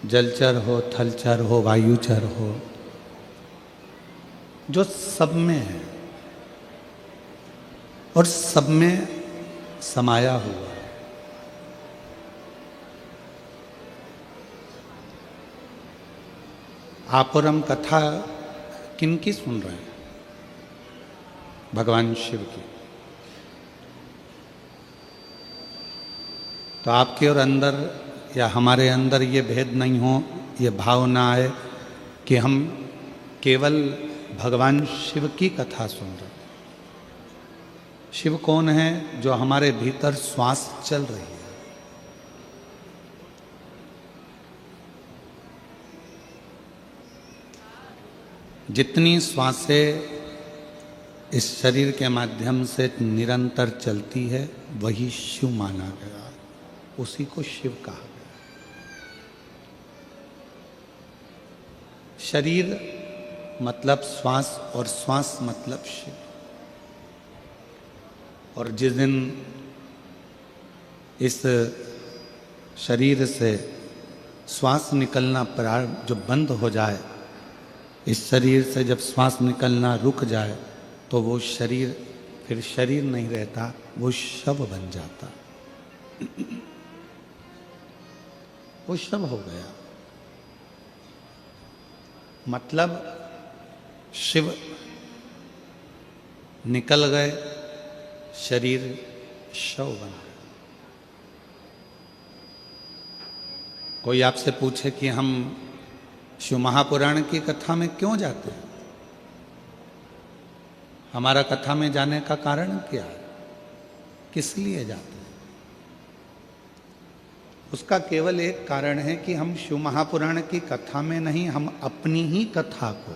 जलचर हो, थलचर हो, वायुचर हो, जो सब में है और सब में समाया हुआ है। आप और हम कथा किनकी सुन रहे हैं? भगवान शिव की। तो आपके और अंदर या हमारे अंदर ये भेद नहीं हो, ये भाव ना आए कि हम केवल भगवान शिव की कथा सुन रहे हैं। शिव कौन है? जो हमारे भीतर श्वास चल रही है। जितनी श्वासें इस शरीर के माध्यम से निरंतर चलती है वही शिव माना गया, उसी को शिव कहा गया। शरीर मतलब श्वास और श्वास मतलब शिव। और जिस दिन इस शरीर से श्वास निकलना प्रारंभ जो बंद हो जाए, इस शरीर से जब श्वास निकलना रुक जाए तो वो शरीर फिर शरीर नहीं रहता, वो शव बन जाता, वो शव हो गया। मतलब शिव निकल गए, शरीर शव बन गया। कोई आपसे पूछे कि हम शिव महापुराण की कथा में क्यों जाते हैं, हमारा कथा में जाने का कारण क्या है, किस लिए जाते हैं? उसका केवल एक कारण है कि हम शिव महापुराण की कथा में नहीं, हम अपनी ही कथा को,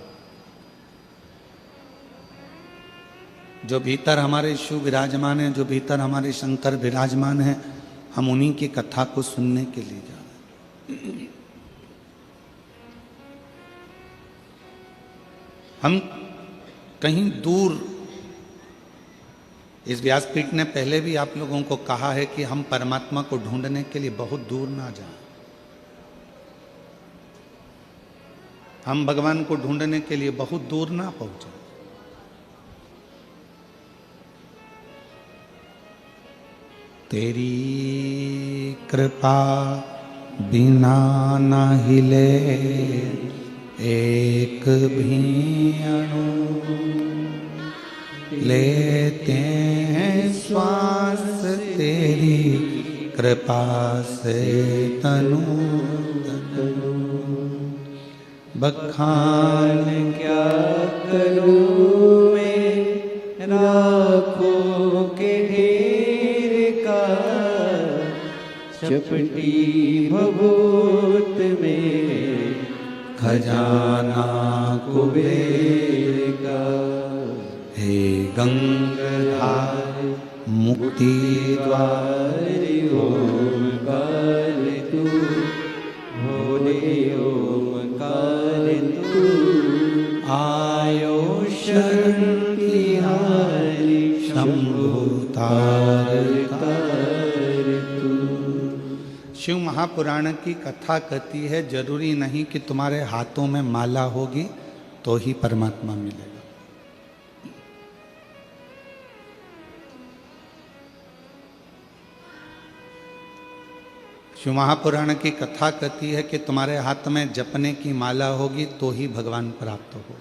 जो भीतर हमारे शिव विराजमान है, जो भीतर हमारे शंकर विराजमान है, हम उन्हीं की कथा को सुनने के लिए जा रहे हैं। हम कहीं दूर, इस व्यासपीठ ने पहले भी आप लोगों को कहा है कि हम परमात्मा को ढूंढने के लिए बहुत दूर ना जाएं। हम भगवान को ढूंढने के लिए बहुत दूर ना पहुंचे। तेरी कृपा बिना न हिले एक भी अणु, लेते हैं श्वास तेरी कृपा से तनु तनु। बखान क्या करूं मैं राखों के ढेर का, चपटी भभूत में खजाना कुबेर का। हे गंगाधार मुक्ति द्वार ओमकार तू, भोले ओमकार तू, आयो शरण तिहारी शंभु तारकार तू। शिव महापुराण की कथा कहती है जरूरी नहीं कि तुम्हारे हाथों में माला होगी तो ही परमात्मा मिलेगा। शिव महापुराण की कथा कहती है कि तुम्हारे हाथ में जपने की माला होगी तो ही भगवान प्राप्त होगा।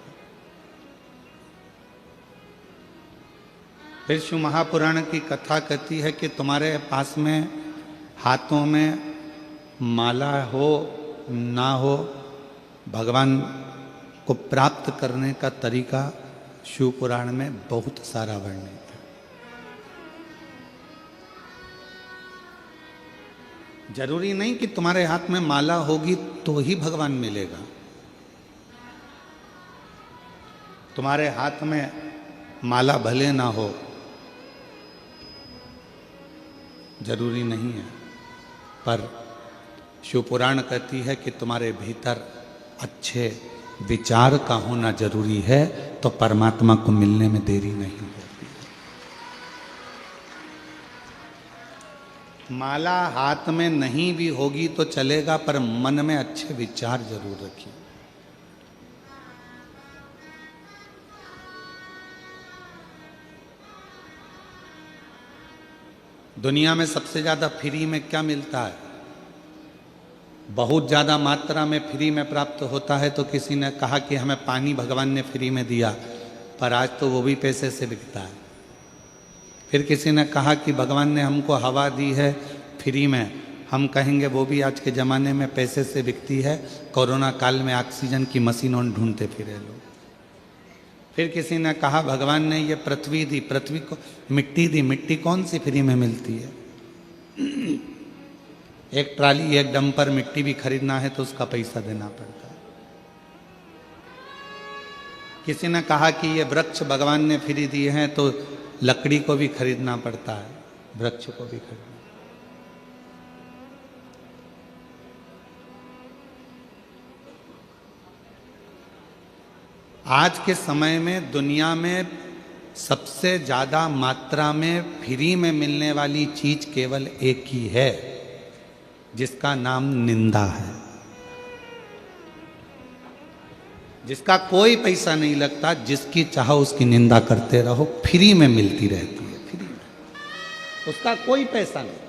फिर शिव महापुराण की कथा कहती है कि तुम्हारे पास में हाथों में माला हो ना हो, भगवान को प्राप्त करने का तरीका शिव पुराण में बहुत सारा वर्णित है। जरूरी नहीं कि तुम्हारे हाथ में माला होगी तो ही भगवान मिलेगा। तुम्हारे हाथ में माला भले ना हो, जरूरी नहीं है, पर शिव पुराण कहती है कि तुम्हारे भीतर अच्छे विचार का होना जरूरी है, तो परमात्मा को मिलने में देरी नहीं होती। माला हाथ में नहीं भी होगी तो चलेगा, पर मन में अच्छे विचार जरूर रखिए। दुनिया में सबसे ज्यादा फ्री में क्या मिलता है? बहुत ज्यादा मात्रा में फ्री में प्राप्त होता है। तो किसी ने कहा कि हमें पानी भगवान ने फ्री में दिया, पर आज तो वो भी पैसे से बिकता है। फिर किसी ने कहा कि भगवान ने हमको हवा दी है फ्री में, हम कहेंगे वो भी आज के ज़माने में पैसे से बिकती है। कोरोना काल में ऑक्सीजन की मशीनों ढूंढते फिरे लोग। फिर किसी ने कहा भगवान ने ये पृथ्वी दी, पृथ्वी को मिट्टी दी, मिट्टी कौन सी फ्री में मिलती है? एक ट्राली एक डंपर मिट्टी भी खरीदना है तो उसका पैसा देना पड़ता है। किसी ने कहा कि ये वृक्ष भगवान ने फ्री दिए हैं तो लकड़ी को भी खरीदना पड़ता है, वृक्ष को भी खरीदना। आज के समय में दुनिया में सबसे ज्यादा मात्रा में फ्री में मिलने वाली चीज केवल एक ही है, जिसका नाम निंदा है। जिसका कोई पैसा नहीं लगता, जिसकी चाहो उसकी निंदा करते रहो, फ्री में मिलती रहती है, फ्री में, उसका कोई पैसा नहीं।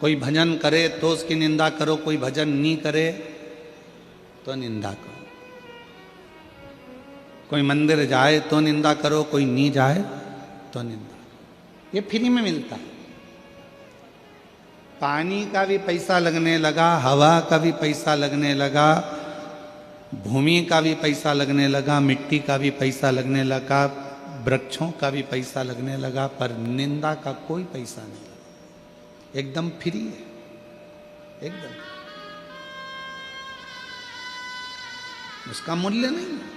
कोई भजन करे तो उसकी निंदा करो, कोई भजन नहीं करे तो निंदा करो। कोई मंदिर जाए तो निंदा करो, कोई नहीं जाए तो निंदा करो। ये फ्री में मिलता है। पानी का भी पैसा लगने लगा, हवा का भी पैसा लगने लगा, भूमि का भी पैसा लगने लगा, मिट्टी का भी पैसा लगने लगा, वृक्षों का भी पैसा लगने लगा, पर निंदा का कोई पैसा नहीं लगा। एकदम फ्री है, एकदम, उसका मूल्य नहीं है।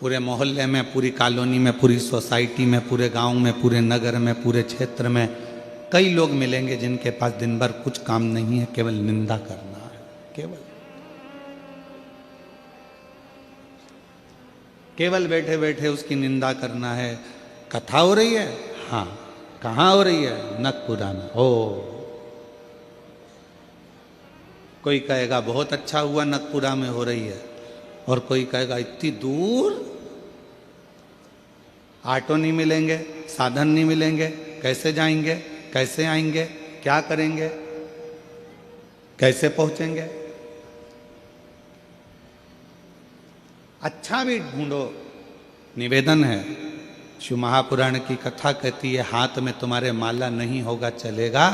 पूरे मोहल्ले में, पूरी कॉलोनी में, पूरी सोसाइटी में, पूरे गांव में, पूरे नगर में, पूरे क्षेत्र में कई लोग मिलेंगे जिनके पास दिन भर कुछ काम नहीं है, केवल निंदा करना है। केवल बैठे बैठे उसकी निंदा करना है। कथा हो रही है, हाँ, कहाँ हो रही है? नकपुरा में। ओ, कोई कहेगा बहुत अच्छा हुआ नकपुरा में हो रही है, और कोई कहेगा इतनी दूर ऑटो नहीं मिलेंगे, साधन नहीं मिलेंगे, कैसे जाएंगे, कैसे आएंगे, क्या करेंगे, कैसे पहुंचेंगे? अच्छा भी ढूंढो। निवेदन है, शिव महापुराण की कथा कहती है, हाथ में तुम्हारे माला नहीं होगा चलेगा,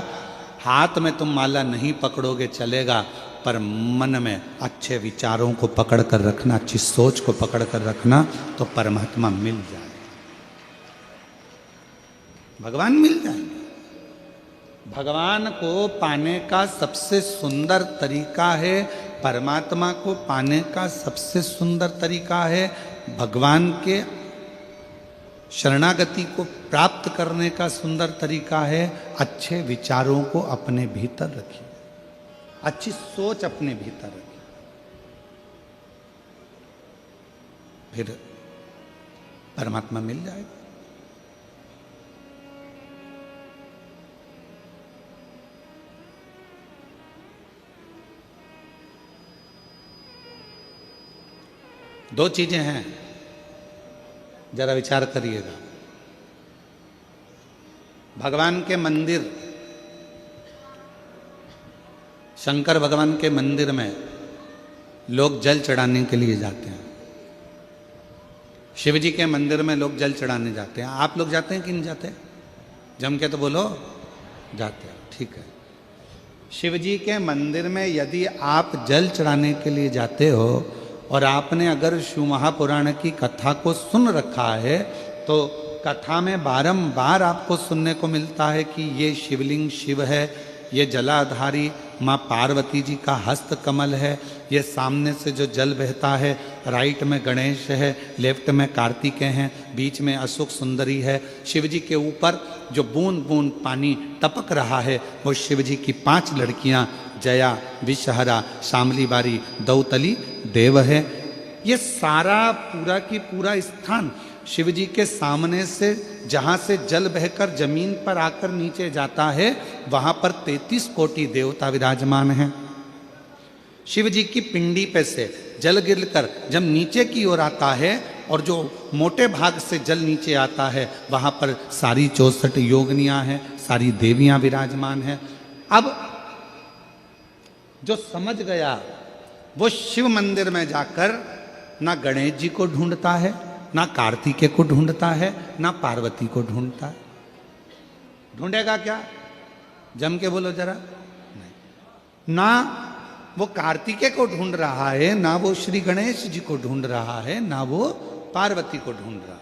हाथ में तुम माला नहीं पकड़ोगे चलेगा, पर मन में अच्छे विचारों को पकड़ कर रखना, अच्छी सोच को पकड़ कर रखना, तो परमात्मा मिल जाए, भगवान मिल जाएंगे। भगवान को पाने का सबसे सुंदर तरीका है, परमात्मा को पाने का सबसे सुंदर तरीका है, भगवान के शरणागति को प्राप्त करने का सुंदर तरीका है, अच्छे विचारों को अपने भीतर रखिए, अच्छी सोच अपने भीतर रखिए, फिर परमात्मा मिल जाएगा। दो चीजें हैं, जरा विचार करिएगा। भगवान के मंदिर, शंकर भगवान के मंदिर में लोग जल चढ़ाने के लिए जाते हैं। शिव जी के मंदिर में लोग जल चढ़ाने जाते हैं। आप लोग जाते हैं कि नहीं जाते? जम के तो बोलो, जाते हैं, ठीक है। शिव जी के मंदिर में यदि आप जल चढ़ाने के लिए जाते हो और आपने अगर शिव महापुराण की कथा को सुन रखा है, तो कथा में बारंबार आपको सुनने को मिलता है कि ये शिवलिंग शिव है, ये जलाधारी माँ पार्वती जी का हस्त कमल है। ये सामने से जो जल बहता है, राइट में गणेश है, लेफ्ट में कार्तिकेय हैं, बीच में अशोक सुंदरी है। शिव जी के ऊपर जो बूंद बूंद पानी टपक रहा है वो शिव जी की 5 लड़कियां जया, विषहरा, शामली बारी, दौतली, देव है। ये सारा पूरा की पूरा स्थान शिव जी के सामने से, जहां से जल बहकर जमीन पर आकर नीचे जाता है, वहां पर 33 कोटि देवता विराजमान हैं। शिव जी की पिंडी पे से जल गिरकर जब नीचे की ओर आता है और जो मोटे भाग से जल नीचे आता है, वहां पर सारी 64 योगिनियां हैं, सारी देवियां विराजमान हैं। अब जो समझ गया वो शिव मंदिर में जाकर ना गणेश जी को ढूंढता है, ना कार्तिकेय को ढूंढता है, ना पार्वती को ढूंढता है। ढूंढेगा क्या? जम के बोलो जरा। नहीं, ना वो कार्तिकेय को ढूंढ रहा है, ना वो श्री गणेश जी को ढूंढ रहा है, ना वो पार्वती को ढूंढ रहा है।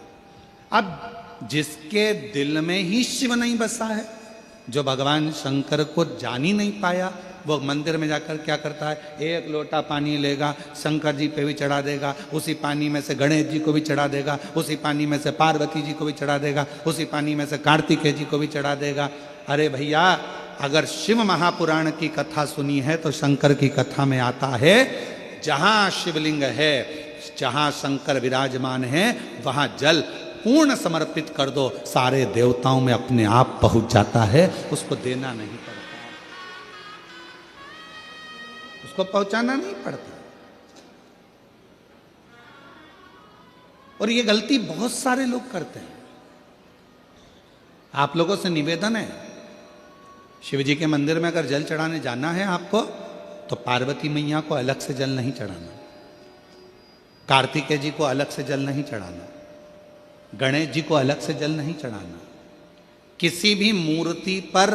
अब जिसके दिल में ही शिव नहीं बसा है, जो भगवान शंकर को जान ही नहीं पाया, वो मंदिर में जाकर क्या करता है? 1 लोटा पानी लेगा, शंकर जी पे भी चढ़ा देगा, उसी पानी में से गणेश जी को भी चढ़ा देगा, उसी पानी में से पार्वती जी को भी चढ़ा देगा, उसी पानी में से कार्तिकेय जी को भी चढ़ा देगा। अरे भैया, अगर शिव महापुराण की कथा सुनी है तो शंकर की कथा में आता है, जहां शिवलिंग है, जहां शंकर विराजमान है, वहां जल पूर्ण समर्पित कर दो, सारे देवताओं में अपने आप पहुंच जाता है। उसको देना नहीं पड़ता, उसको पहुंचाना नहीं पड़ता। और ये गलती बहुत सारे लोग करते हैं। आप लोगों से निवेदन है, शिव जी के मंदिर में अगर जल चढ़ाने जाना है आपको, तो पार्वती मैया को अलग से जल नहीं चढ़ाना, कार्तिकेय जी को अलग से जल नहीं चढ़ाना, गणेश जी को अलग से जल नहीं चढ़ाना। किसी भी मूर्ति पर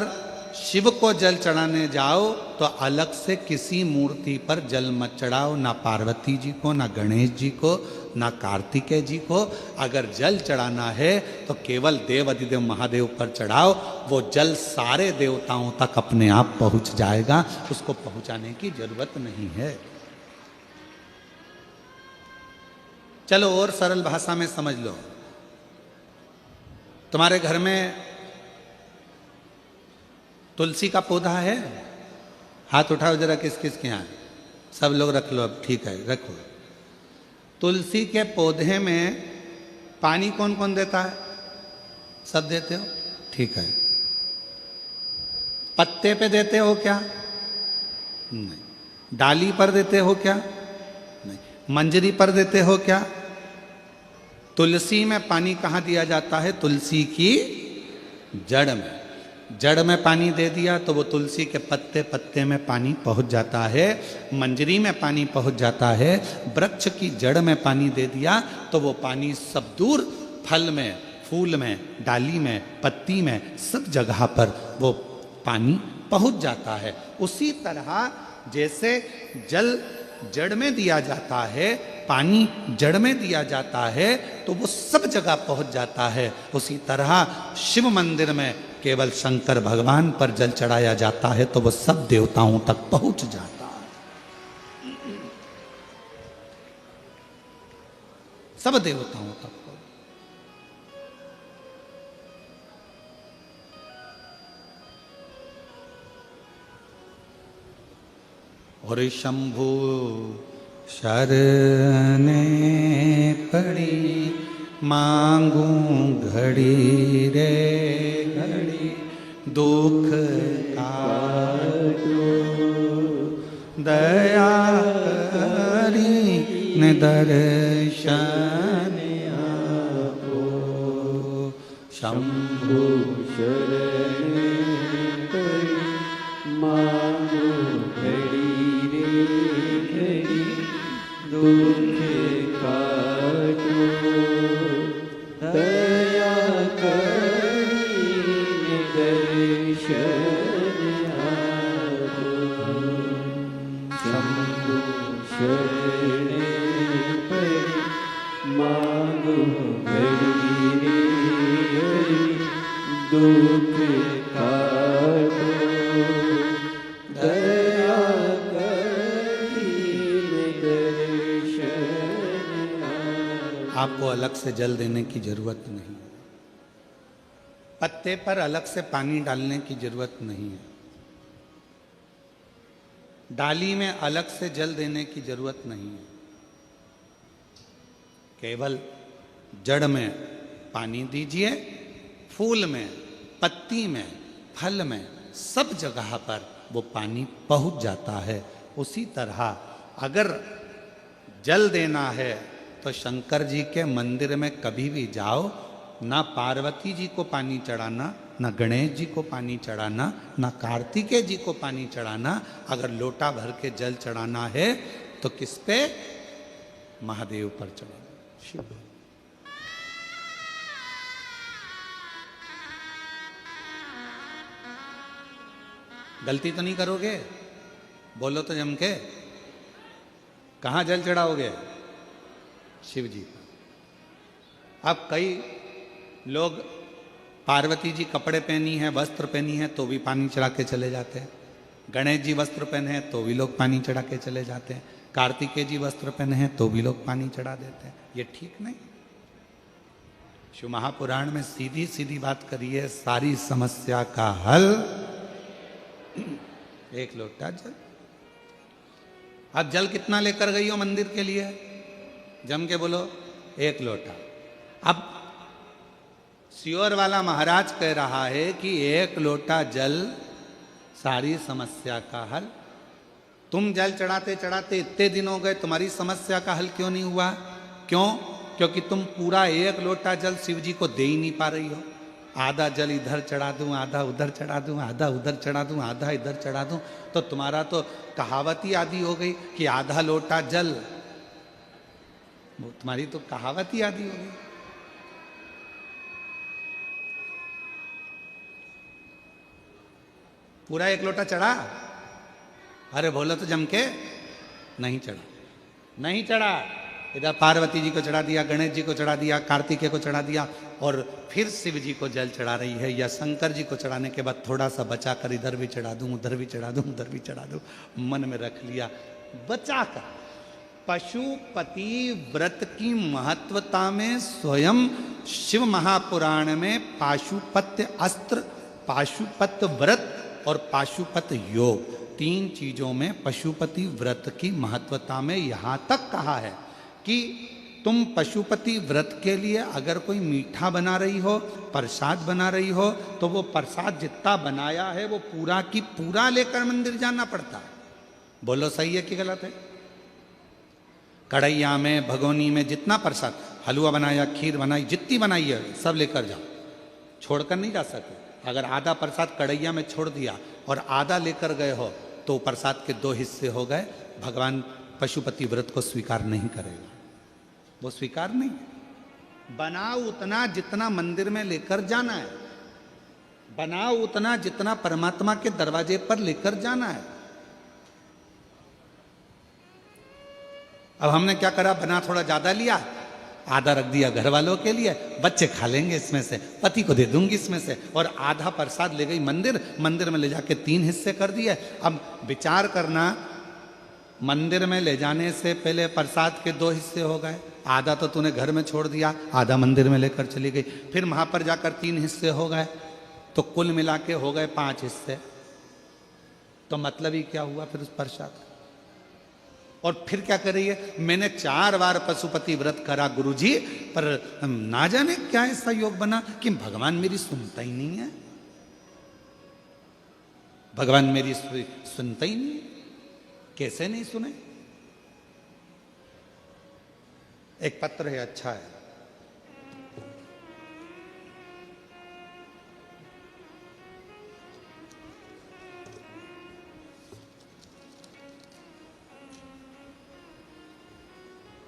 शिव को जल चढ़ाने जाओ तो अलग से किसी मूर्ति पर जल मत चढ़ाओ, ना पार्वती जी को, ना गणेश जी को, ना कार्तिकेय जी को। अगर जल चढ़ाना है तो केवल देव अधिदेव महादेव पर चढ़ाओ, वो जल सारे देवताओं तक अपने आप पहुंच जाएगा, उसको पहुंचाने की जरूरत नहीं है। चलो और सरल भाषा में समझ लो। तुम्हारे घर में तुलसी का पौधा है? हाथ उठाओ जरा, किस किस के यहाँ? सब लोग रख लो। अब ठीक है, रखो। तुलसी के पौधे में पानी कौन कौन देता है? सब देते हो? ठीक है। पत्ते पे देते हो क्या? नहीं। डाली पर देते हो क्या? नहीं। मंजरी पर देते हो क्या? तुलसी में पानी कहाँ दिया जाता है? तुलसी की जड़ में। जड़ में पानी दे दिया तो वो तुलसी के पत्ते पत्ते में पानी पहुंच जाता है, मंजरी में पानी पहुंच जाता है। वृक्ष की जड़ में पानी दे दिया तो वो पानी सब दूर, फल में, फूल में, डाली में, पत्ती में, सब जगह पर वो पानी पहुंच जाता है। उसी तरह जैसे जल जड़ में दिया जाता है, पानी जड़ में दिया जाता है, तो वो सब जगह पहुंच जाता है। उसी तरह शिव मंदिर में केवल शंकर भगवान पर जल चढ़ाया जाता है तो वो सब देवताओं तक पहुंच जाता है, सब देवताओं तक। और शंभु शरणे पड़ी, मांगू घड़ी रे घड़ी, दुख काटो दया करी न दर्शन आपो। शंभु शरणे पड़ी, मांगो घड़ी रे घड़ी, दुख काटो दया करी दर्शन आपो। शंभु शरणे पड़ी, मांगो घड़ी रे घड़ी, दुख काटो दया आपको अलग से जल देने की जरूरत नहीं है। पत्ते पर अलग से पानी डालने की जरूरत नहीं है। डाली में अलग से जल देने की जरूरत नहीं है। केवल जड़ में पानी दीजिए, फूल में, पत्ती में, फल में, सब जगह पर वो पानी पहुंच जाता है। उसी तरह अगर जल देना है तो शंकर जी के मंदिर में कभी भी जाओ, ना पार्वती जी को पानी चढ़ाना, ना गणेश जी को पानी चढ़ाना, ना कार्तिकेय जी को पानी चढ़ाना। अगर लोटा भर के जल चढ़ाना है तो किस पे? महादेव पर चढ़ाना, शिव। गलती तो नहीं करोगे? बोलो तो जम के। कहां जल चढ़ाओगे? शिव जी पर। अब कई लोग पार्वती जी कपड़े पहनी है, वस्त्र पहनी है, तो भी पानी चढ़ा के चले जाते हैं। गणेश जी वस्त्र पहने हैं तो भी लोग पानी चढ़ा के चले जाते हैं। कार्तिकेय जी वस्त्र पहने हैं तो भी लोग पानी चढ़ा देते हैं। ये ठीक नहीं। शिव महापुराण में सीधी सीधी बात करिए, सारी समस्या का हल एक लोटा जल। अब जल कितना लेकर गई हो मंदिर के लिए? जम के बोलो, एक लोटा। अब सियोर वाला महाराज कह रहा है कि एक लोटा जल सारी समस्या का हल। तुम जल चढ़ाते चढ़ाते इतने दिन हो गए, तुम्हारी समस्या का हल क्यों नहीं हुआ? क्यों? क्योंकि तुम पूरा एक लोटा जल शिव जी को दे ही नहीं पा रही हो। आधा जल इधर चढ़ा दूं, आधा उधर चढ़ा दूं, आधा उधर चढ़ा दूं, आधा इधर चढ़ा दूं, तो तुम्हारा तो कहावत ही आदि हो गई कि आधा लोटा जल। तुम्हारी तो कहावत ही आदि हो गई। पूरा एक लोटा चढ़ा? अरे बोलो तो जम के। नहीं चढ़ा, नहीं चढ़ा। इधर पार्वती जी को चढ़ा दिया, गणेश जी को चढ़ा दिया, कार्तिकेय को चढ़ा दिया, और फिर शिव जी को जल चढ़ा रही है। या शंकर जी को चढ़ाने के बाद थोड़ा सा बचा कर इधर भी चढ़ा दूं, उधर भी चढ़ा दूं, उधर भी चढ़ा दूं, मन में रख लिया बचा कर। पशुपति व्रत की महत्वता में स्वयं शिव महापुराण में पाशुपत्य अस्त्र, पाशुपत्य व्रत और पाशुपत योग, तीन चीजों में पशुपति व्रत की महत्वता में यहां तक कहा है कि तुम पशुपति व्रत के लिए अगर कोई मीठा बना रही हो, प्रसाद बना रही हो, तो वो प्रसाद जितना बनाया है वो पूरा की पूरा लेकर मंदिर जाना पड़ता है। बोलो सही है कि गलत है? कढ़ैया में, भगोनी में जितना प्रसाद, हलवा बनाया, खीर बनाई, जितनी बनाई है सब लेकर जाओ, छोड़कर नहीं जा सकते। अगर आधा प्रसाद कढ़ैया में छोड़ दिया और आधा लेकर गए हो तो प्रसाद के दो हिस्से हो गए। भगवान पशुपति व्रत को स्वीकार नहीं करेगा, वो स्वीकार नहीं। बनाओ उतना जितना मंदिर में लेकर जाना है, बनाओ उतना जितना परमात्मा के दरवाजे पर लेकर जाना है। अब हमने क्या करा, बना थोड़ा ज्यादा लिया, आधा रख दिया घर वालों के लिए, बच्चे खा लेंगे इसमें से, पति को दे दूंगी इसमें से, और आधा प्रसाद ले गई मंदिर, मंदिर में ले जाके 3 हिस्से कर दिए। अब विचार करना, मंदिर में ले जाने से पहले प्रसाद के 2 हिस्से हो गए, आधा तो तूने घर में छोड़ दिया, आधा मंदिर में लेकर चली गई, फिर वहां पर जाकर 3 हिस्से हो गए, तो कुल मिला के हो गए 5 हिस्से। तो मतलब ही क्या हुआ फिर उस प्रसाद? और फिर क्या कर रही है, मैंने 4 बार पशुपति व्रत करा गुरुजी, पर ना जाने क्या ऐसा योग बना कि भगवान मेरी सुनता ही नहीं है, भगवान मेरी सुनता ही नहीं। कैसे नहीं सुने? एक पत्र है, अच्छा है,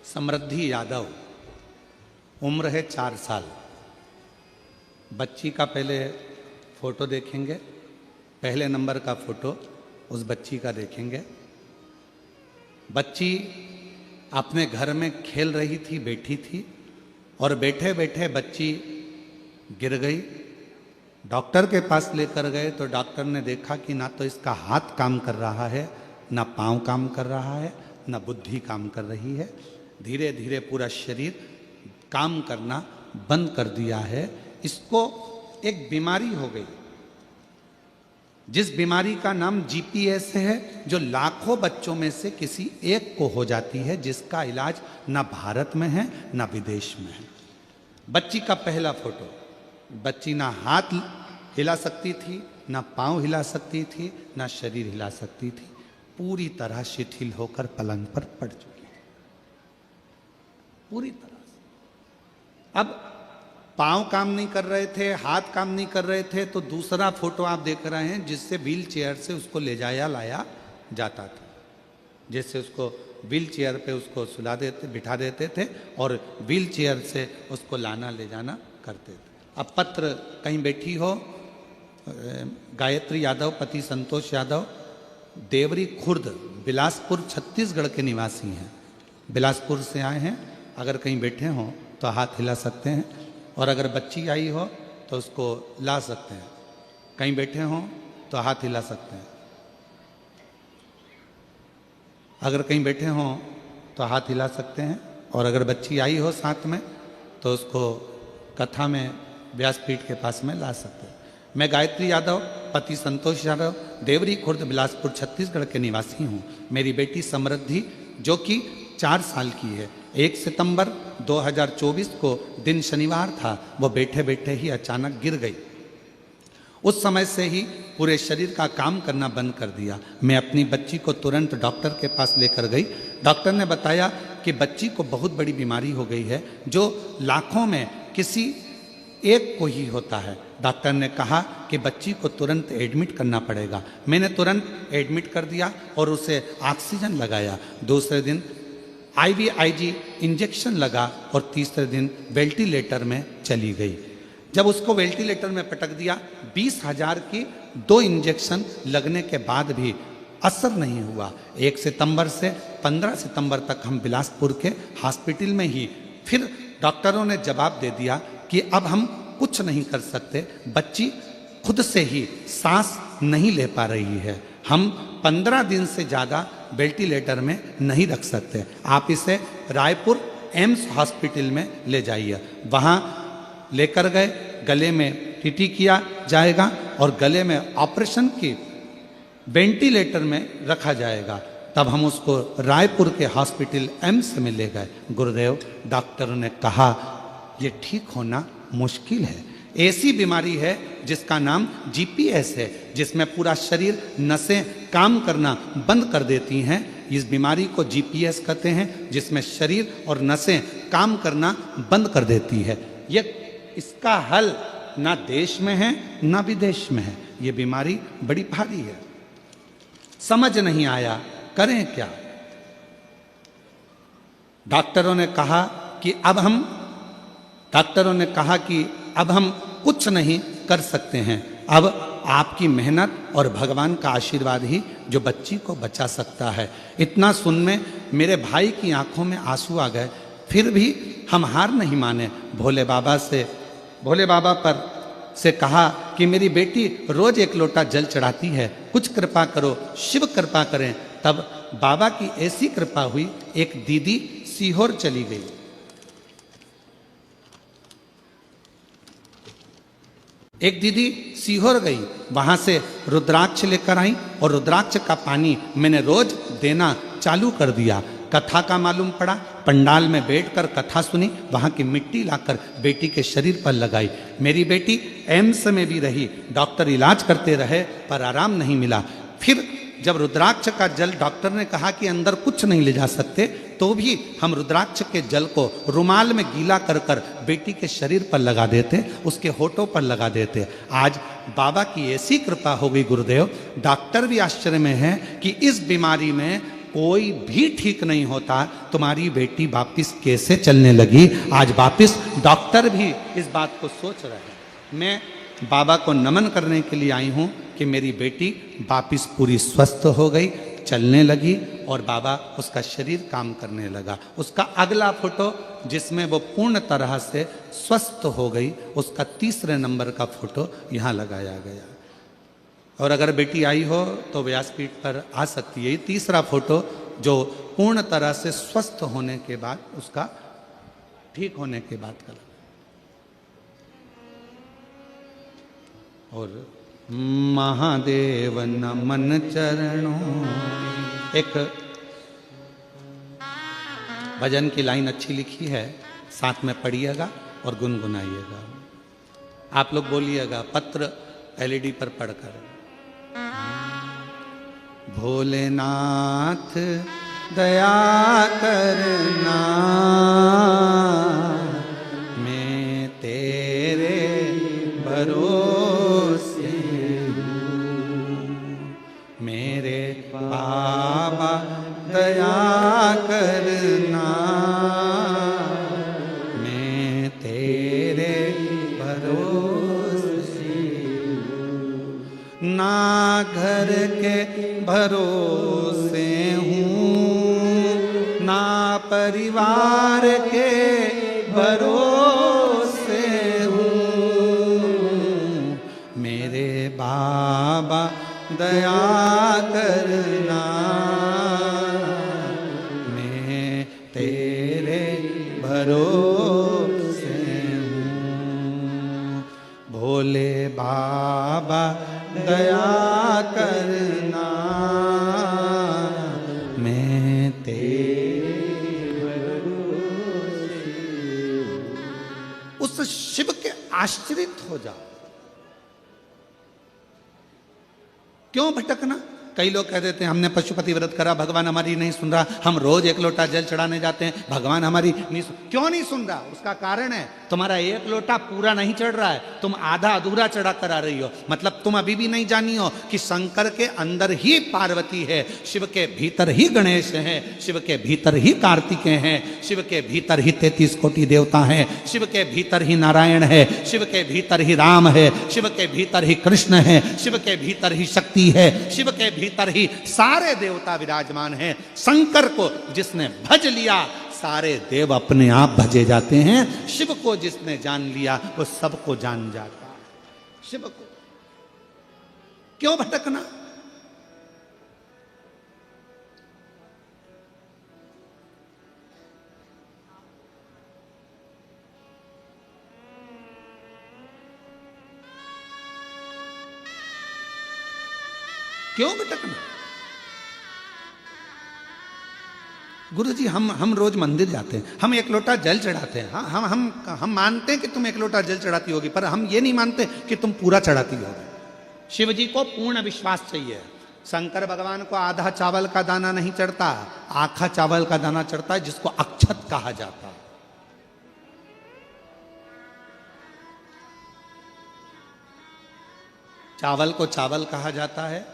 समृद्धि यादव, उम्र है 4 साल। बच्ची का पहले फोटो देखेंगे, पहले नंबर का फोटो उस बच्ची का देखेंगे। बच्ची अपने घर में खेल रही थी, बैठी थी, और बैठे बैठे बच्ची गिर गई। डॉक्टर के पास लेकर गए तो डॉक्टर ने देखा कि ना तो इसका हाथ काम कर रहा है, ना पाँव काम कर रहा है, ना बुद्धि काम कर रही है। धीरे धीरे पूरा शरीर काम करना बंद कर दिया है। इसको एक बीमारी हो गई, जिस बीमारी का नाम जीपीएस है, जो लाखों बच्चों में से किसी एक को हो जाती है, जिसका इलाज ना भारत में है ना विदेश में है। बच्ची का पहला फोटो, बच्ची ना हाथ हिला सकती थी, ना पांव हिला सकती थी, ना शरीर हिला सकती थी, पूरी तरह शिथिल होकर पलंग पर पड़ चुकी थी, पूरी तरह से। अब पांव काम नहीं कर रहे थे, हाथ काम नहीं कर रहे थे, तो दूसरा फोटो आप देख रहे हैं जिससे व्हील चेयर से उसको ले जाया लाया जाता था, जैसे उसको व्हील चेयर पे उसको सुला देते, बिठा देते थे और व्हील चेयर से उसको लाना ले जाना करते थे। अब पत्र कहीं बैठी हो, गायत्री यादव पति संतोष यादव देवरी खुर्द बिलासपुर छत्तीसगढ़ के निवासी हैं, बिलासपुर से आए हैं। अगर कहीं बैठे हों तो हाथ हिला सकते हैं, और अगर बच्ची आई हो तो उसको ला सकते हैं। कहीं बैठे हों तो हाथ हिला सकते हैं, अगर कहीं बैठे हों तो हाथ हिला सकते हैं, और अगर बच्ची आई हो साथ में तो उसको कथा में व्यासपीठ के पास में ला सकते हैं। मैं गायत्री यादव पति संतोष यादव देवरी खुर्द बिलासपुर छत्तीसगढ़ के निवासी हूँ। मेरी बेटी समृद्धि जो कि 4 साल की है, 1 सितंबर 2024 को दिन शनिवार था, वो बैठे बैठे ही अचानक गिर गई। उस समय से ही पूरे शरीर का काम करना बंद कर दिया। मैं अपनी बच्ची को तुरंत डॉक्टर के पास लेकर गई। डॉक्टर ने बताया कि बच्ची को बहुत बड़ी बीमारी हो गई है, जो लाखों में किसी एक को ही होता है। डॉक्टर ने कहा कि बच्ची को तुरंत एडमिट करना पड़ेगा। मैंने तुरंत एडमिट कर दिया और उसे ऑक्सीजन लगाया। दूसरे दिन IVIG इंजेक्शन लगा और तीसरे दिन वेंटिलेटर में चली गई। जब उसको वेंटिलेटर में पटक दिया, 20,000 की 2 इंजेक्शन लगने के बाद भी असर नहीं हुआ। 1 सितंबर से 15 सितंबर तक हम बिलासपुर के हॉस्पिटल में ही, फिर डॉक्टरों ने जवाब दे दिया कि अब हम कुछ नहीं कर सकते, बच्ची खुद से ही सांस नहीं ले पा रही है, हम 15 दिन से ज़्यादा वेंटिलेटर में नहीं रख सकते, आप इसे रायपुर एम्स हॉस्पिटल में ले जाइए। वहाँ लेकर गए, गले में टीटी किया जाएगा और गले में ऑपरेशन की वेंटिलेटर में रखा जाएगा। तब हम उसको रायपुर के हॉस्पिटल एम्स में ले गए। गुरुदेव, डॉक्टरों ने कहा ये ठीक होना मुश्किल है, ऐसी बीमारी है जिसका नाम जीपीएस है, जिसमें पूरा शरीर नसें काम करना बंद कर देती हैं। इस बीमारी को जीपीएस कहते हैं, जिसमें शरीर और नसें काम करना बंद कर देती है। ये इसका हल ना देश में है ना विदेश में है। ये बीमारी बड़ी भारी है, समझ नहीं आया करें क्या। डॉक्टरों ने कहा कि अब हम कुछ नहीं कर सकते हैं, अब आपकी मेहनत और भगवान का आशीर्वाद ही जो बच्ची को बचा सकता है। इतना सुन में मेरे भाई की आंखों में आंसू आ गए। फिर भी हम हार नहीं माने। भोले बाबा पर से कहा कि मेरी बेटी रोज 1 लोटा जल चढ़ाती है, कुछ कृपा करो, शिव कृपा करें। तब बाबा की ऐसी कृपा हुई, एक दीदी सीहोर चली गई। एक दीदी सीहोर गई, वहां से रुद्राक्ष लेकर आई और रुद्राक्ष का पानी मैंने रोज देना चालू कर दिया। कथा का मालूम पड़ा, पंडाल में बैठकर कथा सुनी, वहां की मिट्टी लाकर बेटी के शरीर पर लगाई। मेरी बेटी एम्स में भी रही, डॉक्टर इलाज करते रहे पर आराम नहीं मिला। फिर जब रुद्राक्ष का जल डॉक्टर ने कहा कि अंदर कुछ नहीं ले जा सकते, तो भी हम रुद्राक्ष के जल को रुमाल में गीला कर कर बेटी के शरीर पर लगा देते, उसके होठों पर लगा देते। आज बाबा की ऐसी कृपा हो गई गुरुदेव, डॉक्टर भी आश्चर्य में है कि इस बीमारी में कोई भी ठीक नहीं होता, तुम्हारी बेटी वापिस कैसे चलने लगी। आज वापिस डॉक्टर भी इस बात को सोच रहे हैं। मैं बाबा को नमन करने के लिए आई हूँ कि मेरी बेटी वापिस पूरी स्वस्थ हो गई, चलने लगी और बाबा उसका शरीर काम करने लगा। उसका अगला फोटो जिसमें वो पूर्ण तरह से स्वस्थ हो गई, उसका 3 नंबर का फोटो यहाँ लगाया गया। और अगर बेटी आई हो तो व्यासपीठ पर आ सकती है। ये 3 फोटो जो पूर्ण तरह से स्वस्थ होने के बाद उसका ठीक होने के बाद का लगा। और महादेव नमन चरणों, एक भजन की लाइन अच्छी लिखी है, साथ में पढ़िएगा और गुनगुनाइएगा। आप लोग बोलिएगा पत्र एलईडी पर पढ़कर। भोलेनाथ दया करना, मैं तेरे भरोसे हूँ। मेरे बाबा दया करना, मैं तेरे भरोसे हूँ। ना घर के भरोसे हूँ, ना परिवार के भरोसे हूँ। मेरे बाबा दया करना, मैं तेरे भरोसे हूँ। भोले बाबा दया करना, मैं तेरे भरोसे हूँ। उस शिव के आश्रित हो जाओ। क्यों भटकना? कई लोग कह देते हैं हमने पशुपति व्रत करा, भगवान हमारी नहीं सुन रहा, हम रोज एक लोटा जल चढ़ाने जाते हैं, भगवान हमारी नहीं क्यों नहीं सुन रहा? उसका कारण है तुम्हारा एक लोटा पूरा नहीं चढ़ रहा है, तुम आधा अधूरा चढ़ा कर आ रही हो। मतलब तुम अभी भी नहीं जानी हो कि शंकर के अंदर ही पार्वती है, शिव के भीतर ही गणेश है, शिव के भीतर ही कार्तिकेय हैं, शिव के भीतर ही 33 कोटि देवता हैं, शिव के भीतर ही नारायण है, शिव के भीतर ही राम है, शिव के भीतर ही कृष्ण है, शिव के भीतर ही शक्ति है, शिव के भीतर ही सारे देवता विराजमान हैं। शंकर को जिसने भज लिया, सारे देव अपने आप भजे जाते हैं। शिव को जिसने जान लिया, वो सबको जान जाता है। शिव को क्यों भटकना? क्यों भटकना? गुरु जी हम रोज मंदिर जाते हैं, हम एक लोटा जल चढ़ाते हैं। हाँ, हम मानते हैं कि तुम एक लोटा जल चढ़ाती होगी, पर हम ये नहीं मानते कि तुम पूरा चढ़ाती होगी। शिव जी को पूर्ण विश्वास चाहिए। शंकर भगवान को आधा चावल का दाना नहीं चढ़ता, आखा चावल का दाना चढ़ता है, जिसको अक्षत कहा जाता है। चावल को चावल कहा जाता है,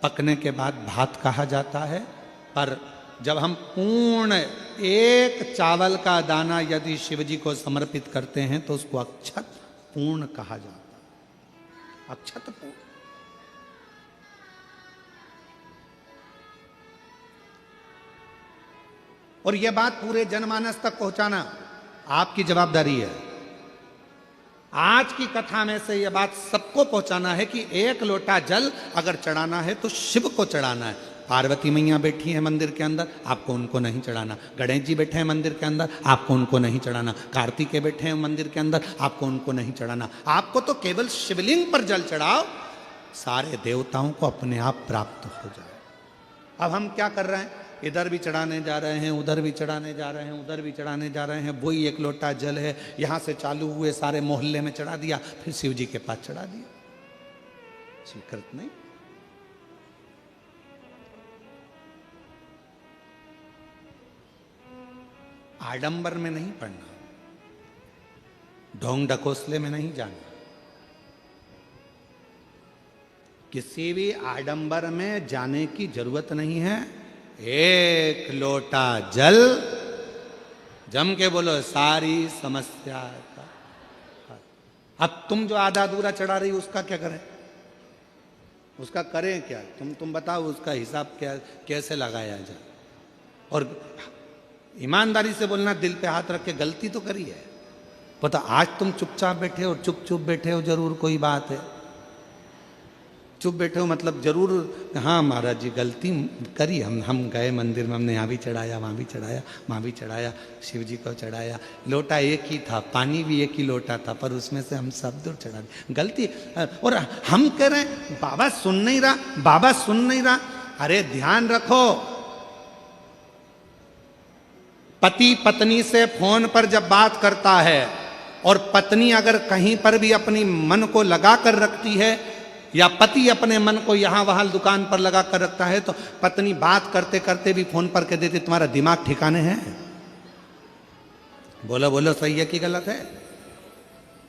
पकने के बाद भात कहा जाता है। पर जब हम पूर्ण एक चावल का दाना यदि शिव जी को समर्पित करते हैं तो उसको अक्षत पूर्ण कहा जाता है। अक्षत पूर्ण। और यह बात पूरे जनमानस तक पहुंचाना आपकी जवाबदारी है। आज की कथा में से यह बात सबको पहुंचाना है कि एक लोटा जल अगर चढ़ाना है तो शिव को चढ़ाना है। पार्वती मैया बैठी है मंदिर के अंदर, आपको उनको नहीं चढ़ाना। गणेश जी बैठे हैं मंदिर के अंदर, आपको उनको नहीं चढ़ाना। कार्तिकेय बैठे हैं मंदिर के अंदर, आपको उनको नहीं चढ़ाना। आपको तो केवल शिवलिंग पर जल चढ़ाओ, सारे देवताओं को अपने आप प्राप्त हो जाए। अब हम क्या कर रहे हैं? इधर भी चढ़ाने जा रहे हैं, उधर भी चढ़ाने जा रहे हैं, उधर भी चढ़ाने जा रहे हैं। वही एक लोटा जल है, यहाँ से चालू हुए सारे मोहल्ले में चढ़ा दिया, फिर शिव जी के पास चढ़ा दिया। स्वीकृत नहीं। आडंबर में नहीं पड़ना, ढोंग ढकोसले में नहीं जाना। किसी भी आडंबर में जाने की जरूरत नहीं है। एक लोटा जल, जम के बोलो, सारी समस्या का। अब तुम जो आधा अधूरा चढ़ा रही उसका क्या करें? उसका करें क्या? तुम बताओ, उसका हिसाब क्या कैसे लगाया जाए? और ईमानदारी से बोलना, दिल पे हाथ रख के गलती तो करी है। पता आज तुम चुपचाप बैठे हो, चुप चुप बैठे हो, जरूर कोई बात है। चुप बैठे हो मतलब जरूर, हाँ महाराज जी गलती करी, हम गए मंदिर में, हमने यहाँ भी चढ़ाया, वहाँ भी चढ़ाया, वहाँ भी चढ़ाया, शिव जी को चढ़ाया, लोटा एक ही था, पानी भी एक ही लोटा था, पर उसमें से हम सब दूर चढ़ा दिए, गलती। और हम कह रहे हैं बाबा सुन नहीं रहा, बाबा सुन नहीं रहा। अरे ध्यान रखो, पति पत्नी से फोन पर जब बात करता है और पत्नी अगर कहीं पर भी अपनी मन को लगा कर रखती है, या पति अपने मन को यहां वहां दुकान पर लगा कर रखता है, तो पत्नी बात करते करते भी फोन पर कह देती तुम्हारा दिमाग ठिकाने है? बोलो बोलो, सही है कि गलत है?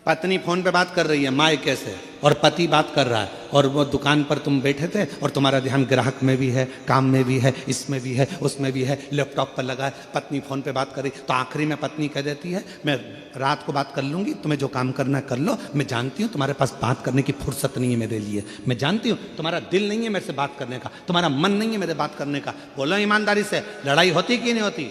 पत्नी फोन पे बात कर रही है मायके से और पति बात कर रहा है, और वो दुकान पर तुम बैठे थे और तुम्हारा ध्यान ग्राहक में भी है, काम में भी है, इसमें भी है, उसमें भी है, लैपटॉप पर लगा है, पत्नी फोन पे बात कर रही, तो आखिरी में पत्नी कह देती है मैं रात को बात कर लूंगी, तुम्हें जो काम करना है कर लो, मैं जानती हूँ तुम्हारे पास बात करने की फुर्सत नहीं है मेरे लिए, मैं जानती हूँ तुम्हारा दिल नहीं है मेरे से बात करने का, तुम्हारा मन नहीं है मेरे बात करने का। बोलो ईमानदारी से, लड़ाई होती कि नहीं होती?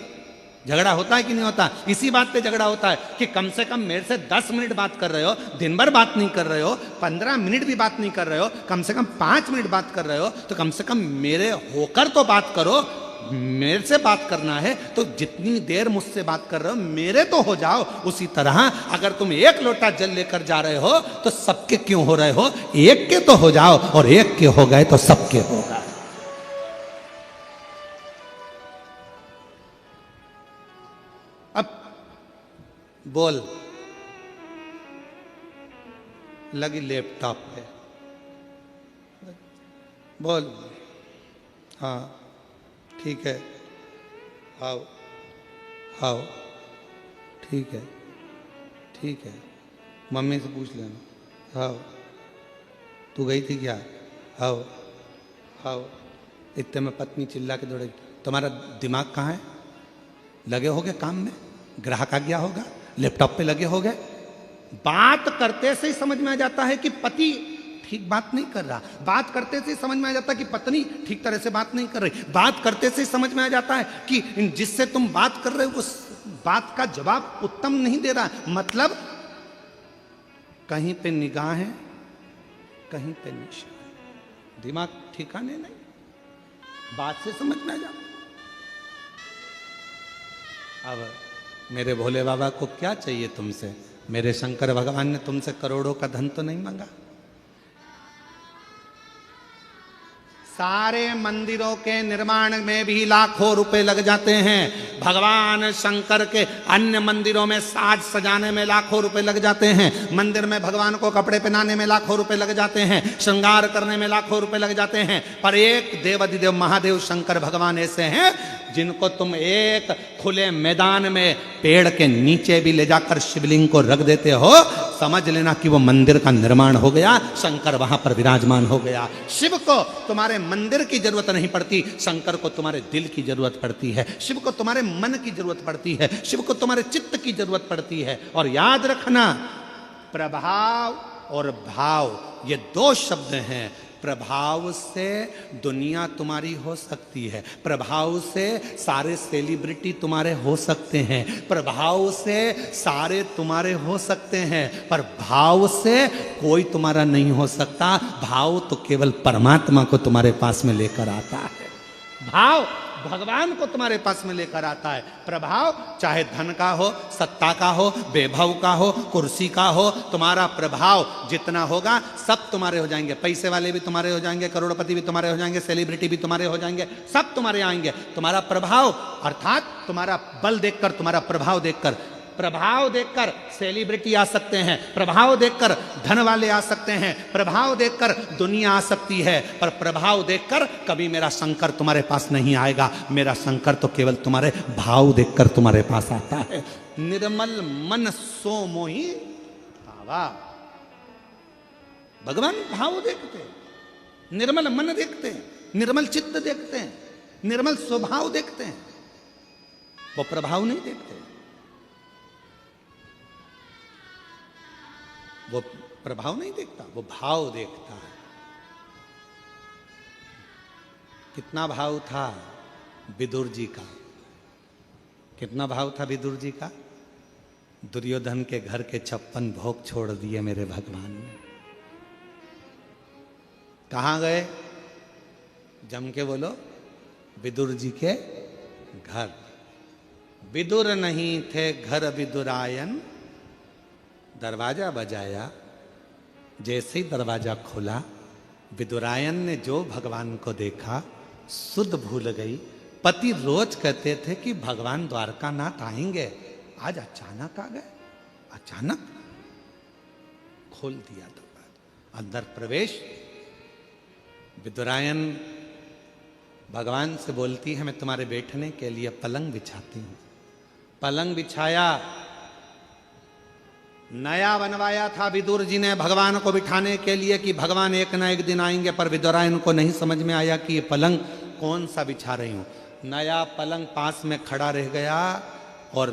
झगड़ा होता है कि नहीं होता? इसी बात पे झगड़ा होता है कि कम से कम मेरे से 10 मिनट बात कर रहे हो, दिन भर बात नहीं कर रहे हो, 15 मिनट भी बात नहीं कर रहे हो, कम से कम 5 मिनट बात कर रहे हो, तो कम से कम मेरे होकर तो बात करो। मेरे से बात करना है तो जितनी देर मुझसे बात कर रहे हो मेरे तो हो जाओ। उसी तरह अगर तुम एक लोटा जल लेकर जा रहे हो तो सबके क्यों हो रहे हो? एक के तो हो जाओ, और एक के हो गए तो सबके हो गए। अब बोल, लगी लैपटॉप पे, बोल। हाँ ठीक है, आओ आओ, ठीक है ठीक है, मम्मी से पूछ लेना। आओ, तू गई थी क्या? आओ आओ। इतने में पत्नी चिल्ला के दौड़ेगी, तुम्हारा दिमाग कहाँ है? लगे होगे काम में, ग्राहक आ गया होगा, लैपटॉप पे लगे होगे। बात करते से ही समझ में आ जाता है कि पति ठीक बात नहीं कर रहा, बात करते से समझ में आ जाता है कि पत्नी ठीक तरह से बात नहीं कर रही, बात करते से समझ में आ जाता है कि जिससे तुम बात कर रहे हो उस बात का जवाब उत्तम नहीं दे रहा। मतलब कहीं पे निगाह है, कहीं पे निशा है, दिमाग ठिकाने नहीं, बात से समझ में आ जाता। अब मेरे भोले बाबा को क्या चाहिए तुमसे? मेरे शंकर भगवान ने तुमसे करोड़ों का धन तो नहीं मांगा। सारे मंदिरों के निर्माण में भी लाखों रुपए लग जाते हैं, भगवान शंकर के अन्य मंदिरों में साज सजाने में लाखों रुपए लग जाते हैं, मंदिर में भगवान को कपड़े पहनाने में लाखों रुपए लग जाते हैं, श्रृंगार करने में लाखों रुपए लग जाते हैं। पर एक देवाधिदेव महादेव शंकर भगवान ऐसे हैं जिनको तुम एक खुले मैदान में पेड़ के नीचे भी ले जाकर शिवलिंग को रख देते हो, समझ लेना कि वो मंदिर का निर्माण हो गया, शंकर वहां पर विराजमान हो गया। शिव को तुम्हारे मंदिर की जरूरत नहीं पड़ती, शंकर को तुम्हारे दिल की जरूरत पड़ती है, शिव को तुम्हारे मन की जरूरत पड़ती है, शिव को तुम्हारे चित्त की जरूरत पड़ती है। और याद रखना, प्रभाव और भाव ये दो शब्द हैं। प्रभाव से दुनिया तुम्हारी हो सकती है, प्रभाव से सारे सेलिब्रिटी तुम्हारे हो सकते हैं, प्रभाव से सारे तुम्हारे हो सकते हैं, पर भाव से कोई तुम्हारा नहीं हो सकता। भाव तो केवल परमात्मा को तुम्हारे पास में लेकर आता है, भाव भगवान को तुम्हारे पास में लेकर आता है। प्रभाव चाहे धन का हो, सत्ता का हो, वैभव का हो, कुर्सी का हो, तुम्हारा प्रभाव जितना होगा सब तुम्हारे हो जाएंगे। पैसे वाले भी तुम्हारे हो जाएंगे, करोड़पति भी तुम्हारे हो जाएंगे, सेलिब्रिटी भी तुम्हारे हो जाएंगे, सब तुम्हारे आएंगे। तुम्हारा प्रभाव अर्थात तुम्हारा बल देखकर, तुम्हारा प्रभाव देखकर, प्रभाव देखकर सेलिब्रिटी आ सकते हैं, प्रभाव देखकर धन वाले आ सकते हैं, प्रभाव देखकर दुनिया आ सकती है, पर प्रभाव देखकर कभी मेरा शंकर तुम्हारे पास नहीं आएगा। मेरा शंकर तो केवल तुम्हारे भाव देखकर तुम्हारे पास आता है। निर्मल मन सो मोहि भावा। भगवान भाव देखते हैं, निर्मल मन देखते हैं, निर्मल चित्त देखते हैं, निर्मल स्वभाव देखते हैं, वो प्रभाव नहीं देखते। वो प्रभाव नहीं देखता, वो भाव देखता है। कितना भाव था विदुर जी का, कितना भाव था विदुर जी का? दुर्योधन के घर के 56 भोग छोड़ दिए मेरे भगवान ने। कहाँ गए? जम के बोलो, विदुर जी के घर। विदुर नहीं थे घर विदुरायन, दरवाजा बजाया, जैसे ही दरवाजा खोला, विदुरायन ने जो भगवान को देखा सुध भूल गई। पति रोज कहते थे कि भगवान द्वारकानाथ आएंगे, आज अचानक आ गए। अचानक खोल दिया दरवाजा, अंदर प्रवेश। विदुरायन भगवान से बोलती है, मैं तुम्हारे बैठने के लिए पलंग बिछाती हूं। पलंग बिछाया, नया बनवाया था विदुर जी ने भगवान को बिठाने के लिए कि भगवान एक ना एक दिन आएंगे, पर विदुरायन को नहीं समझ में आया कि ये पलंग कौन सा बिछा रही हूं। नया पलंग पास में खड़ा रह गया, और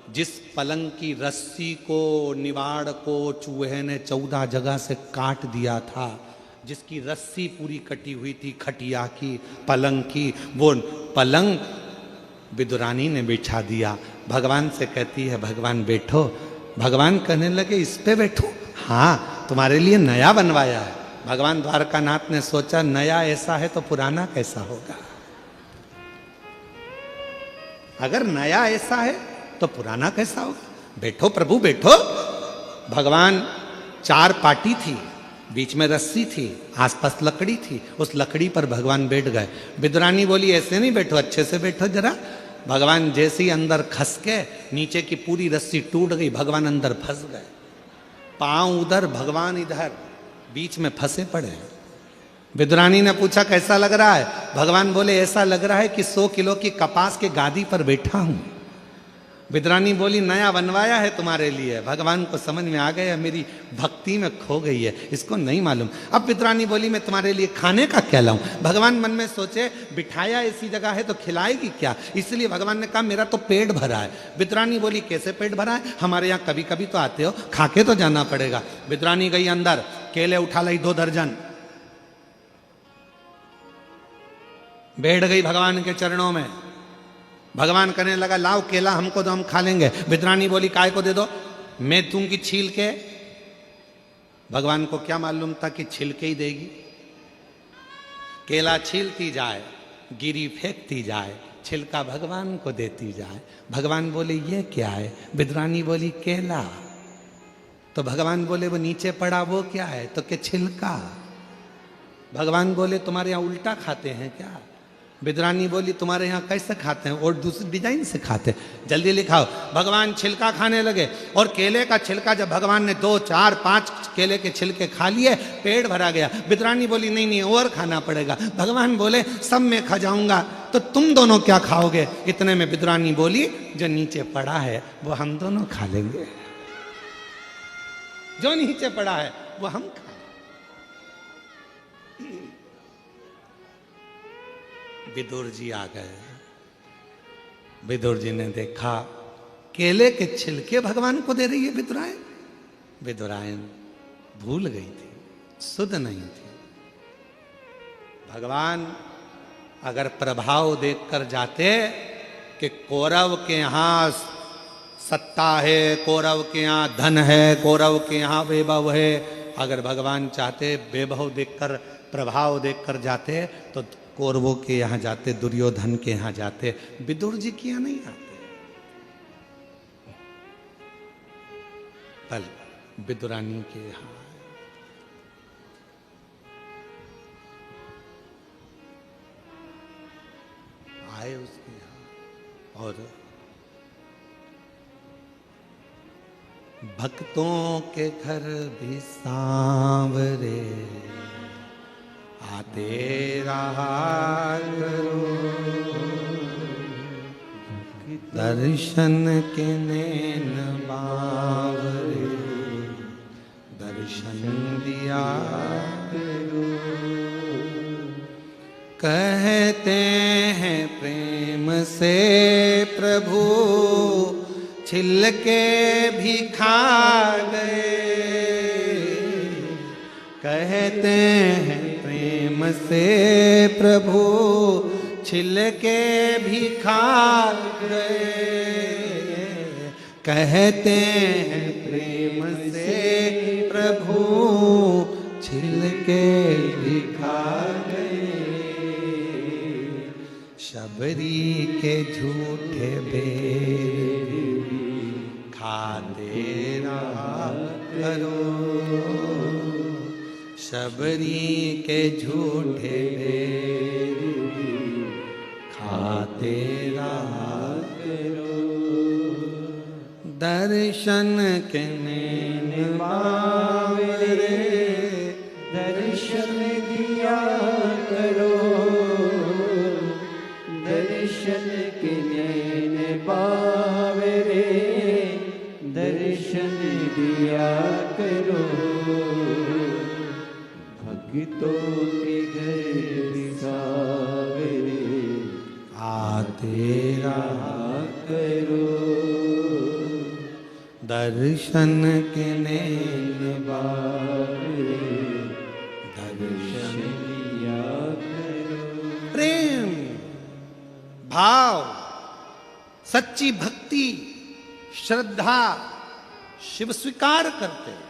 जिस पलंग की रस्सी को, निवाड़ को चूहे ने 14 जगह से काट दिया था, जिसकी रस्सी पूरी कटी हुई थी खटिया की, पलंग की, वो पलंग विदुरानी ने बिछा दिया। भगवान से कहती है, भगवान बैठो। भगवान कहने लगे, इस पे बैठो? हाँ, तुम्हारे लिए नया बनवाया है। भगवान द्वारकानाथ ने सोचा, नया ऐसा है तो पुराना कैसा होगा? अगर नया ऐसा है तो पुराना कैसा होगा? बैठो प्रभु बैठो। भगवान, 4 पाटी थी, बीच में रस्सी थी, आसपास लकड़ी थी, उस लकड़ी पर भगवान बैठ गए। विदुरानी बोली, ऐसे नहीं बैठो, अच्छे से बैठो जरा। भगवान जैसे ही अंदर खस के, नीचे की पूरी रस्सी टूट गई, भगवान अंदर फंस गए। पांव उधर, भगवान इधर, बीच में फंसे पड़े। विदुरानी ने पूछा, कैसा लग रहा है? भगवान बोले, ऐसा लग रहा है कि 100 किलो की कपास के गादी पर बैठा हूं। विदुरानी बोली, नया बनवाया है तुम्हारे लिए। भगवान को समझ में आ गया, मेरी भक्ति में खो गई है, इसको नहीं मालूम। अब विदुरानी बोली, मैं तुम्हारे लिए खाने का क्या लाऊं? भगवान मन में सोचे, बिठाया ऐसी जगह है तो खिलाएगी क्या? इसलिए भगवान ने कहा, मेरा तो पेट भरा है। विदुरानी बोली, कैसे पेट भरा है? हमारे यहाँ कभी कभी तो आते हो, खा के तो जाना पड़ेगा। विदुरानी गई अंदर, केले उठा लाई 2 दर्जन, बैठ गई भगवान के चरणों में। भगवान कहने लगा, लाओ केला हमको दो, हम खा लेंगे। विदुरानी बोली, काय को दे दो? मैं दूंगी छील के। भगवान को क्या मालूम था कि छील के ही देगी। केला छीलती जाए, गिरी फेंकती जाए, छिलका भगवान को देती जाए। भगवान बोले, ये क्या है? विदुरानी बोली, केला। तो भगवान बोले, वो नीचे पड़ा वो क्या है? तो क्या छिलका। भगवान बोले, तुम्हारे यहाँ उल्टा खाते हैं क्या? विदुरानी बोली, तुम्हारे यहाँ कैसे खाते हैं? और दूसरी डिजाइन से खाते हैं, जल्दी लिखाओ। भगवान छिलका खाने लगे, और केले का छिलका जब भगवान ने 2, 4, 5 केले के छिलके खा लिए, पेट भरा गया। विदुरानी बोली, नहीं नहीं और खाना पड़ेगा। भगवान बोले, सब मैं खा जाऊंगा, तो तुम दोनों क्या खाओगे? इतने में विदुरानी बोली, जो नीचे पड़ा है वो हम दोनों खा लेंगे, जो नीचे पड़ा है वो हम खा। विदुर जी आ गए। विदुर जी ने देखा, केले के छिलके भगवान को दे रही है विदुरायन। विदुरायन भूल गई थी, सुध नहीं थी। भगवान अगर प्रभाव देखकर जाते कि कौरव के यहां सत्ता है, कौरव के यहाँ धन है, कौरव के यहाँ वैभव है, अगर भगवान चाहते वैभव देखकर, प्रभाव देखकर जाते तो कौरवों के यहाँ जाते, दुर्योधन के यहाँ जाते, विदुर जी के यहाँ नहीं आते। पल विदुरानी के यहाँ आए, उसके यहाँ। और भक्तों के घर भी सांवरे आते रहा करो, दर्शन के नैन बावरे दर्शन दिया करो। कहते हैं प्रेम से प्रभु छिलके भी खा गए, कहते हैं प्रेम से प्रभु छिलके भी खा गए, कहते हैं प्रेम से प्रभु छिलके दिखा गए, शबरी के झूठे बेर खाते रहा करो, शबरी के झूठे बेर खाते रहा करो। दर्शन के नैन बावरे, दर्शन दिया करो, दर्शन के नैन बावरे, दर्शन दिया करो। भक्तों के घर सावरे आते रहा करो, दर्शन के नैन बावरे दर्शन दिया करो। प्रेम भाव, सच्ची भक्ति, श्रद्धा शिव स्वीकार करते हैं,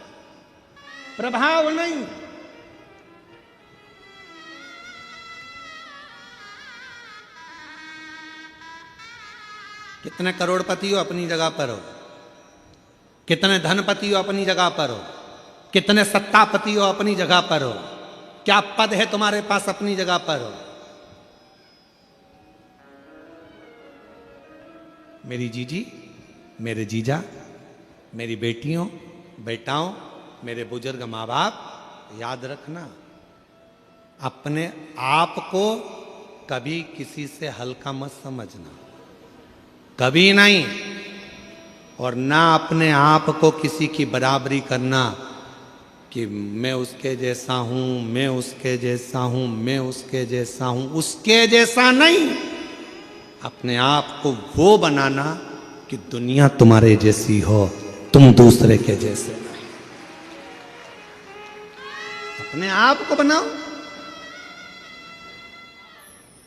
प्रभाव नहीं। कितने करोड़पति हो अपनी जगह पर हो, कितने धनपति हो अपनी जगह पर हो, कितने सत्तापति हो अपनी जगह पर हो, क्या पद है तुम्हारे पास अपनी जगह पर हो। मेरी जीजी, मेरे जीजा, मेरी बेटियों बेटाओं, मेरे बुजुर्ग माँ बाप, याद रखना अपने आप को कभी किसी से हल्का मत समझना, कभी नहीं। और ना अपने आप को किसी की बराबरी करना कि मैं उसके जैसा हूं, मैं उसके जैसा हूं, मैं उसके जैसा हूं, उसके जैसा नहीं। अपने आप को वो बनाना कि दुनिया तुम्हारे जैसी हो, तुम दूसरे के जैसे नहीं। अपने आप को बनाओ।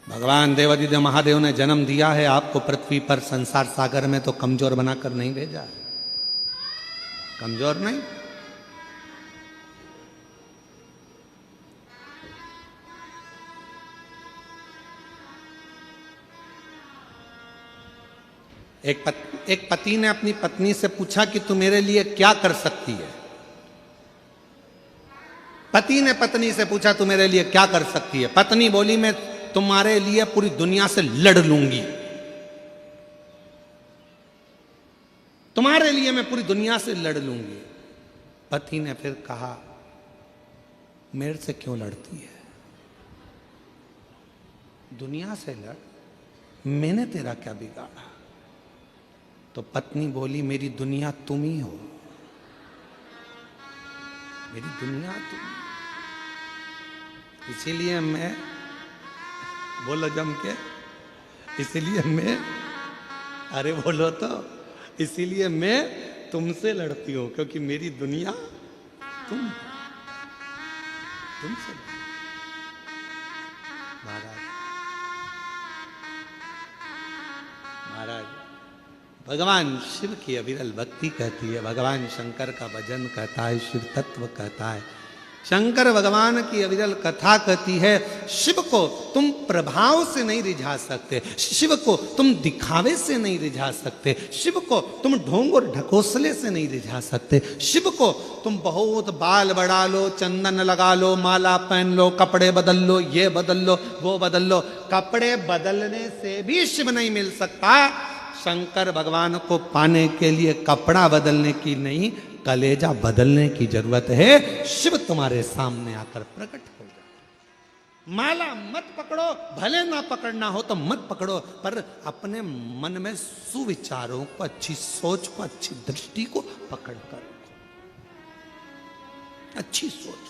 भगवान देवादिदेव महादेव ने जन्म दिया है आपको पृथ्वी पर, संसार सागर में, तो कमजोर बनाकर नहीं भेजा है, कमजोर नहीं। एक पति ने अपनी पत्नी से पूछा कि तू मेरे लिए क्या कर सकती है। पति ने पत्नी से पूछा तू मेरे लिए क्या कर सकती है। पत्नी बोली मैं तुम्हारे लिए पूरी दुनिया से लड़ लूंगी, तुम्हारे लिए मैं पूरी दुनिया से लड़ लूंगी। पति ने फिर कहा मेरे से क्यों लड़ती है, दुनिया से लड़, मैंने तेरा क्या बिगाड़ा। तो पत्नी बोली मेरी दुनिया तुम ही हो, मेरी दुनिया तुम, इसीलिए मैं, बोलो जम के, इसीलिए मैं, अरे बोलो तो, इसीलिए मैं तुमसे लड़ती हूं क्योंकि मेरी दुनिया तुमसे। महाराज भगवान शिव की अविरल भक्ति कहती है, भगवान शंकर का भजन कहता है, शिव तत्व कहता है। शंकर भगवान की अविरल कथा कहती है शिव को तुम प्रभाव से नहीं रिझा सकते, शिव को तुम दिखावे से नहीं रिझा सकते, शिव को तुम ढोंग और ढकोसले से नहीं रिझा सकते, शिव को तुम बहुत बाल बढ़ा लो, चंदन लगा लो, माला पहन लो, कपड़े बदल लो, ये बदल लो, वो बदल लो, कपड़े बदलने से भी शिव नहीं मिल सकता। शंकर भगवान को पाने के लिए कपड़ा बदलने की नहीं, कलेजा बदलने की जरूरत है। शिव तुम्हारे सामने आकर प्रकट हो जाए। माला मत पकड़ो, भले ना पकड़ना हो तो मत पकड़ो, पर अपने मन में सुविचारों को, अच्छी सोच को, अच्छी दृष्टि को पकड़ कर रखो, अच्छी सोच।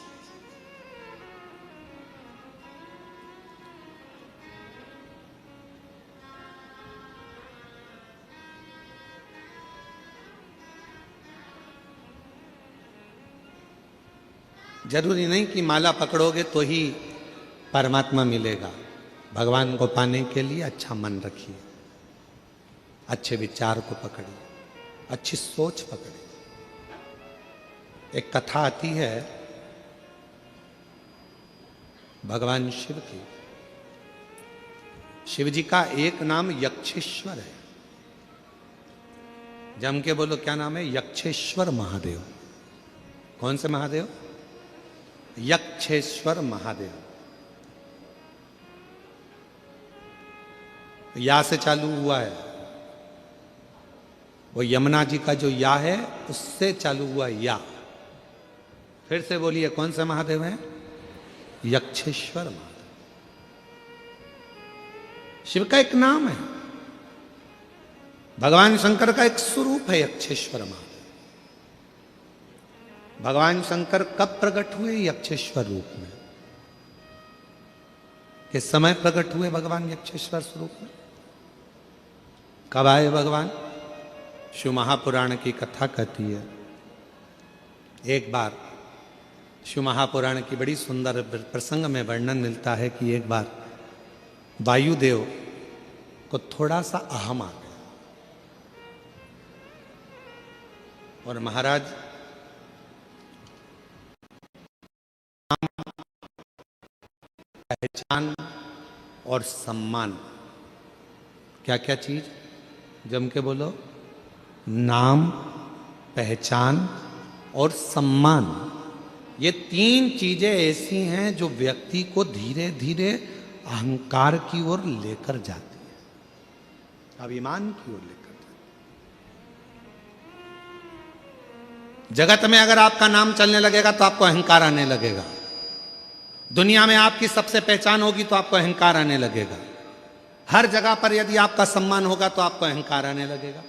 जरूरी नहीं कि माला पकड़ोगे तो ही परमात्मा मिलेगा। भगवान को पाने के लिए अच्छा मन रखिए, अच्छे विचार को पकड़िए, अच्छी सोच पकड़िए। एक कथा आती है भगवान शिव की। शिव जी का एक नाम यक्षेश्वर है। जम के बोलो क्या नाम है? यक्षेश्वर महादेव। कौन से महादेव? यक्षेश्वर महादेव। या से चालू हुआ है, वो यमुना जी का जो या है उससे चालू हुआ या। फिर से बोलिए कौन से महादेव है? यक्षेश्वर महादेव। शिव का एक नाम है, भगवान शंकर का एक स्वरूप है यक्षेश्वर महादेव। भगवान शंकर कब प्रकट हुए? यक्षेश्वर रूप में। किस समय प्रकट हुए भगवान यक्षेश्वर स्वरूप में? कब आए भगवान? शिव महापुराण की कथा कहती है, एक बार शिव महापुराण की बड़ी सुंदर प्रसंग में वर्णन मिलता है कि एक बार वायुदेव को थोड़ा सा अहम आ गया और महाराज पहचान और सम्मान, क्या क्या चीज? जम के बोलो। नाम, पहचान और सम्मान, ये तीन चीजें ऐसी हैं जो व्यक्ति को धीरे धीरे अहंकार की ओर लेकर जाती है, अभिमान की ओर लेकर जाती है। जगत में अगर आपका नाम चलने लगेगा तो आपको अहंकार आने लगेगा। दुनिया में आपकी सबसे पहचान होगी तो आपको अहंकार आने लगेगा। हर जगह पर यदि आपका सम्मान होगा तो आपको अहंकार आने लगेगा।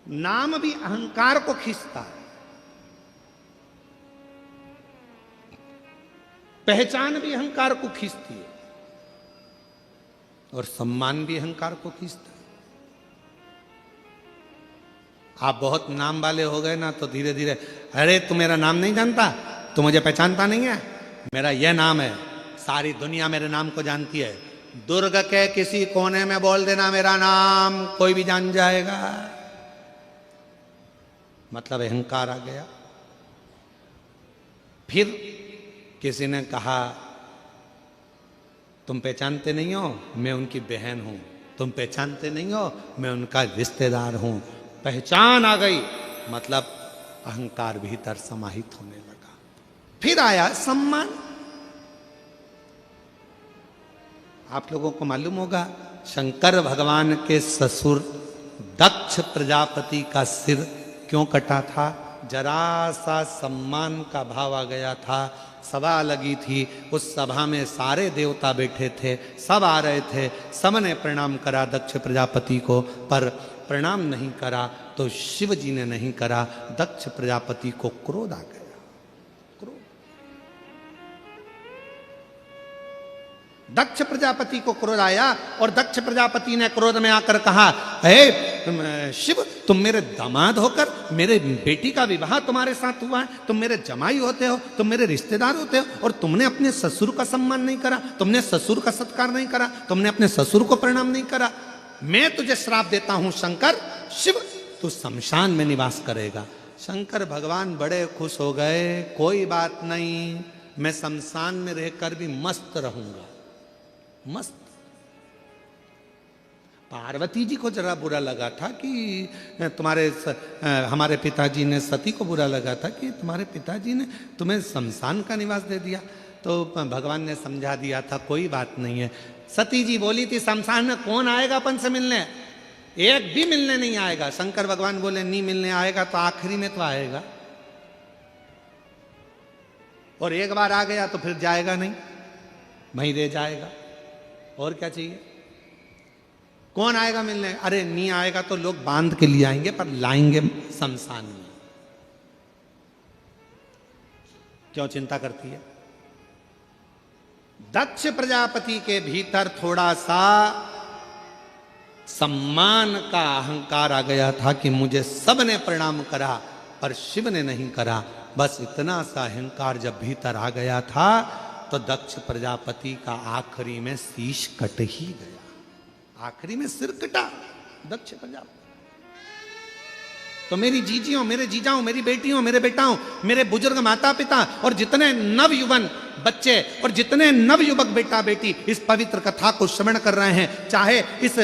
नाम भी अहंकार को खींचता है, पहचान भी अहंकार को खींचती है और सम्मान भी अहंकार को खींचता है। आप बहुत नाम वाले हो गए ना तो धीरे धीरे, अरे तू मेरा नाम नहीं जानता, तू मुझे पहचानता नहीं है, मेरा यह नाम है, सारी दुनिया मेरे नाम को जानती है। दुर्ग के किसी कोने में बोल देना मेरा नाम, कोई भी जान जाएगा। मतलब अहंकार आ गया। फिर किसी ने कहा तुम पहचानते नहीं हो, मैं उनकी बहन हूं। तुम पहचानते नहीं हो, मैं उनका रिश्तेदार हूं। पहचान आ गई, मतलब अहंकार भीतर समाहित होने लगा। फिर आया सम्मान। आप लोगों को मालूम होगा शंकर भगवान के ससुर दक्ष प्रजापति का सिर क्यों कटा था? जरा सा सम्मान का भाव आ गया था। सभा लगी थी, उस सभा में सारे देवता बैठे थे, सब आ रहे थे, सबने प्रणाम करा दक्ष प्रजापति को, पर प्रणाम नहीं करा तो शिव जी ने नहीं करा। दक्ष प्रजापति को क्रोध आ गया। दक्ष प्रजापति को क्रोध आया और दक्ष प्रजापति ने क्रोध में आकर कहा, हे शिव, तुम मेरे दामाद होकर मेरे बेटी का विवाह तुम्हारे साथ हुआ है, तुम मेरे जमाई होते हो, तुम मेरे रिश्तेदार होते हो, और तुमने अपने ससुर का सम्मान नहीं करा, तुमने ससुर का सत्कार नहीं करा, तुमने अपने ससुर को प्रणाम नहीं करा। मैं तुझे श्राप देता हूं शंकर, शिव, तू शमशान में निवास करेगा। शंकर भगवान बड़े खुश हो गए, कोई बात नहीं, मैं शमशान में रहकर भी मस्त रहूंगा। मस्त। पार्वती जी को जरा बुरा लगा था कि हमारे पिताजी ने, सती को बुरा लगा था कि तुम्हारे पिताजी ने तुम्हें शमशान का निवास दे दिया। तो भगवान ने समझा दिया था कोई बात नहीं है। सती जी बोली थी शमशान में कौन आएगा अपन से मिलने, एक भी मिलने नहीं आएगा। शंकर भगवान बोले नहीं मिलने आएगा तो आखिरी में तो आएगा, और एक बार आ गया तो फिर जाएगा नहीं, वहीं रह जाएगा। और क्या चाहिए? कौन आएगा मिलने? अरे नहीं आएगा तो लोग बांध के लिए आएंगे, पर लाएंगे शमशान में। क्यों चिंता करती है? दक्ष प्रजापति के भीतर थोड़ा सा सम्मान का अहंकार आ गया था कि मुझे सबने प्रणाम करा पर शिव ने नहीं करा। बस इतना सा अहंकार जब भीतर आ गया था तो दक्ष प्रजापति का आखिरी में शीश कट ही गया। आखिरी में सिर कटा दक्ष प्रजापति। तो मेरी जीजियों, मेरे जीजाओं, मेरी बेटियों, मेरे बेटाओं, मेरे बुजुर्ग माता पिता और जितने नवयुवन बच्चे और जितने नवयुवक बेटा बेटी इस पवित्र कथा को श्रवण कर रहे हैं, चाहे इस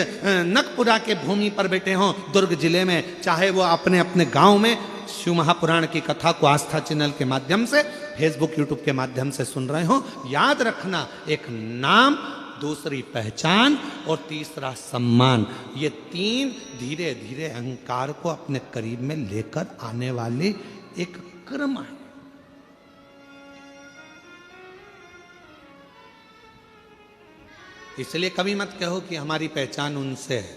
नखपुरा के भूमि पर बैठे हों दुर्ग जिले में, चाहे वो अपने अपने गांव में शिव महापुराण की कथा को आस्था चैनल के माध्यम से, फेसबुक यूट्यूब के माध्यम से सुन रहे हो, याद रखना, एक नाम, दूसरी पहचान और तीसरा सम्मान, ये तीन धीरे धीरे अहंकार को अपने करीब में लेकर आने वाले एक क्रम है। इसलिए कभी मत कहो कि हमारी पहचान उनसे है।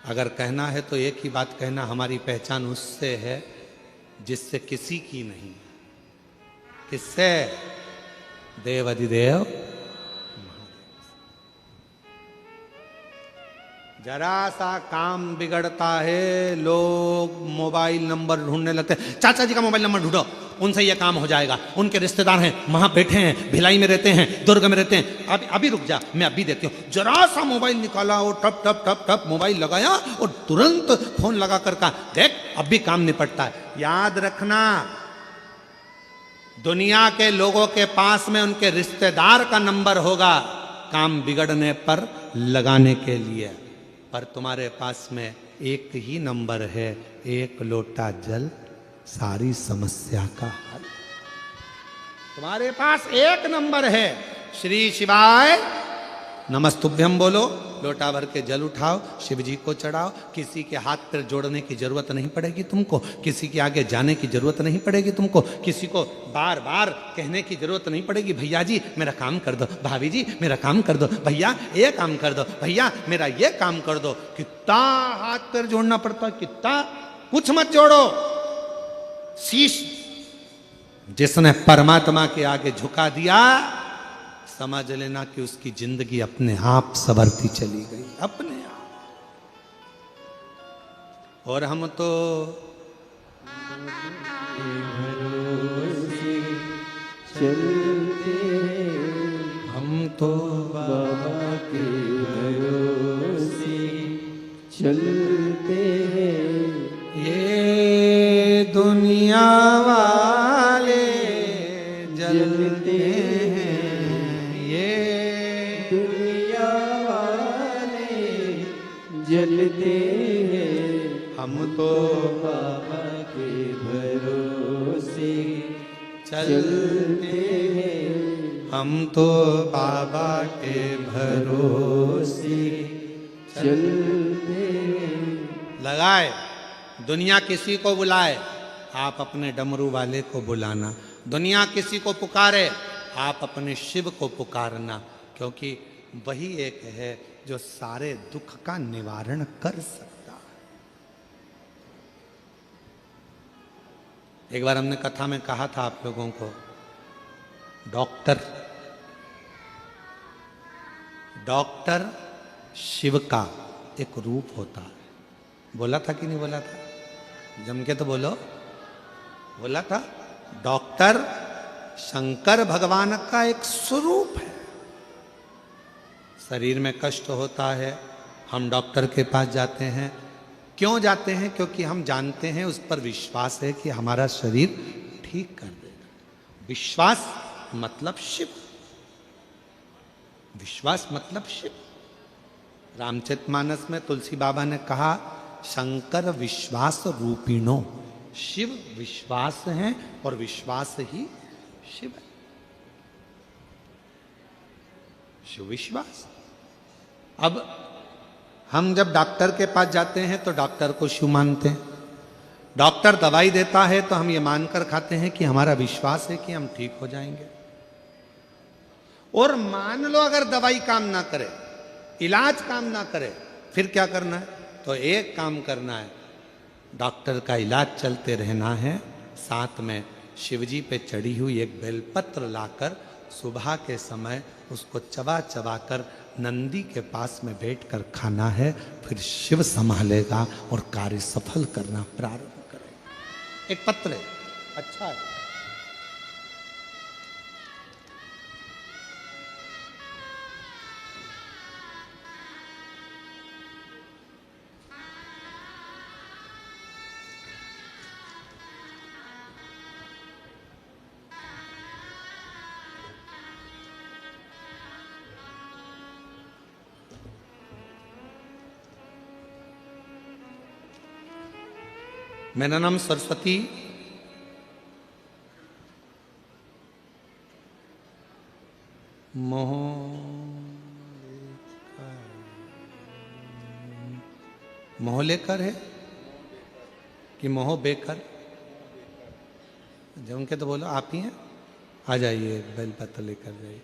अगर कहना है तो एक ही बात कहना, हमारी पहचान उससे है जिससे किसी की नहीं। किससे? देव अधिदेव। जरा सा काम बिगड़ता है, लोग मोबाइल नंबर ढूंढने लगते हैं, चाचा जी का मोबाइल नंबर ढूंढो, उनसे यह काम हो जाएगा, उनके रिश्तेदार हैं, वहां बैठे हैं, भिलाई में रहते हैं, दुर्ग में रहते हैं, अभी रुक जा, मैं अभी देती हूँ। जरा सा मोबाइल निकाला और टप टप टप टप मोबाइल लगाया और तुरंत फोन लगा कर कहा, देख अब भी काम निपटता है। याद रखना, दुनिया के लोगों के पास में उनके रिश्तेदार का नंबर होगा काम बिगड़ने पर लगाने के लिए, पर तुम्हारे पास में एक ही नंबर है, एक लोटा जल, सारी समस्या का हल। तुम्हारे पास एक नंबर है, श्री शिवाय नमस्तुभ्यम बोलो, लोटा भर के जल उठाओ, शिव जी को चढ़ाओ। किसी के हाथ पैर जोड़ने की जरूरत नहीं पड़ेगी तुमको, किसी के आगे जाने की जरूरत नहीं पड़ेगी तुमको, किसी को बार बार कहने की जरूरत नहीं पड़ेगी, भैया जी मेरा काम कर दो, भाभी जी मेरा काम कर दो, भैया ये काम कर दो, भैया मेरा ये काम कर दो। कितना हाथ पैर जोड़ना पड़ता, कितना, कुछ मत जोड़ो। शीश जिसने परमात्मा के आगे झुका दिया, समझ लेना कि उसकी जिंदगी अपने आप संवरती चली गई, अपने आप। और हम तो भरोसे चलते हैं, हम तो बाबा के भरोसे चलते हैं। ये दुनिया वाले जलते हैं, दुनिया वाले जलते हैं, हम तो बाबा के भरोसे चलते हैं, हम तो बाबा के भरोसे चलते हैं। लगाए। दुनिया किसी को बुलाए, आप अपने डमरू वाले को बुलाना। दुनिया किसी को पुकारे, आप अपने शिव को पुकारना, क्योंकि वही एक है जो सारे दुख का निवारण कर सकता है। एक बार हमने कथा में कहा था आप लोगों को, डॉक्टर शिव का एक रूप होता है। बोला था कि नहीं बोला था? जम के तो बोलो। बोला था, डॉक्टर शंकर भगवान का एक स्वरूप है। शरीर में कष्ट होता है, हम डॉक्टर के पास जाते हैं। क्यों जाते हैं? क्योंकि हम जानते हैं, उस पर विश्वास है कि हमारा शरीर ठीक कर देगा। विश्वास मतलब शिव, विश्वास मतलब शिव। रामचरितमानस में तुलसी बाबा ने कहा, शंकर विश्वास रूपिणो, शिव विश्वास है और विश्वास ही शिव है। शिव विश्वास। अब हम जब डॉक्टर के पास जाते हैं तो डॉक्टर को शिव मानते हैं। डॉक्टर दवाई देता है तो हम ये मानकर खाते हैं कि हमारा विश्वास है कि हम ठीक हो जाएंगे। और मान लो अगर दवाई काम ना करे, इलाज काम ना करे, फिर क्या करना है? तो एक काम करना है, डॉक्टर का इलाज चलते रहना है, साथ में शिवजी पे चढ़ी हुई एक बेलपत्र लाकर सुबह के समय उसको चबा चबा कर नंदी के पास में बैठकर खाना है। फिर शिव संभालेगा और कार्य सफल करना प्रारंभ करेगा। एक पत्र है, अच्छा है। मेरा नाम सरस्वती मोहलेकर है कि मोह बेकर? जब उनके तो बोलो आप ही हैं, आ जाइए बेलपत्र लेकर जाइए।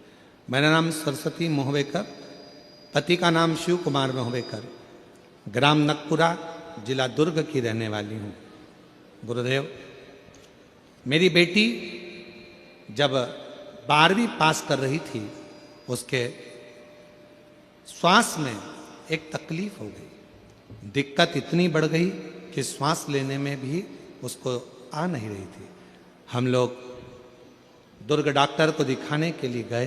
मेरा नाम सरस्वती मोहवेकर, पति का नाम शिव कुमार मोहवेकर, ग्राम नकपुरा, जिला दुर्ग की रहने वाली हूँ। गुरुदेव, मेरी बेटी जब 12वीं पास कर रही थी, उसके श्वास में एक तकलीफ हो गई। दिक्कत इतनी बढ़ गई कि श्वास लेने में भी उसको आ नहीं रही थी। हम लोग दुर्ग डॉक्टर को दिखाने के लिए गए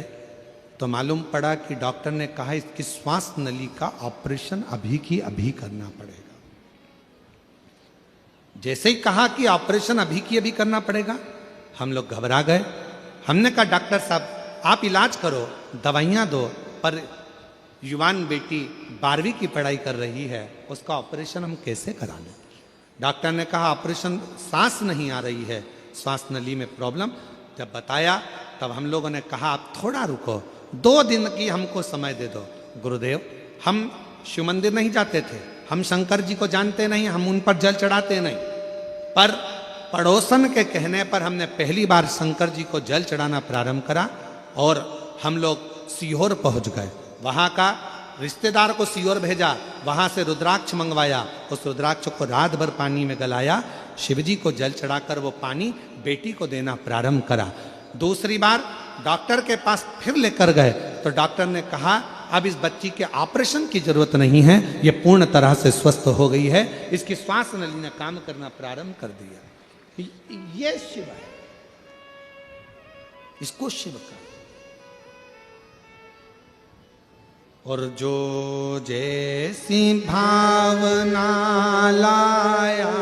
तो मालूम पड़ा कि डॉक्टर ने कहा इसकी श्वास नली का ऑपरेशन अभी की अभी करना पड़ेगा। जैसे ही कहा कि ऑपरेशन अभी की अभी करना पड़ेगा, हम लोग घबरा गए। हमने कहा डॉक्टर साहब आप इलाज करो, दवाइयाँ दो, पर युवान बेटी 12वीं की पढ़ाई कर रही है, उसका ऑपरेशन हम कैसे करा लें? डॉक्टर ने कहा ऑपरेशन, सांस नहीं आ रही है, श्वास नली में प्रॉब्लम। जब बताया तब हम लोगों ने कहा आप थोड़ा रुको, 2 दिन की हमको समय दे दो। गुरुदेव, हम शिव मंदिर नहीं जाते थे, हम शंकर जी को जानते नहीं, हम उन पर जल चढ़ाते नहीं, पर पड़ोसन के कहने पर हमने पहली बार शंकर जी को जल चढ़ाना प्रारंभ करा और हम लोग सीहोर पहुंच गए। वहां का रिश्तेदार को सीहोर भेजा, वहां से रुद्राक्ष मंगवाया, उस रुद्राक्ष को रात भर पानी में गलाया, शिवजी को जल चढ़ाकर वो पानी बेटी को देना प्रारंभ करा। दूसरी बार डॉक्टर के पास फिर लेकर गए तो डॉक्टर ने कहा अब इस बच्ची के ऑपरेशन की जरूरत नहीं है, ये पूर्ण तरह से स्वस्थ हो गई है, इसकी श्वास नली ने काम करना प्रारंभ कर दिया। ये शिव है, इसको शिव का। और जो जैसी भावना लाया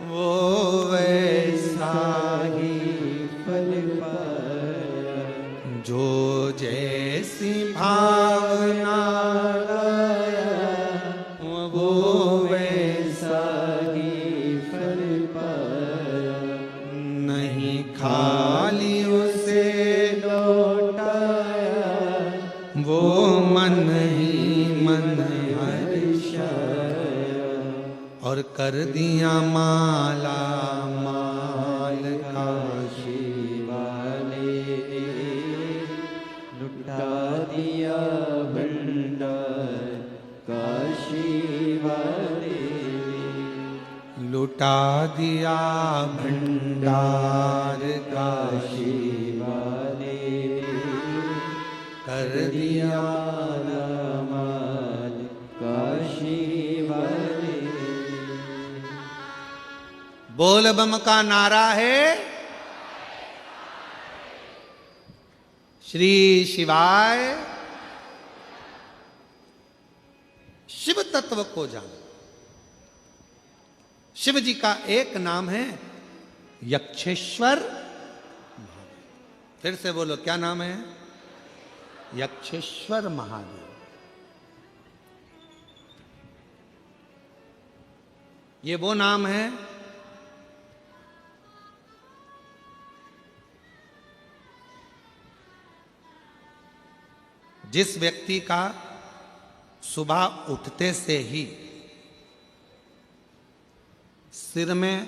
वो वैसा ही फल पाया। जो जैसी भावना लाया वो वैसा ही फल पाया। नहीं खाली उसे लौटाया वो मन ही मन हर्षाया। और कर दिया माला माल का काशी वाले लुटा दिया भंडार। काशी वाले लुटा दिया भंडार काशी काशी वाले कर दिया। माल काशी वाले। बोल बम का नारा है श्री शिवाय। शिव तत्व को जानो। शिव जी का एक नाम है यक्षेश्वर महादेव। फिर से बोलो, क्या नाम है? यक्षेश्वर महादेव। ये वो नाम है जिस व्यक्ति का सुबह उठते से ही सिर में,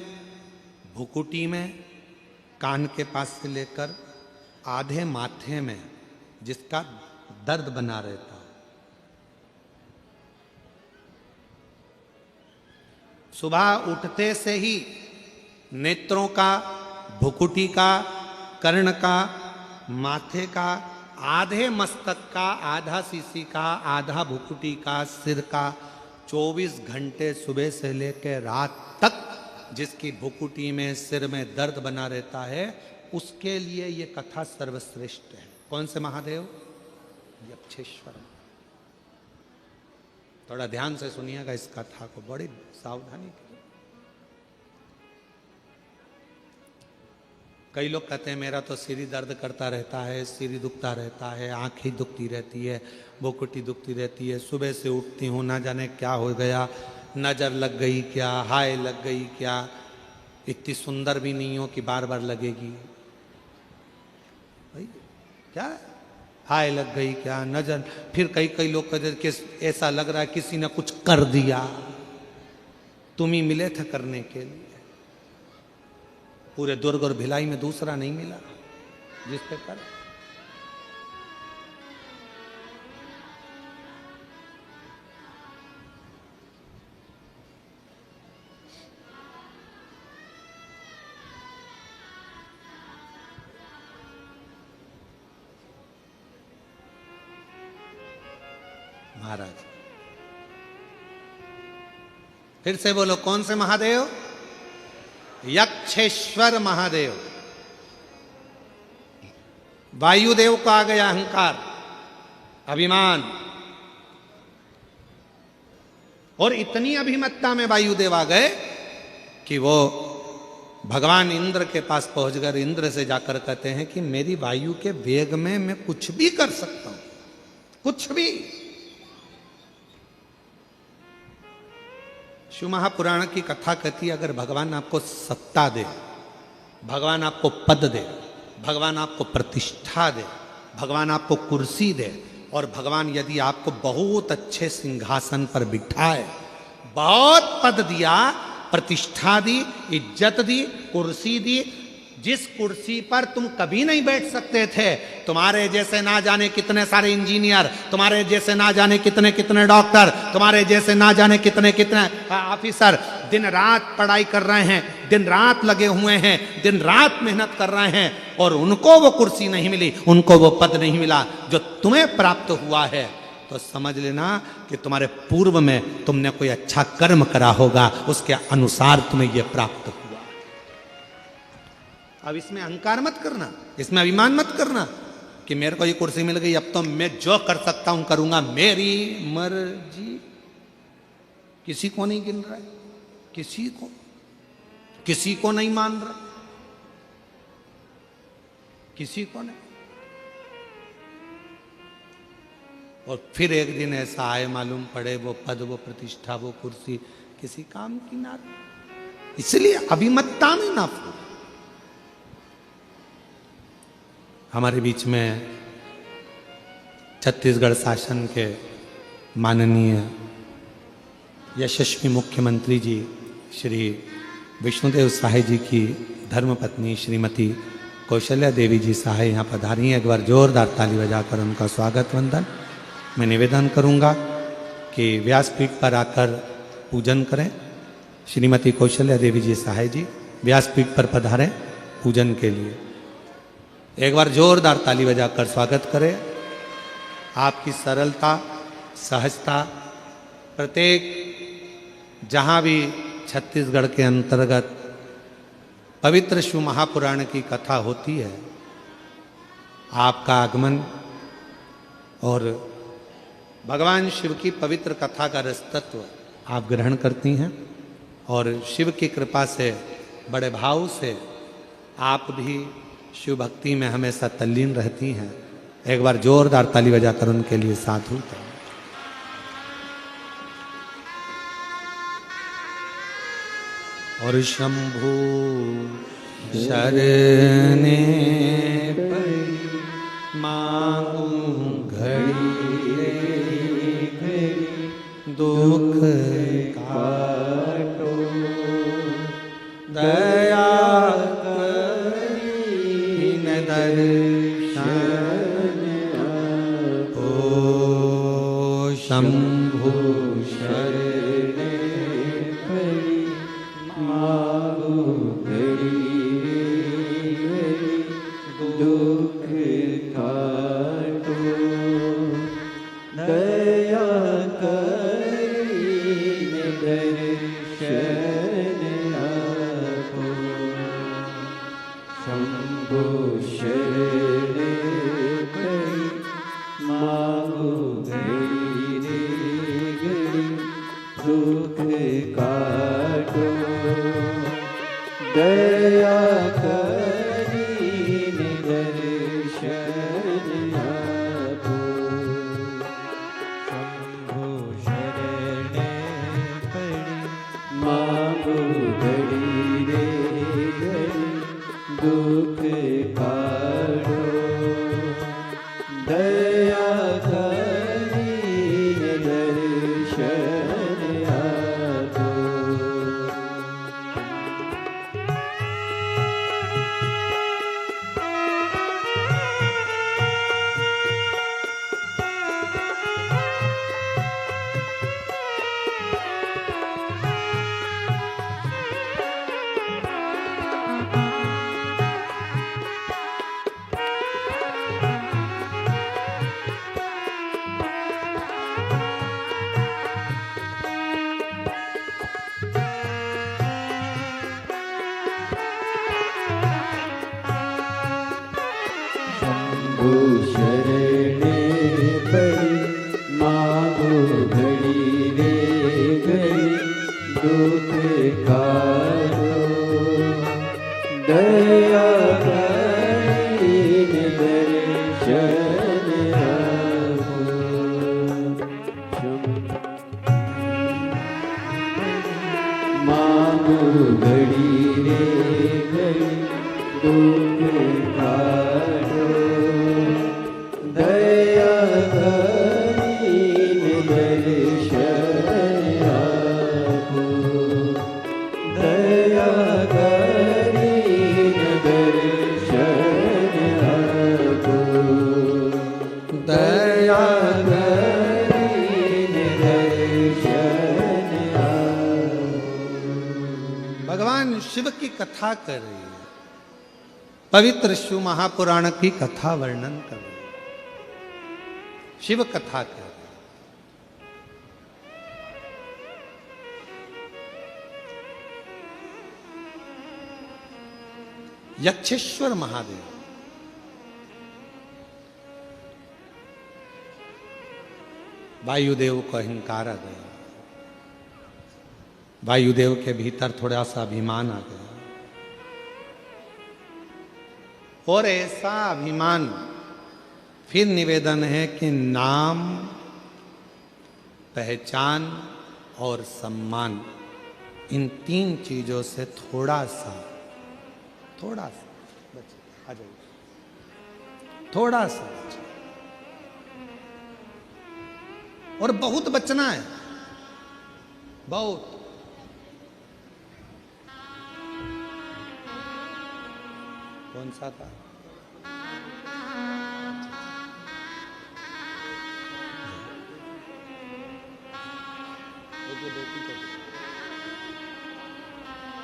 भुकुटी में, कान के पास से लेकर आधे माथे में जिसका दर्द बना रहता, सुबह उठते से ही नेत्रों का, भुकुटी का, कर्ण का, माथे का, आधे मस्तक का, आधा सीसी का, आधा भुकुटी का, सिर का, 24 घंटे सुबह से लेकर रात तक जिसकी भुकुटी में, सिर में दर्द बना रहता है, उसके लिए ये कथा सर्वश्रेष्ठ है। कौन से महादेव? यक्षेश्वर। थोड़ा ध्यान से सुनिएगा इस कथा को, बड़ी सावधानी के। कई लोग कहते हैं मेरा तो सिर दर्द करता रहता है, सिर दुखता रहता है, आंखें दुखती रहती है, भुकुटी दुखती रहती है, सुबह से उठती हूँ ना जाने क्या हो गया, नजर लग गई क्या, हाय लग गई क्या, इतनी सुंदर भी नहीं हो कि बार बार लगेगी। भाई क्या है? हाय लग गई क्या, नजर। फिर कई कई लोग कहते कि ऐसा लग रहा है किसी ने कुछ कर दिया, तुम ही मिले थे करने के लिए। पूरे दुर्ग और भिलाई में दूसरा नहीं मिला जिस पे कर। महाराज फिर से बोलो, कौन से महादेव? यक्षेश्वर महादेव। वायुदेव को आ गया अहंकार, अभिमान, और इतनी अभिमत्ता में वायुदेव आ गए कि वो भगवान इंद्र के पास पहुंच गए। इंद्र से जाकर कहते हैं कि मेरी वायु के वेग में मैं कुछ भी कर सकता हूं, कुछ भी। शिव महापुराण की कथा कहती है, अगर भगवान आपको सत्ता दे, भगवान आपको पद दे, भगवान आपको प्रतिष्ठा दे, भगवान आपको कुर्सी दे, और भगवान यदि आपको बहुत अच्छे सिंहासन पर बिठाए, बहुत पद दिया, प्रतिष्ठा दी, इज्जत दी, कुर्सी दी, जिस कुर्सी पर तुम कभी नहीं बैठ सकते थे, तुम्हारे जैसे ना जाने कितने सारे इंजीनियर, तुम्हारे जैसे ना जाने कितने कितने डॉक्टर, तुम्हारे जैसे ना जाने कितने कितने ऑफिसर दिन रात पढ़ाई कर रहे हैं, दिन रात लगे हुए हैं, दिन रात मेहनत कर रहे हैं, और उनको वो कुर्सी नहीं मिली, उनको वो पद नहीं मिला जो तुम्हें प्राप्त हुआ है, तो समझ लेना कि तुम्हारे पूर्व में तुमने कोई अच्छा कर्म करा होगा, उसके अनुसार तुम्हें यह प्राप्त हुआ। अब इसमें अहंकार मत करना, इसमें अभिमान मत करना कि मेरे को ये कुर्सी मिल गई, अब तो मैं जो कर सकता हूं करूंगा, मेरी मर्जी। किसी को नहीं गिन रहा है, किसी को नहीं मान रहा, किसी को नहीं। और फिर एक दिन ऐसा आए, मालूम पड़े वो पद, वो प्रतिष्ठा, वो कुर्सी किसी काम की ना। इसलिए अभिमत्ता में ना फूल। हमारे बीच में छत्तीसगढ़ शासन के माननीय यशस्वी मुख्यमंत्री जी श्री विष्णुदेव सहाय जी की धर्मपत्नी श्रीमती कौशल्या देवी जी सहाय यहाँ पधारी हैं। एक बार जोरदार ताली बजाकर उनका स्वागत वंदन मैं निवेदन करूँगा कि व्यासपीठ पर आकर पूजन करें। श्रीमती कौशल्या देवी जी सहाय जी व्यासपीठ पर पधारें पूजन के लिए। एक बार जोरदार ताली बजाकर स्वागत करें। आपकी सरलता, सहजता, प्रत्येक जहाँ भी छत्तीसगढ़ के अंतर्गत पवित्र शिव महापुराण की कथा होती है, आपका आगमन और भगवान शिव की पवित्र कथा का रसतत्व आप ग्रहण करती हैं, और शिव की कृपा से बड़े भाव से आप भी शिव भक्ति में हमेशा तल्लीन रहती हैं। एक बार जोरदार ताली बजाकर उनके लिए साधु करें। और शंभु शरणे पड़ी मांगू घड़ी दुख काटो दया दर्शन ओ शंभु शरणे पड़ी मांगू घड़ी दुख काटो दया करीने दर्शन आपो शंभु शरणे पड़ी मांगू घड़ी घड़ी दुख काटो दया करीने दर्शन आपो शंभु शरणे पड़ी घड़ी रे घड़ी दुख काढ़ो दया करीन दर्शन आदो। शंभु शरणे पड़ी मांगो घड़ी रे घड़ी दुख काढ़ो दया करीन दर्शन आगो। मांगो घड़ी रे घड़ी दुख काढ़ो दया करीन दर्शन आगो। दया करीन दर्शन आगो। दया करीन दर्शन आगो। भगवान शिव की कथा कर रही है, पवित्र शिव महापुराण की कथा वर्णन कर रही है, शिव कथा कर रही है। यक्षेश्वर महादेव वायुदेव को अहंकार आ गया, वायुदेव के भीतर थोड़ा सा अभिमान आ गया, और ऐसा अभिमान फिर निवेदन है कि नाम, पहचान और सम्मान, इन तीन चीजों से थोड़ा सा बचे, आ जाइए, थोड़ा सा बचे, और बहुत बचना है, बहुत। कौन सा था?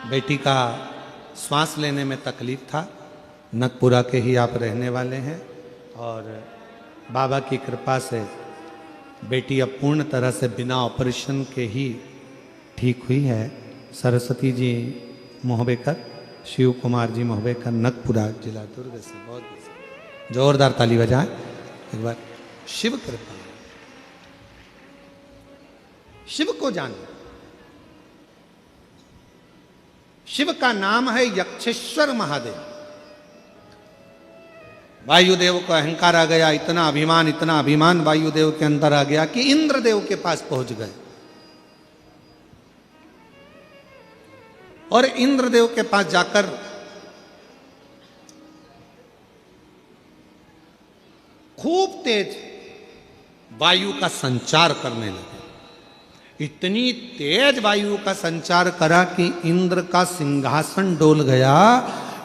बेटी का श्वास लेने में तकलीफ था, नगपुरा के ही आप रहने वाले हैं, और बाबा की कृपा से बेटी अब पूर्ण तरह से बिना ऑपरेशन के ही ठीक हुई है। सरस्वती जी मोहबेकर, शिव कुमार जी मोहबेकर, नगपुरा जिला दुर्ग से। बहुत जोरदार ताली बजाएं एक बार। शिव कृपा, शिव को जानो। शिव का नाम है यक्षेश्वर महादेव। वायुदेव को अहंकार आ गया, इतना अभिमान वायुदेव के अंदर आ गया कि इंद्रदेव के पास पहुंच गए, और इंद्रदेव के पास जाकर खूब तेज वायु का संचार करने लगे। इतनी तेज वायु का संचार करा कि इंद्र का सिंहासन डोल गया।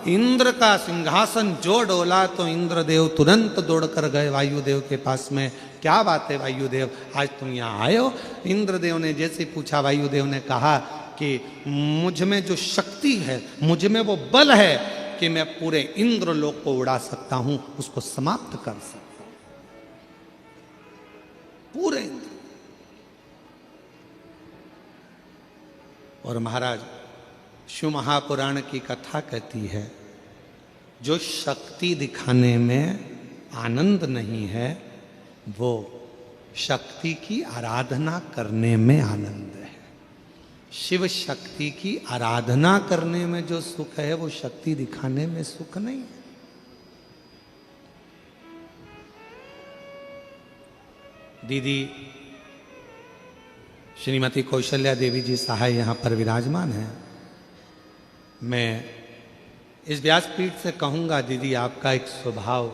इंद्र का सिंहासन जो डोला तो इंद्रदेव तुरंत दौड़कर गए वायुदेव के पास में। क्या बात है वायुदेव, आज तुम यहाँ आए हो? इंद्रदेव ने जैसे पूछा, वायुदेव ने कहा कि मुझ में जो शक्ति है, मुझ में वो बल है कि मैं पूरे इंद्रलोक को उड़ा सकता हूं, उसको समाप्त कर सकता हूं, पूरे इंद्र। और महाराज शिव महापुराण की कथा कहती है, जो शक्ति दिखाने में आनंद नहीं है, वो शक्ति की आराधना करने में आनंद है। शिव शक्ति की आराधना करने में जो सुख है, वो शक्ति दिखाने में सुख नहीं है। दीदी श्रीमती कौशल्या देवी जी सहाय यहाँ पर विराजमान हैं। मैं इस व्यासपीठ से कहूँगा दीदी, आपका एक स्वभाव,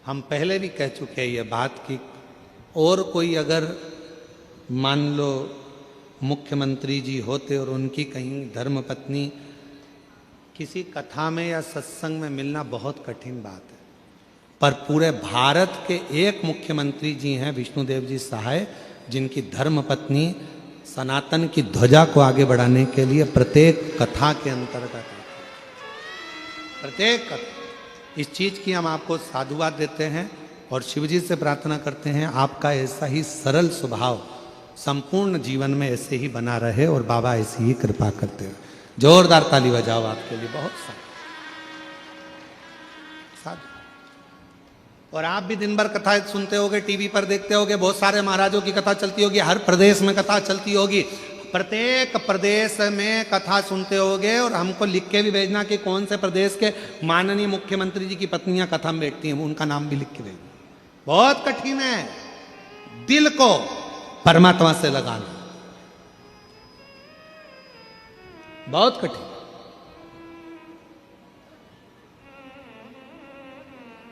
हम पहले भी कह चुके हैं ये बात कि और कोई अगर मान लो मुख्यमंत्री जी होते और उनकी कहीं धर्मपत्नी किसी कथा में या सत्संग में मिलना बहुत कठिन बात है, पर पूरे भारत के एक मुख्यमंत्री जी हैं विष्णुदेव जी सहाय, जिनकी धर्मपत्नी सनातन की ध्वजा को आगे बढ़ाने के लिए प्रत्येक कथा के अंतर्गत आती है। प्रत्येक कथा, इस चीज की हम आपको साधुवाद देते हैं और शिव जी से प्रार्थना करते हैं आपका ऐसा ही सरल स्वभाव संपूर्ण जीवन में ऐसे ही बना रहे और बाबा ऐसी ही कृपा करते हैं। जोरदार ताली बजाओ आपके लिए, बहुत साधु। और आप भी दिन भर कथा सुनते होगे, टीवी पर देखते होगे, बहुत सारे महाराजों की कथा चलती होगी, हर प्रदेश में कथा चलती होगी, प्रत्येक प्रदेश में कथा सुनते होगे और हमको लिख के भी भेजना कि कौन से प्रदेश के माननीय मुख्यमंत्री जी की पत्नियां कथा में बैठती हैं, उनका नाम भी लिख के भेजना। बहुत कठिन है दिल को परमात्मा से लगाना, बहुत कठिन।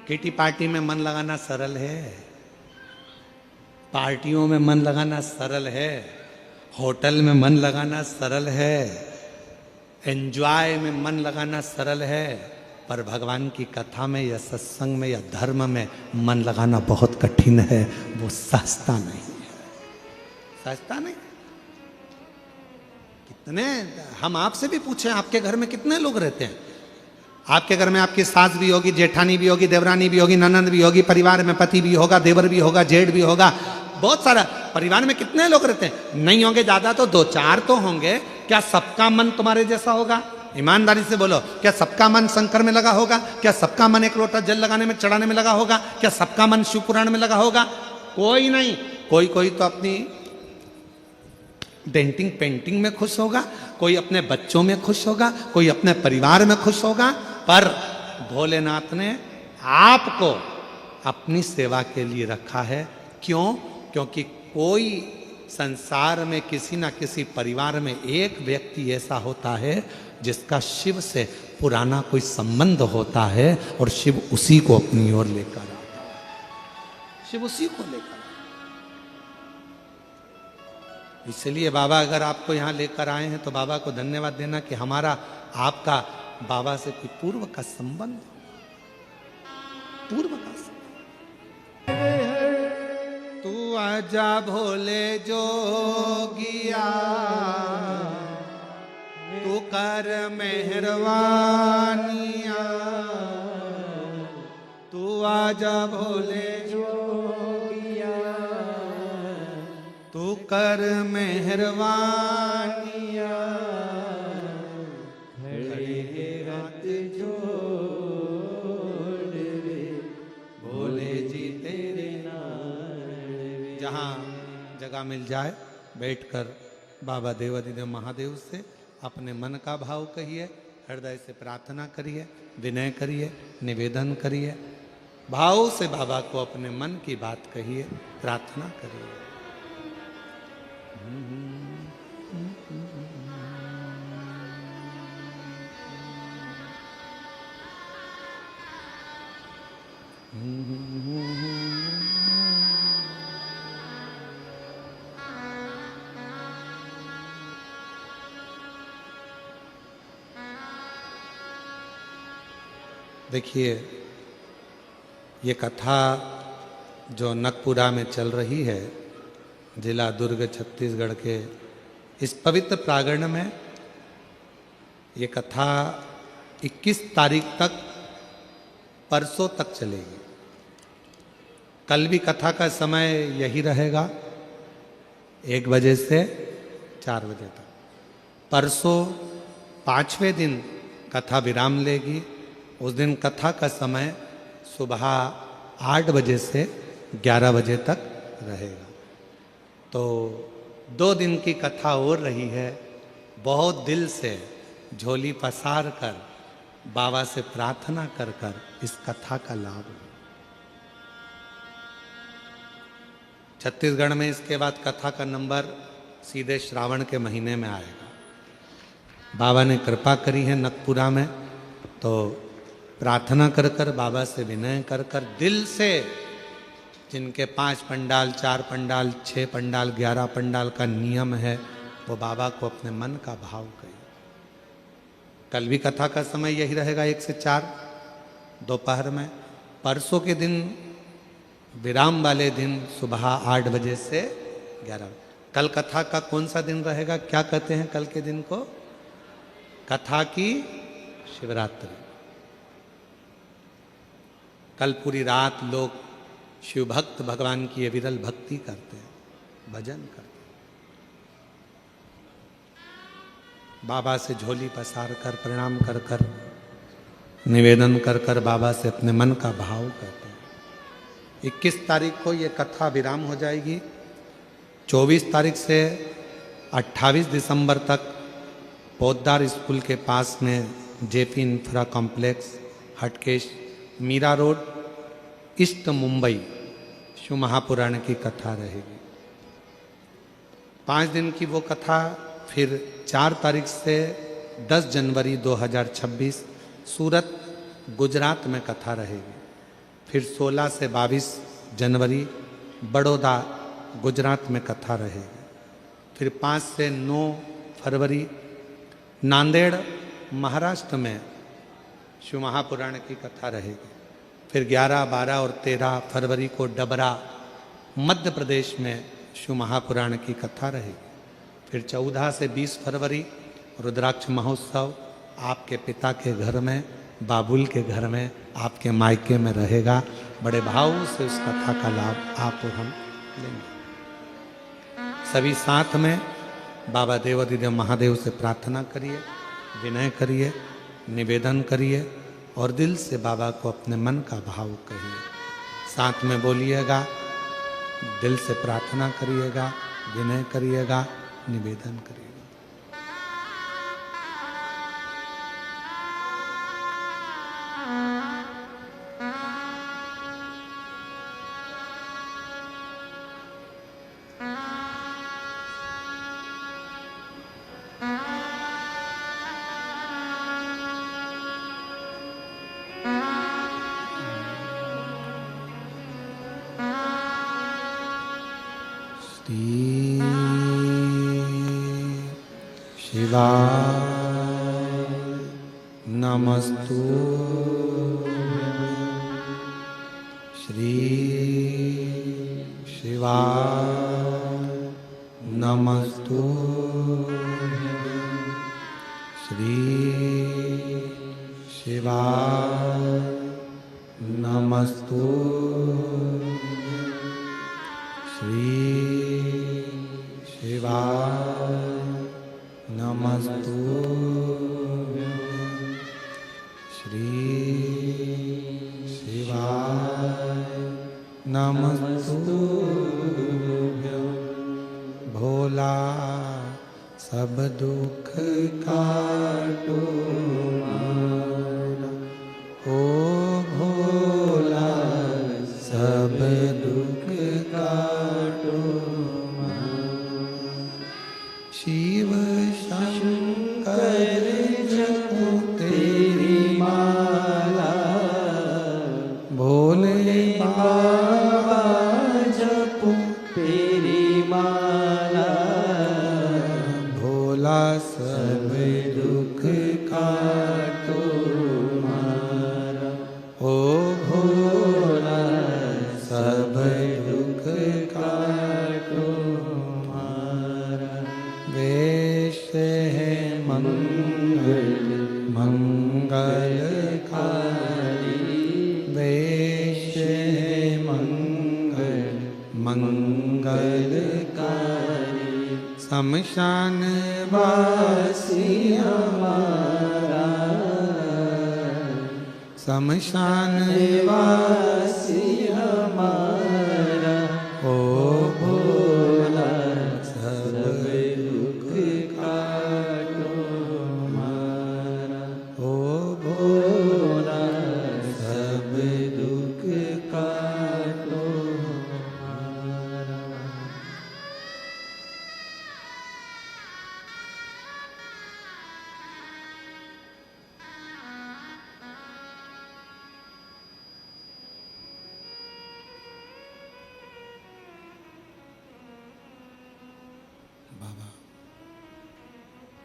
किटी पार्टी में मन लगाना सरल है, पार्टियों में मन लगाना सरल है, होटल में मन लगाना सरल है, एंजॉय में मन लगाना सरल है, पर भगवान की कथा में या सत्संग में या धर्म में मन लगाना बहुत कठिन है। वो सस्ता नहीं है, सस्ता नहीं। कितने, हम आपसे भी पूछें आपके घर में कितने लोग रहते हैं? आपके घर में आपकी सास भी होगी, जेठानी भी होगी, देवरानी भी होगी, ननंद भी होगी, परिवार में पति भी होगा, देवर भी होगा, जेठ भी होगा, बहुत सारा। परिवार में कितने लोग रहते हैं? नहीं होंगे ज्यादा तो 2-4 तो होंगे। क्या सबका मन तुम्हारे जैसा होगा? ईमानदारी से बोलो, क्या सबका मन शंकर में लगा होगा? क्या सबका मन एक लोटा जल लगाने में, चढ़ाने में लगा होगा? क्या सबका मन शिव पुराण में लगा होगा? कोई नहीं। कोई कोई तो अपनी डेंटिंग पेंटिंग में खुश होगा, कोई अपने बच्चों में खुश होगा, कोई अपने परिवार में खुश होगा, पर भोलेनाथ ने आपको अपनी सेवा के लिए रखा है। क्यों? क्योंकि कोई संसार में किसी ना किसी परिवार में एक व्यक्ति ऐसा होता है जिसका शिव से पुराना कोई संबंध होता है और शिव उसी को अपनी ओर लेकर आता है, शिव उसी को लेकर। इसलिए बाबा अगर आपको यहाँ लेकर आए हैं तो बाबा को धन्यवाद देना कि हमारा आपका बाबा से कोई पूर्व का संबंध, पूर्व का संबंध। तू आजा भोले जोगिया, तू कर मेहरबानिया, तू आजा भोले जोगिया, तू कर मेहरबानिया, खड़े हाथ जोड़ रे भोले जी तेरे नाम। जहाँ जगह मिल जाए बैठकर बाबा देवाधिदेव महादेव से अपने मन का भाव कहिए, हृदय से प्रार्थना करिए, विनय करिए, निवेदन करिए, भाव से बाबा को अपने मन की बात कहिए, प्रार्थना करिए। देखिए, ये कथा जो नगपुरा में चल रही है, जिला दुर्ग छत्तीसगढ़ के इस पवित्र प्रांगण में, ये कथा 21 तारीख तक, परसों तक चलेगी। कल भी कथा का समय यही रहेगा, 1 बजे से 4 बजे तक। परसों 5वें दिन कथा विराम लेगी। उस दिन कथा का समय सुबह 8 बजे से 11 बजे तक रहेगा। तो 2 दिन की कथा हो रही है। बहुत दिल से झोली पसार कर बाबा से प्रार्थना कर कर इस कथा का लाभ। छत्तीसगढ़ में इसके बाद कथा का नंबर सीधे श्रावण के महीने में आएगा। बाबा ने कृपा करी है नकपुरा में, तो प्रार्थना कर कर, बाबा से विनय कर कर, दिल से, जिनके 5 पंडाल, 4 पंडाल, 6 पंडाल, 11 पंडाल का नियम है, वो बाबा को अपने मन का भाव करिए। कल भी कथा का समय यही रहेगा 1 से 4 दोपहर में। परसों के दिन, विराम वाले दिन, सुबह 8 बजे से 11 बजे। कल कथा का कौन सा दिन रहेगा, क्या कहते हैं कल के दिन को? कथा की शिवरात्रि। कल पूरी रात लोग शिव भक्त भगवान की विरल भक्ति करते हैं, भजन करते हैं, बाबा से झोली पसार कर, प्रणाम कर कर, निवेदन कर कर बाबा से अपने मन का भाव करते हैं। 21 तारीख को ये कथा विराम हो जाएगी। 24 तारीख से 28 दिसंबर तक पोद्दार स्कूल के पास में JP Infra complex, Hatkesh, Mira road, east Mumbai, Shiv Mahapuran की कथा रहेगी। 5 दिन की वो कथा। फिर 4 तारीख से 10 जनवरी 2026 सूरत, गुजरात में कथा रहेगी। फिर 16 से 22 जनवरी बड़ौदा, गुजरात में कथा रहेगी। फिर 5 से 9 फरवरी नांदेड़, महाराष्ट्र में शिव महापुराण की कथा रहेगी। फिर 11, 12 और 13 फरवरी को डबरा, मध्य प्रदेश में शिव महापुराण की कथा रहेगी। फिर 14 से 20 फरवरी रुद्राक्ष महोत्सव आपके पिता के घर में, बाबुल के घर में, आपके मायके में रहेगा। बड़े भाव से उस कथा का लाभ आप और हम लेंगे। सभी साथ में बाबा देवाधिदेव महादेव से प्रार्थना करिए, विनय करिए, निवेदन करिए और दिल से बाबा को अपने मन का भाव कहिए। साथ में बोलिएगा, दिल से प्रार्थना करिएगा, विनय करिएगा, निवेदन करिएगा। शिवाय नमस्तु श्री शिवाय नमस्तु श्री शिवाय नमस्तु श्री शिवाय नमस्तु श्री शिवाय नमस्तु। भोला सब दुख काटो मारा, ओ भोला सब दुख काटो मारा। शिव शंकर जपो तेरी माला, भोले बाबा जपो तेरी माला। भोला सब दुख काटो मारा, ओ भोला सब दुख काटो मारा। वेश है मंगल मंगलकारी, वेश है मंगल मंगलकारी। शमशान वासी हमारा, शमशान वासी हमारा। ओ भोला सब दुख काटो मारा, ओ भोला सब दुख काटो मारा।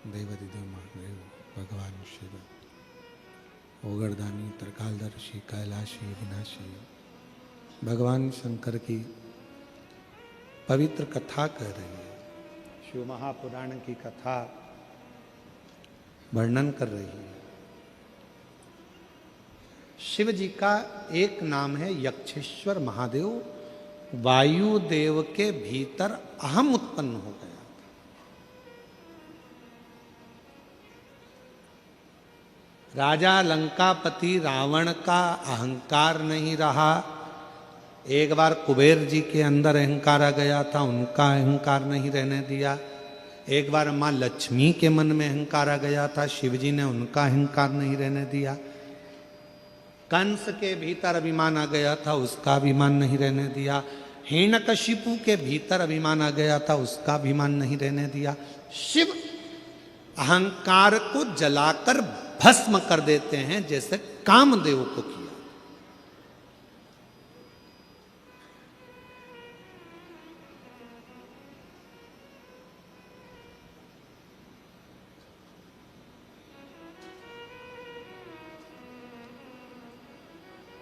देवादिदेव महादेव भगवान शिव, ओगरदानी, त्रिकालदर्शी, कैलाशी, विनाशी, भगवान शंकर की पवित्र कथा कह रही है। शिव महापुराण की कथा वर्णन कर रही है। शिव जी का एक नाम है यक्षेश्वर महादेव। वायुदेव के भीतर अहम उत्पन्न हो गया। राजा लंकापति रावण का अहंकार नहीं रहा। एक बार कुबेर जी के अंदर अहंकार आ गया था, उनका अहंकार नहीं रहने दिया। एक बार माँ लक्ष्मी के मन में अहंकार आ गया था, शिव जी ने उनका अहंकार नहीं रहने दिया। कंस के भीतर अभिमान आ गया था, उसका अभिमान नहीं रहने दिया। हिरण्यकशिपु के भीतर अभिमान आ गया था, उसका अभिमान नहीं रहने दिया। शिव अहंकार को जलाकर भस्म कर देते हैं, जैसे कामदेव को किया।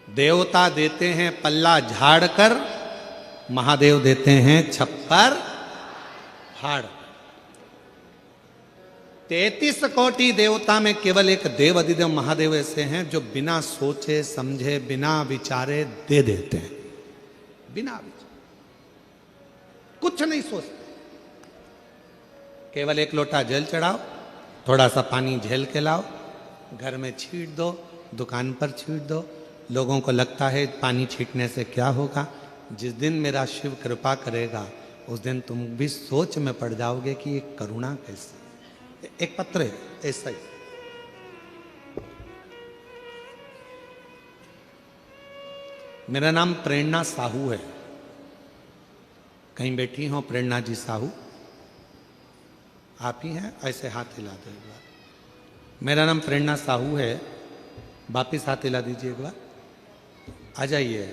देवता देते हैं पल्ला झाड़कर, महादेव देते हैं छप्पर फाड़। 33 कोटि देवता में केवल एक देव अधिदेव महादेव ऐसे हैं जो बिना सोचे समझे, बिना विचारे दे देते हैं। बिना विचारे कुछ नहीं सोचते, केवल एक लोटा जल चढ़ाओ, थोड़ा सा पानी झेल के लाओ, घर में छीट दो, दुकान पर छीट दो। लोगों को लगता है पानी छीटने से क्या होगा। जिस दिन मेरा शिव कृपा करेगा उस दिन तुम भी सोच में पड़ जाओगे कि ये करुणा कैसी। एक पत्र है ऐसा ही। मेरा नाम प्रेरणा साहू है। कहीं बैठी हो प्रेरणा जी साहू? आप ही हैं? ऐसे हाथ हिला दो एक बार। मेरा नाम प्रेरणा साहू है। वापिस हाथ हिला दीजिए एक बार। आ जाइए,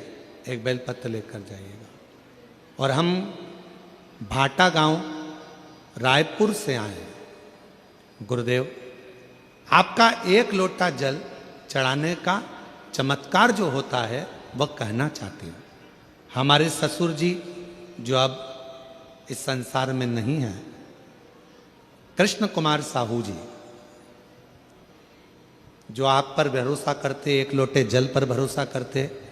एक बेलपत्र लेकर जाइएगा। और हम भाटा गांव रायपुर से आए हैं। गुरुदेव, आपका एक लोटा जल चढ़ाने का चमत्कार जो होता है वह कहना चाहती हूँ। हमारे ससुर जी जो अब इस संसार में नहीं है, कृष्ण कुमार साहू जी, जो आप पर भरोसा करते, एक लोटे जल पर भरोसा करते,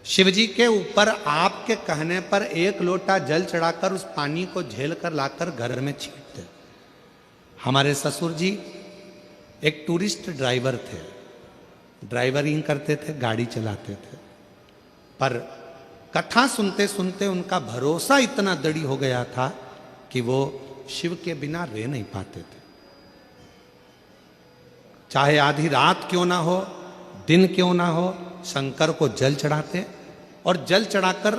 शिव जी के ऊपर आपके कहने पर एक लोटा जल चढ़ाकर उस पानी को झेल कर लाकर घर में छींटते। हमारे ससुर जी एक टूरिस्ट ड्राइवर थे, ड्राइवरिंग करते थे, गाड़ी चलाते थे। पर कथा सुनते सुनते उनका भरोसा इतना दृढ़ हो गया था कि वो शिव के बिना रह नहीं पाते थे। चाहे आधी रात क्यों ना हो, दिन क्यों ना हो, शंकर को जल चढ़ाते और जल चढ़ाकर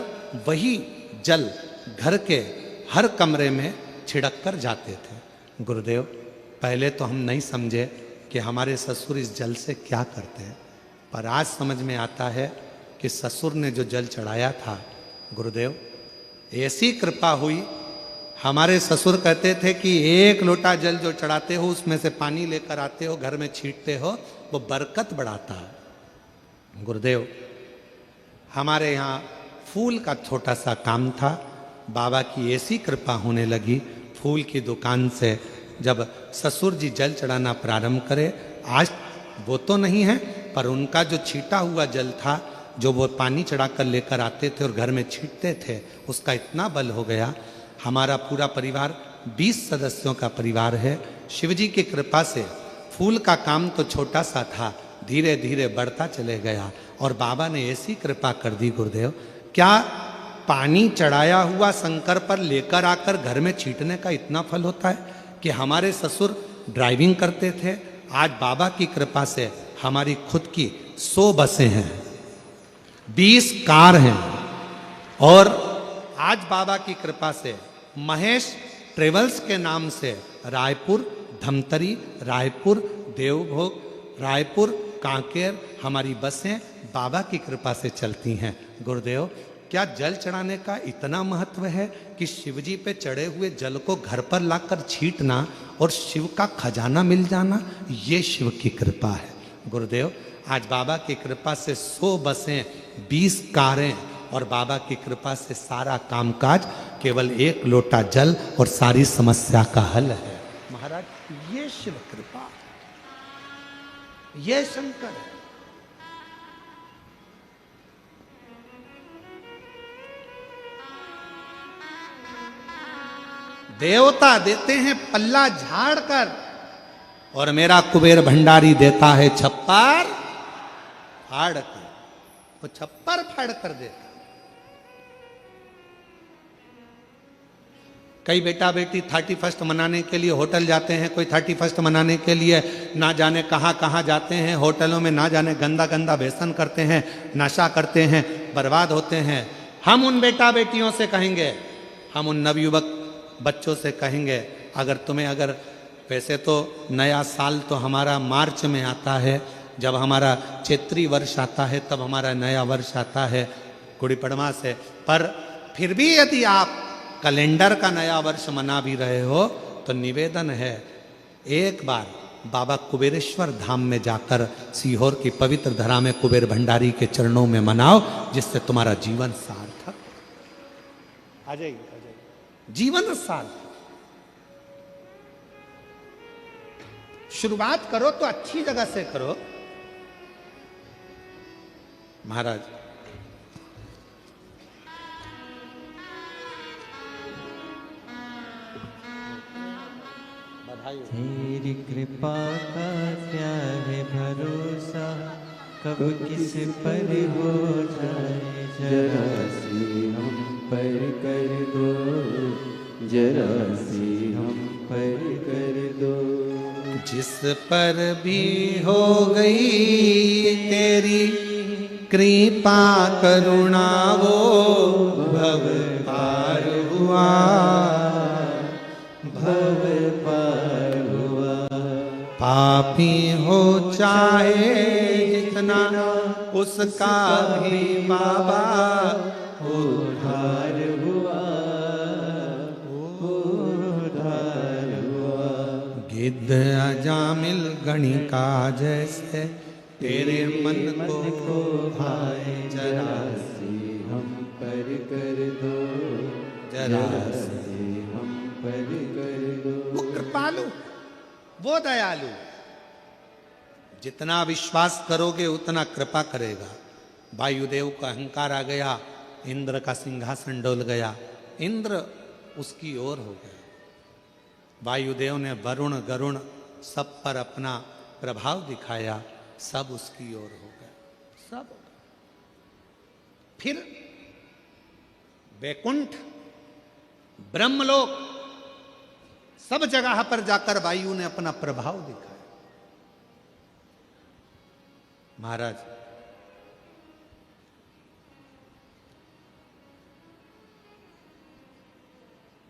वही जल घर के हर कमरे में छिड़क कर जाते थे। गुरुदेव, पहले तो हम नहीं समझे कि हमारे ससुर इस जल से क्या करते हैं, पर आज समझ में आता है कि ससुर ने जो जल चढ़ाया था, गुरुदेव, ऐसी कृपा हुई। हमारे ससुर कहते थे कि एक लोटा जल जो चढ़ाते हो उसमें से पानी लेकर आते हो, घर में छींटते हो, वो बरकत बढ़ाता है। गुरुदेव, हमारे यहाँ फूल का छोटा सा काम था। बाबा की ऐसी कृपा होने लगी, फूल की दुकान से जब ससुर जी जल चढ़ाना प्रारंभ करे, आज वो तो नहीं है, पर उनका जो छीटा हुआ जल था, जो वो पानी चढ़ाकर लेकर आते थे और घर में छींटते थे, उसका इतना बल हो गया। हमारा पूरा परिवार 20 सदस्यों का परिवार है। शिवजी की कृपा से फूल का काम तो छोटा सा था, धीरे धीरे बढ़ता चले गया और बाबा ने ऐसी कृपा कर दी। गुरुदेव, क्या पानी चढ़ाया हुआ शंकर पर लेकर आकर घर में छींटने का इतना फल होता है कि हमारे ससुर ड्राइविंग करते थे, आज बाबा की कृपा से हमारी खुद की 100 बसें हैं, 20 कार हैं और आज बाबा की कृपा से महेश ट्रेवल्स के नाम से रायपुर, धमतरी, रायपुर, देवभोग, रायपुर, कांकेर हमारी बसें बाबा की कृपा से चलती हैं। गुरुदेव, क्या जल चढ़ाने का इतना महत्व है कि शिवजी पे चढ़े हुए जल को घर पर लाकर छींटना और शिव का खजाना मिल जाना, ये शिव की कृपा है। गुरुदेव, आज बाबा की कृपा से 100 बसें, 20 कारें और बाबा की कृपा से सारा कामकाज, केवल 1 लोटा जल और सारी समस्या का हल है। महाराज, ये शिव कृपा, ये शंकर है। देवता देते हैं पल्ला झाड़ कर और मेरा कुबेर भंडारी देता है छप्पर फाड़ कर। वो छप्पर फाड़ कर देता। कई बेटा बेटी 31st मनाने के लिए होटल जाते हैं, कोई 31st मनाने के लिए ना जाने कहाँ कहाँ जाते हैं, होटलों में ना जाने गंदा गंदा व्यसन करते हैं, नशा करते हैं, बर्बाद होते हैं। हम उन बेटा बेटियों से कहेंगे, हम उन नवयुवक बच्चों से कहेंगे, अगर वैसे तो नया साल तो हमारा मार्च में आता है, जब हमारा चैत्री वर्ष आता है तब हमारा नया वर्ष आता है गुड़ी पड़वा से, पर फिर भी यदि आप कैलेंडर का नया वर्ष मना भी रहे हो तो निवेदन है, एक बार बाबा कुबेरेश्वर धाम में जाकर सीहोर की पवित्र धरा में कुबेर भंडारी के चरणों में मनाओ, जिससे तुम्हारा जीवन सार्थक आ जाएगी, जीवन सार्थक। शुरुआत करो तो अच्छी जगह से करो। महाराज, तेरी कृपा का क्या है भरोसा, कब किस पर हो जाए, जरा सी हम पर कर दो, जरा सी हम पर कर दो। जिस पर भी हो गई तेरी कृपा करुणा, वो भव पार हुआ, भव पार हुआ। पापी हो चाहे जितना, उसका भी बाबा उद्धार हुआ, उद्धार हुआ। गिद्ध अजामिल गणिका जैसे तेरे मन को भाए, जरा सी हम पर कर दो, जरा सी हम पर कर दो। वो कृपालु, वो दयालु, जितना विश्वास करोगे उतना कृपा करेगा। वायुदेव का अहंकार आ गया, इंद्र का सिंहासन डोल गया, इंद्र उसकी ओर हो गया। वायुदेव ने वरुण गरुण सब पर अपना प्रभाव दिखाया, सब उसकी ओर हो गए, सब। फिर वैकुंठ, ब्रह्मलोक, सब जगह पर जाकर वायु ने अपना प्रभाव दिखाया। महाराज,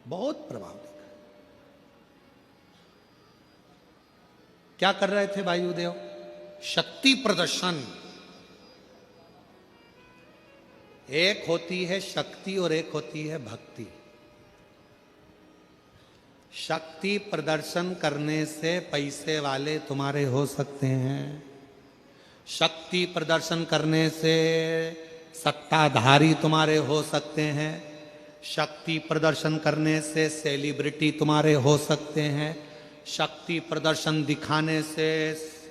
बहुत प्रभाव दिखाया। क्या कर रहे थे वायुदेव? शक्ति प्रदर्शन। एक होती है शक्ति और एक होती है भक्ति। शक्ति प्रदर्शन करने से पैसे वाले तुम्हारे हो सकते हैं, शक्ति प्रदर्शन करने से सत्ताधारी तुम्हारे हो सकते हैं, शक्ति प्रदर्शन करने से सेलिब्रिटी तुम्हारे हो सकते हैं, शक्ति प्रदर्शन दिखाने से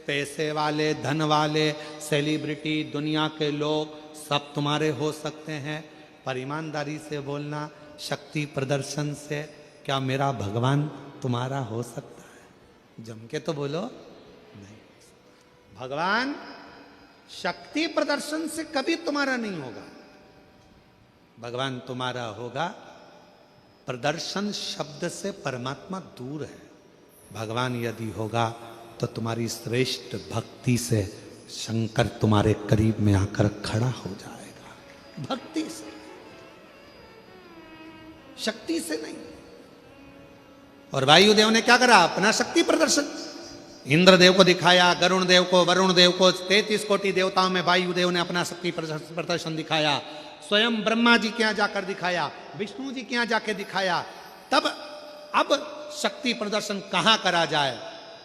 पैसे वाले, धन वाले, सेलिब्रिटी, दुनिया के लोग सब तुम्हारे हो सकते हैं। पर ईमानदारी से बोलना, शक्ति प्रदर्शन से क्या मेरा भगवान तुम्हारा हो सकता है? जम के तो बोलो, नहीं। भगवान शक्ति प्रदर्शन से कभी तुम्हारा नहीं होगा। भगवान तुम्हारा होगा, प्रदर्शन शब्द से परमात्मा दूर है। भगवान यदि होगा तो तुम्हारी श्रेष्ठ भक्ति से शंकर तुम्हारे करीब में आकर खड़ा हो जाएगा। भक्ति से, शक्ति से नहीं। और वायुदेव ने क्या करा? अपना शक्ति प्रदर्शन इंद्रदेव को दिखाया, गरुण देव को, वरुण देव को, 33 कोटि देवताओं में वायुदेव ने अपना शक्ति प्रदर्शन दिखाया। स्वयं ब्रह्मा जी के यहाँ जाकर दिखाया, विष्णु जी के यहाँ जाके दिखाया। तब अब शक्ति प्रदर्शन कहाँ करा जाए,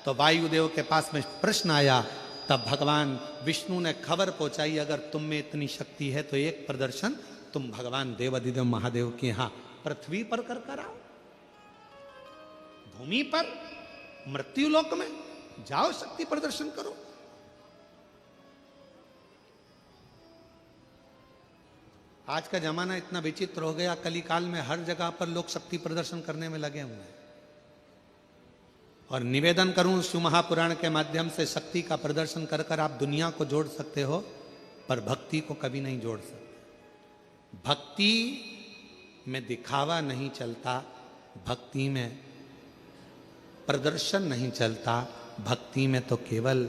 तो वायुदेव के पास में प्रश्न आया। तब भगवान विष्णु ने खबर पहुंचाई, अगर तुम में इतनी शक्ति है तो एक प्रदर्शन तुम भगवान देवाधिदेव महादेव के यहाँ पृथ्वी पर कर कराओ, भूमि पर, मृत्यु लोक में जाओ, शक्ति प्रदर्शन करो। आज का जमाना इतना विचित्र हो गया, कलिकाल में हर जगह पर लोग शक्ति प्रदर्शन करने में लगे हुए हैं। और निवेदन करूं शिव महापुराण के माध्यम से, शक्ति का प्रदर्शन कर कर आप दुनिया को जोड़ सकते हो, पर भक्ति को कभी नहीं जोड़ सकते। भक्ति में दिखावा नहीं चलता, भक्ति में प्रदर्शन नहीं चलता, भक्ति में तो केवल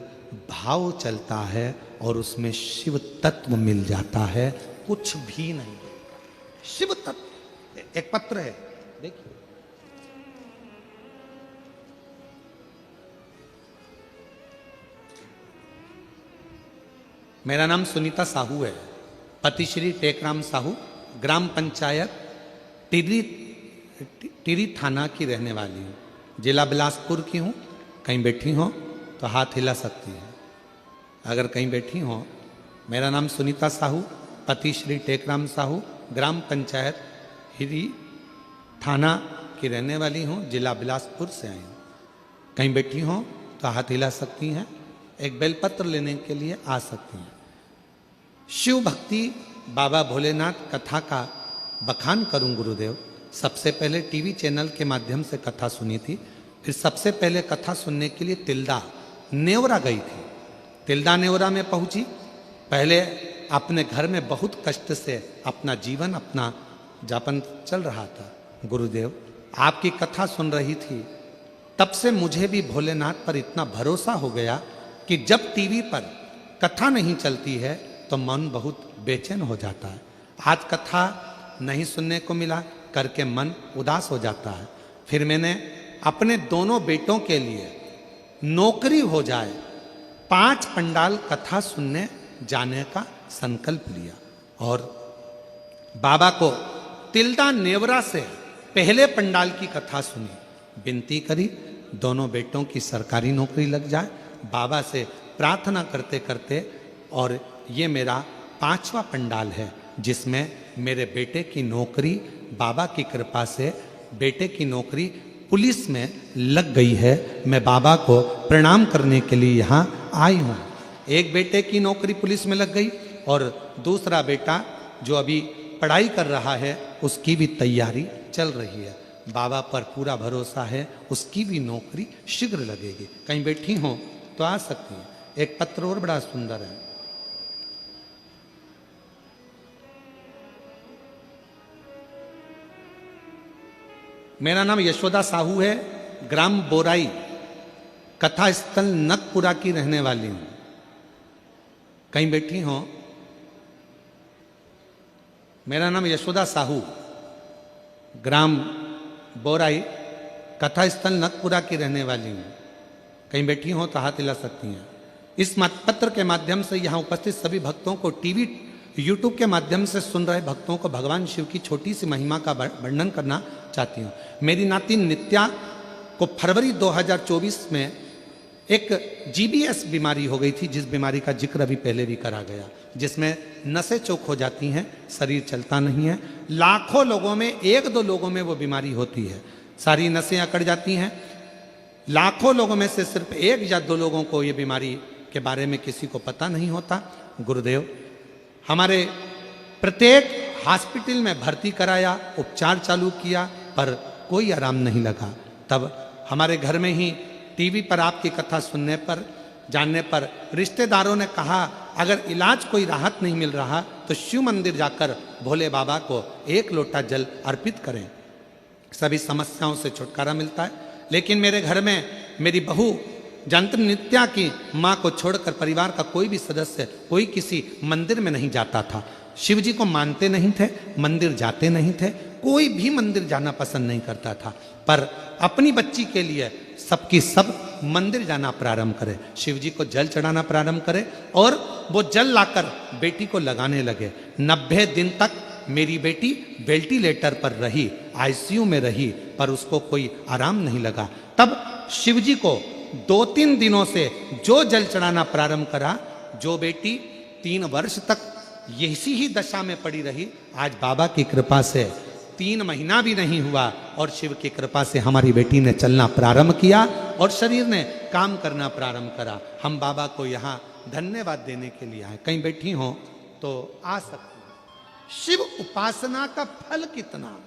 भाव चलता है और उसमें शिव तत्व मिल जाता है, कुछ भी नहीं। शिव तत्व। एक पत्र है, देखिए, मेरा नाम सुनीता साहू है, पति श्री टेकराम साहू, ग्राम पंचायत टिरी थाना की रहने वाली हूँ, जिला बिलासपुर की हूँ। कहीं बैठी हो तो हाथ हिला सकती है, अगर कहीं बैठी हो। मेरा नाम सुनीता साहू, पति श्री टेकराम साहू, ग्राम पंचायत हिरी थाना की रहने वाली हूँ, जिला बिलासपुर से आई हूँ। कहीं बैठी हो तो हाथ हिला सकती हैं, एक बेलपत्र लेने के लिए आ सकती हैं। शिव भक्ति बाबा भोलेनाथ कथा का बखान करूं गुरुदेव। सबसे पहले टीवी चैनल के माध्यम से कथा सुनी थी, फिर सबसे पहले कथा सुनने के लिए तिल्दा नेवरा गई थी। तिल्दा नेवरा में पहुंची, पहले अपने घर में बहुत कष्ट से अपना जीवन, अपना जापन चल रहा था। गुरुदेव आपकी कथा सुन रही थी, तब से मुझे भी भोलेनाथ पर इतना भरोसा हो गया कि जब टीवी पर कथा नहीं चलती है तो मन बहुत बेचैन हो जाता है। आज कथा नहीं सुनने को मिला करके मन उदास हो जाता है। फिर मैंने अपने दोनों बेटों के लिए नौकरी हो जाए 5 पंडाल कथा सुनने जाने का संकल्प लिया और बाबा को तिल्दा नेवरा से पहले पंडाल की कथा सुनी, विनती करी दोनों बेटों की सरकारी नौकरी लग जाए। बाबा से प्रार्थना करते करते, और ये मेरा 5वां पंडाल है जिसमें मेरे बेटे की नौकरी, बाबा की कृपा से बेटे की नौकरी पुलिस में लग गई है। मैं बाबा को प्रणाम करने के लिए यहाँ आई हूँ। एक बेटे की नौकरी पुलिस में लग गई और दूसरा बेटा जो अभी पढ़ाई कर रहा है उसकी भी तैयारी चल रही है। बाबा पर पूरा भरोसा है, उसकी भी नौकरी शीघ्र लगेगी। कहीं बैठी हो तो आ सकती है। एक पत्र और बड़ा सुंदर है, मेरा नाम यशोदा साहू है, ग्राम बोराई, कथा स्थल नकपुरा की रहने वाली हूं। कहीं बैठी हो? मेरा नाम यशोदा साहू, ग्राम बोराई, कथा स्थल नकपुरा की रहने वाली हूं। कहीं बैठी हो तो हाथ हिला सकती हैं। इस पत्र के माध्यम से यहाँ उपस्थित सभी भक्तों को, टीवी यूट्यूब के माध्यम से सुन रहे भक्तों को भगवान शिव की छोटी सी महिमा का वर्णन करना चाहती हूँ। मेरी नाती नित्या को फरवरी 2024 में एक GBS बीमारी हो गई थी, जिस बीमारी का जिक्र अभी पहले भी करा गया, जिसमें नसें चौक हो जाती हैं, शरीर चलता नहीं है। लाखों लोगों में 1-2 लोगों में वो बीमारी होती है, सारी नसें अकड़ जाती हैं। लाखों लोगों में से सिर्फ 1 या 2 लोगों को ये बीमारी के बारे में किसी को पता नहीं होता। गुरुदेव हमारे प्रत्येक हॉस्पिटल में भर्ती कराया, उपचार चालू किया, पर कोई आराम नहीं लगा। तब हमारे घर में ही टीवी पर आपकी कथा सुनने पर, जानने पर रिश्तेदारों ने कहा अगर इलाज कोई राहत नहीं मिल रहा तो शिव मंदिर जाकर भोले बाबा को 1 लोटा जल अर्पित करें, सभी समस्याओं से छुटकारा मिलता है। लेकिन मेरे घर में मेरी बहू जंत्र नित्या की माँ को छोड़कर परिवार का कोई भी सदस्य, कोई किसी मंदिर में नहीं जाता था। शिव जी को मानते नहीं थे, मंदिर जाते नहीं थे, कोई भी मंदिर जाना पसंद नहीं करता था। पर अपनी बच्ची के लिए सबकी सब मंदिर जाना प्रारंभ करे, शिव जी को जल चढ़ाना प्रारंभ करे और वो जल लाकर बेटी को लगाने लगे। 90 दिन तक मेरी बेटी वेंटिलेटर पर रही, आईसीयू में रही, पर उसको कोई आराम नहीं लगा। तब शिव जी को 2-3 दिनों से जो जल चढ़ाना प्रारंभ करा, जो बेटी 3 वर्ष तक इसी ही दशा में पड़ी रही, आज बाबा की कृपा से 3 महीना भी नहीं हुआ और शिव की कृपा से हमारी बेटी ने चलना प्रारंभ किया और शरीर ने काम करना प्रारंभ करा। हम बाबा को यहाँ धन्यवाद देने के लिए आए। कहीं बैठी हो तो आ सकते हैं। शिव उपासना का फल कितना,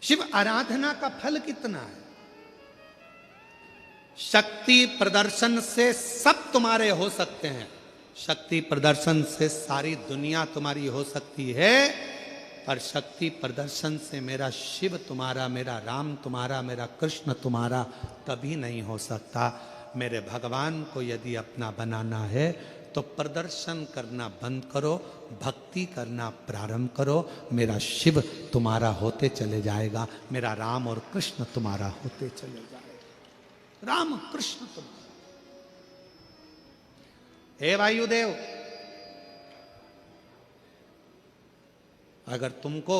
शिव आराधना का फल कितना है। शक्ति प्रदर्शन से सब तुम्हारे हो सकते हैं, शक्ति प्रदर्शन से सारी दुनिया तुम्हारी हो सकती है, पर शक्ति प्रदर्शन से मेरा शिव तुम्हारा, मेरा राम तुम्हारा, मेरा कृष्ण तुम्हारा कभी नहीं हो सकता। मेरे भगवान को यदि अपना बनाना है तो प्रदर्शन करना बंद करो, भक्ति करना प्रारंभ करो। मेरा शिव तुम्हारा होते चले जाएगा, मेरा राम और कृष्ण तुम्हारा होते चले जाएगा। राम कृष्ण तुम्हारा। हे वायुदेव, अगर तुमको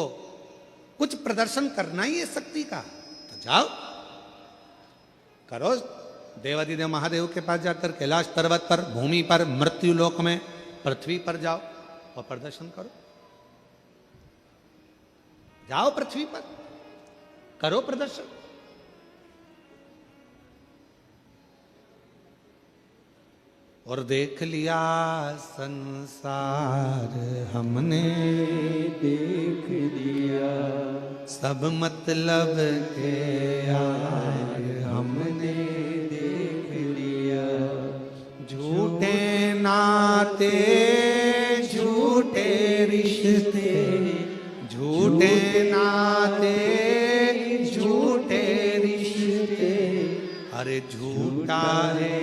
कुछ प्रदर्शन करना ही है शक्ति का तो जाओ करो। देवादिदेव महादेव के पास जाकर कैलाश पर्वत पर, भूमि पर, मृत्यु लोक में, पृथ्वी पर जाओ और प्रदर्शन करो। जाओ पृथ्वी पर, करो प्रदर्शन। और देख लिया संसार हमने, देख लिया सब मतलब के यार हमने, देख लिया झूठे नाते झूठे रिश्ते, झूठे नाते झूठे रिश्ते, अरे झूठा है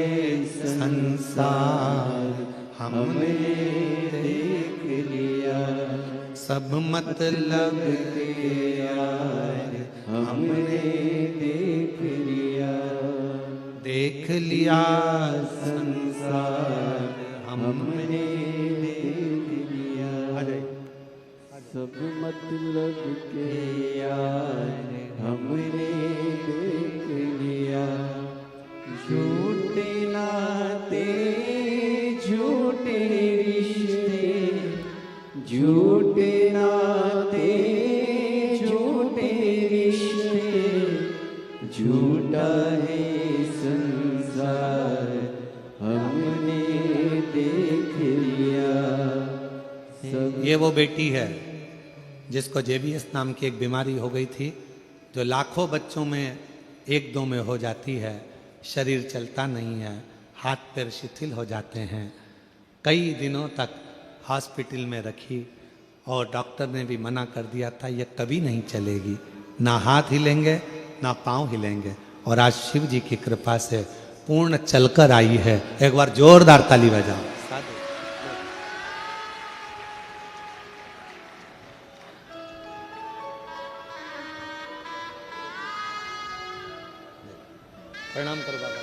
संसार हमने देख लिया सब मतलब के यार हमने देख लिया, देख लिया संसार हमने देख लिया सब मतलब के यार हमने देख लिया। झूठे नाते झूठे रिश्ते, झूठे नाते झूठे रिश्ते, झूठा है संसार हमने देख लिया। ये वो बेटी है जिसको जेबीएस नाम की एक बीमारी हो गई थी, जो लाखों बच्चों में 1-2 में हो जाती है। शरीर चलता नहीं है, हाथ पैर शिथिल हो जाते हैं। कई दिनों तक हॉस्पिटल में रखी और डॉक्टर ने भी मना कर दिया था ये कभी नहीं चलेगी, ना हाथ हिलेंगे ना पाँव हिलेंगे। और आज शिव जी की कृपा से पूर्ण चलकर आई है। एक बार जोरदार ताली बजाओ। प्रणाम करो बाबा।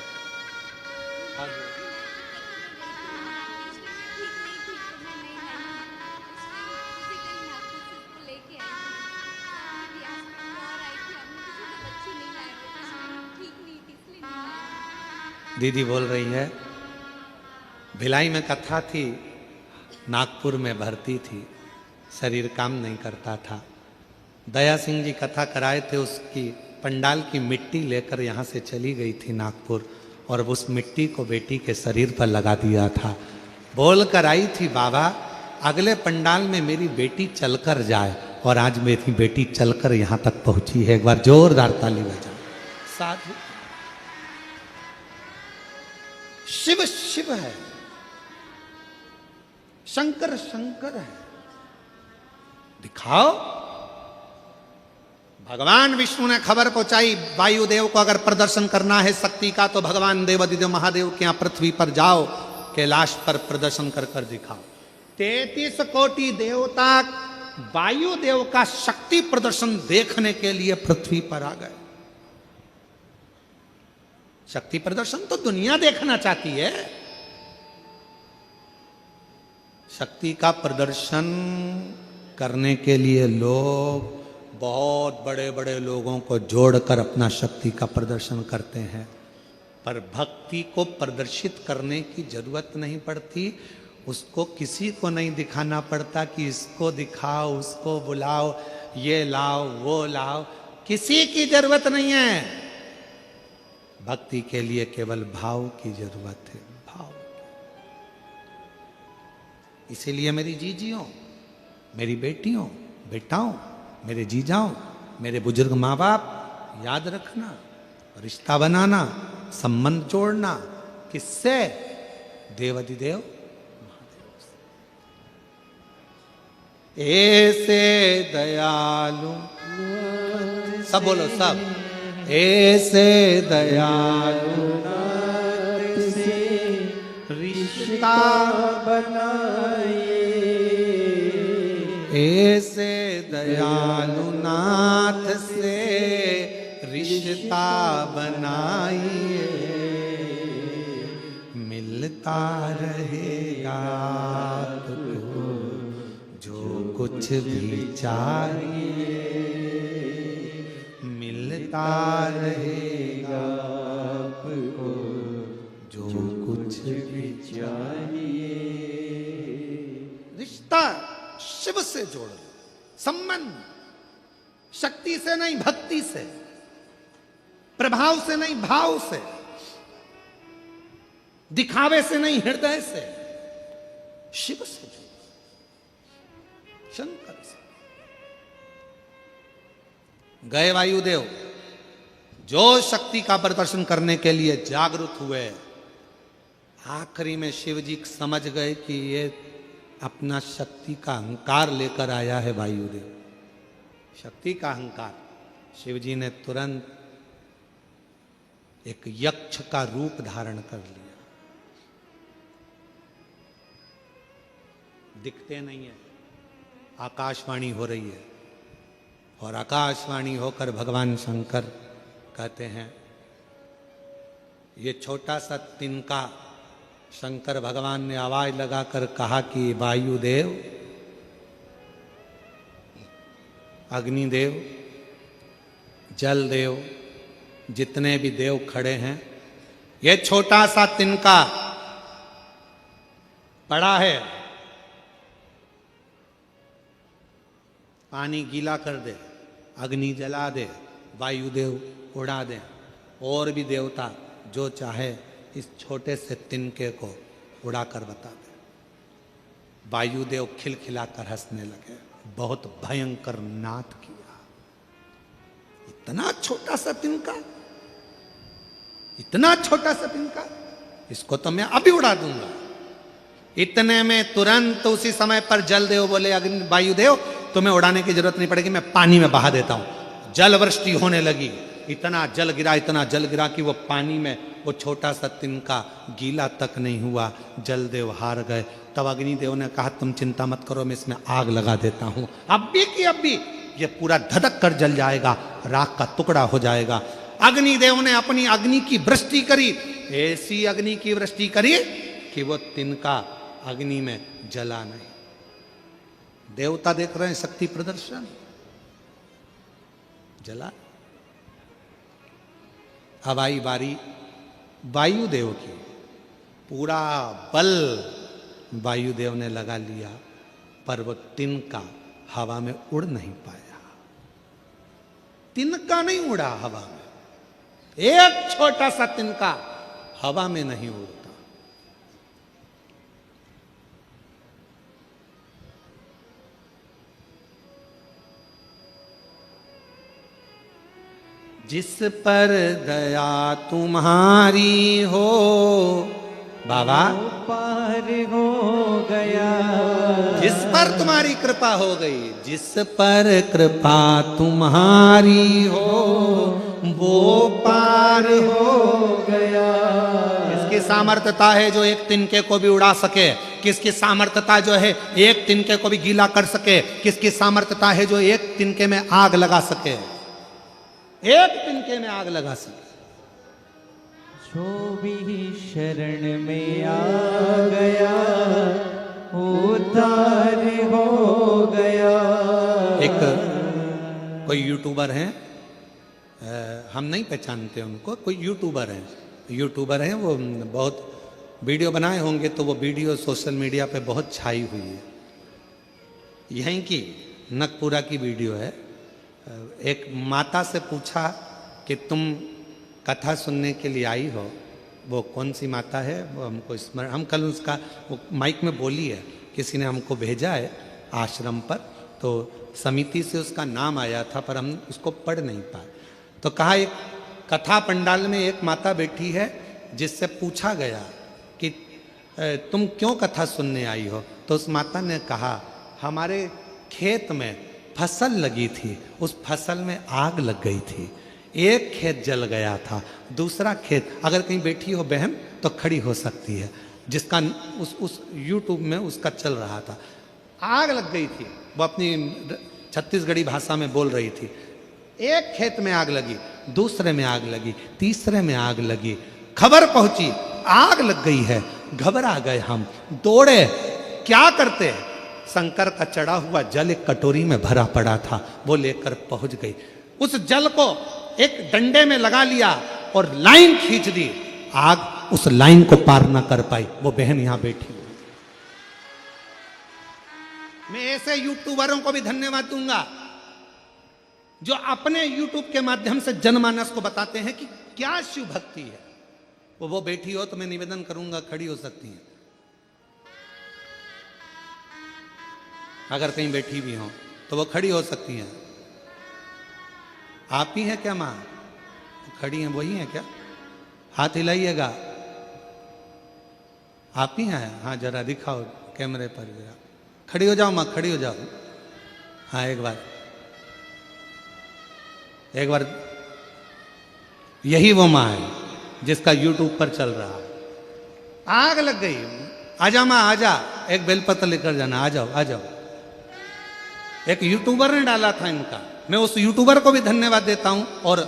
दीदी बोल रही है भिलाई में कथा थी, नागपुर में भर्ती थी, शरीर काम नहीं करता था। दया सिंह जी कथा कराए थे, उसकी पंडाल की मिट्टी लेकर यहाँ से चली गई थी नागपुर और उस मिट्टी को बेटी के शरीर पर लगा दिया था। बोल कर आई थी बाबा अगले पंडाल में मेरी बेटी चलकर जाए, और आज मेरी बेटी चलकर यहाँ तक पहुँची है। एक बार जोरदार ताली बजाओ। साधु शिव शिव है, शंकर शंकर है। दिखाओ। भगवान विष्णु ने खबर पहुंचाई वायुदेव को, अगर प्रदर्शन करना है शक्ति का तो भगवान देवादिदेव महादेव के यहाँ पृथ्वी पर जाओ, कैलाश पर प्रदर्शन कर कर दिखाओ। 33 कोटि देवता वायुदेव का शक्ति प्रदर्शन देखने के लिए पृथ्वी पर आ गए। शक्ति प्रदर्शन तो दुनिया देखना चाहती है। शक्ति का प्रदर्शन करने के लिए लोग बहुत बड़े बड़े लोगों को जोड़कर अपना शक्ति का प्रदर्शन करते हैं, पर भक्ति को प्रदर्शित करने की जरूरत नहीं पड़ती। उसको किसी को नहीं दिखाना पड़ता कि इसको दिखाओ, उसको बुलाओ, ये लाओ, वो लाओ, किसी की जरूरत नहीं है। भक्ति के लिए केवल भाव की जरूरत है, भाव। इसीलिए मेरी जीजियों, मेरी बेटियों, बेटाओं, मेरे जीजाओं, मेरे बुजुर्ग माँ बाप, याद रखना, रिश्ता बनाना, संबंध जोड़ना किससे? देवाधिदेव महादेव से। ऐसे दयालु, सब बोलो सब, ऐसे दयालु से रिश्ता बनाए, ऐसे दयालु नाथ से रिश्ता बनाइए, मिलता रहेगा आपको जो कुछ भी चाहिए, मिलता रहेगा आपको जो कुछ भी चाहिए। रिश्ता शिव से जोड़ लो, संबंध शक्ति से नहीं भक्ति से, प्रभाव से नहीं भाव से, दिखावे से नहीं हृदय से, शिव से जोड़ो, शंकर से। गए वायुदेव जो शक्ति का प्रदर्शन करने के लिए जागरूक हुए, आखिरी में शिव जी समझ गए कि ये अपना शक्ति का अहंकार लेकर आया है वायुदेव, शक्ति का अहंकार। शिव जी ने तुरंत एक यक्ष का रूप धारण कर लिया। दिखते नहीं है, आकाशवाणी हो रही है, और आकाशवाणी होकर भगवान शंकर कहते हैं, ये छोटा सा तिनका, शंकर भगवान ने आवाज लगाकर कहा कि वायुदेव, अग्निदेव, जलदेव, जितने भी देव खड़े हैं, ये छोटा सा तिनका पड़ा है, पानी गीला कर दे, अग्नि जला दे, वायुदेव उड़ा दे, और भी देवता जो चाहे इस छोटे से तिनके को उड़ाकर बता दे। वायुदेव खिलखिलाकर हंसने लगे, बहुत भयंकर नाद किया। इतना छोटा सा तिनका, इतना छोटा सा तिनका, इसको तो मैं अभी उड़ा दूंगा। इतने में तुरंत उसी समय पर जलदेव बोले, अग्नि वायुदेव तुम्हें उड़ाने की जरूरत नहीं पड़ेगी, मैं पानी में बहा देता हूं। जल वृष्टि होने लगी, इतना जल गिरा, इतना जल गिरा कि वो पानी में वो छोटा सा तिनका गीला तक नहीं हुआ। जलदेव हार गए। तब अग्निदेव ने कहा, तुम चिंता मत करो, मैं इसमें आग लगा देता हूं, अब भी की अब भी ये पूरा धधक कर जल जाएगा, राख का टुकड़ा हो जाएगा। अग्निदेव ने अपनी अग्नि की वृष्टि करी, ऐसी अग्नि की वृष्टि करी कि वो तिनका अग्नि में जला नहीं। देवता देख रहे हैं शक्ति प्रदर्शन, जला। अब आई बारी वायुदेव की, पूरा बल वायुदेव ने लगा लिया, पर वो तिनका हवा में उड़ नहीं पाया। तिनका नहीं उड़ा हवा में, एक छोटा सा तिनका हवा में नहीं उड़ता। जिस पर दया तुम्हारी हो, बाबा पार हो गया, जिस पर तुम्हारी कृपा हो गई, जिस पर कृपा तुम्हारी हो, वो पार हो गया। किसकी सामर्थ्यता है जो एक तिनके को भी उड़ा सके? किसकी सामर्थ्यता जो है एक तिनके को भी गीला कर सके? किसकी सामर्थ्यता है जो एक तिनके में आग लगा सके? एक तिनके में आग लगा सके। जो भी शरण में आ गया उद्धार हो गया। एक कोई यूट्यूबर हैं, हम नहीं पहचानते उनको, कोई यूट्यूबर हैं, वो बहुत वीडियो बनाए होंगे, तो वो वीडियो सोशल मीडिया पे बहुत छाई हुई है। यहीं की नगपुरा की वीडियो है। एक माता से पूछा कि तुम कथा सुनने के लिए आई हो, वो कौन सी माता है वो हमको स्मरण, हम कल उसका वो माइक में बोली है, किसी ने हमको भेजा है आश्रम पर, तो समिति से उसका नाम आया था पर हम उसको पढ़ नहीं पाए। तो कहा एक कथा पंडाल में एक माता बैठी है जिससे पूछा गया कि तुम क्यों कथा सुनने आई हो? तो उस माता ने कहा हमारे खेत में फसल लगी थी, उस फसल में आग लग गई थी, एक खेत जल गया था, दूसरा खेत, अगर कहीं बैठी हो बहन तो खड़ी हो सकती है, जिसका उस यूट्यूब में उसका चल रहा था, आग लग गई थी, वो अपनी छत्तीसगढ़ी भाषा में बोल रही थी। एक खेत में आग लगी, दूसरे में आग लगी, तीसरे में आग लगी, खबर पहुंची आग लग गई है, घबरा गए हम, दौड़े, क्या करते? शंकर का चढ़ा हुआ जल एक कटोरी में भरा पड़ा था, वो लेकर पहुंच गई, उस जल को एक डंडे में लगा लिया और लाइन खींच दी, आग उस लाइन को पार ना कर पाई। वो बहन यहां बैठी। मैं ऐसे यूट्यूबरों को भी धन्यवाद दूंगा जो अपने यूट्यूब के माध्यम से जनमानस को बताते हैं कि क्या शिव भक्ति है। वो बैठी हो तो मैं निवेदन करूंगा, खड़ी हो सकती हैं, अगर कहीं बैठी भी हो तो वो खड़ी हो सकती हैं। आप ही हैं क्या मां? खड़ी हैं, वही हैं क्या? हाथ हिलाइएगा। आप ही हैं? हाँ जरा दिखाओ कैमरे पर जरा, खड़ी हो जाओ मां, खड़ी हो जाओ। हाँ एक बार यही वो मां है जिसका यूट्यूब पर चल रहा है। आग लग गई, आजा मां आजा, एक बेलपत्र लेकर जाना, आ जाओ आ जाओ। एक यूट्यूबर ने डाला था इनका, मैं उस यूट्यूबर को भी धन्यवाद देता हूं और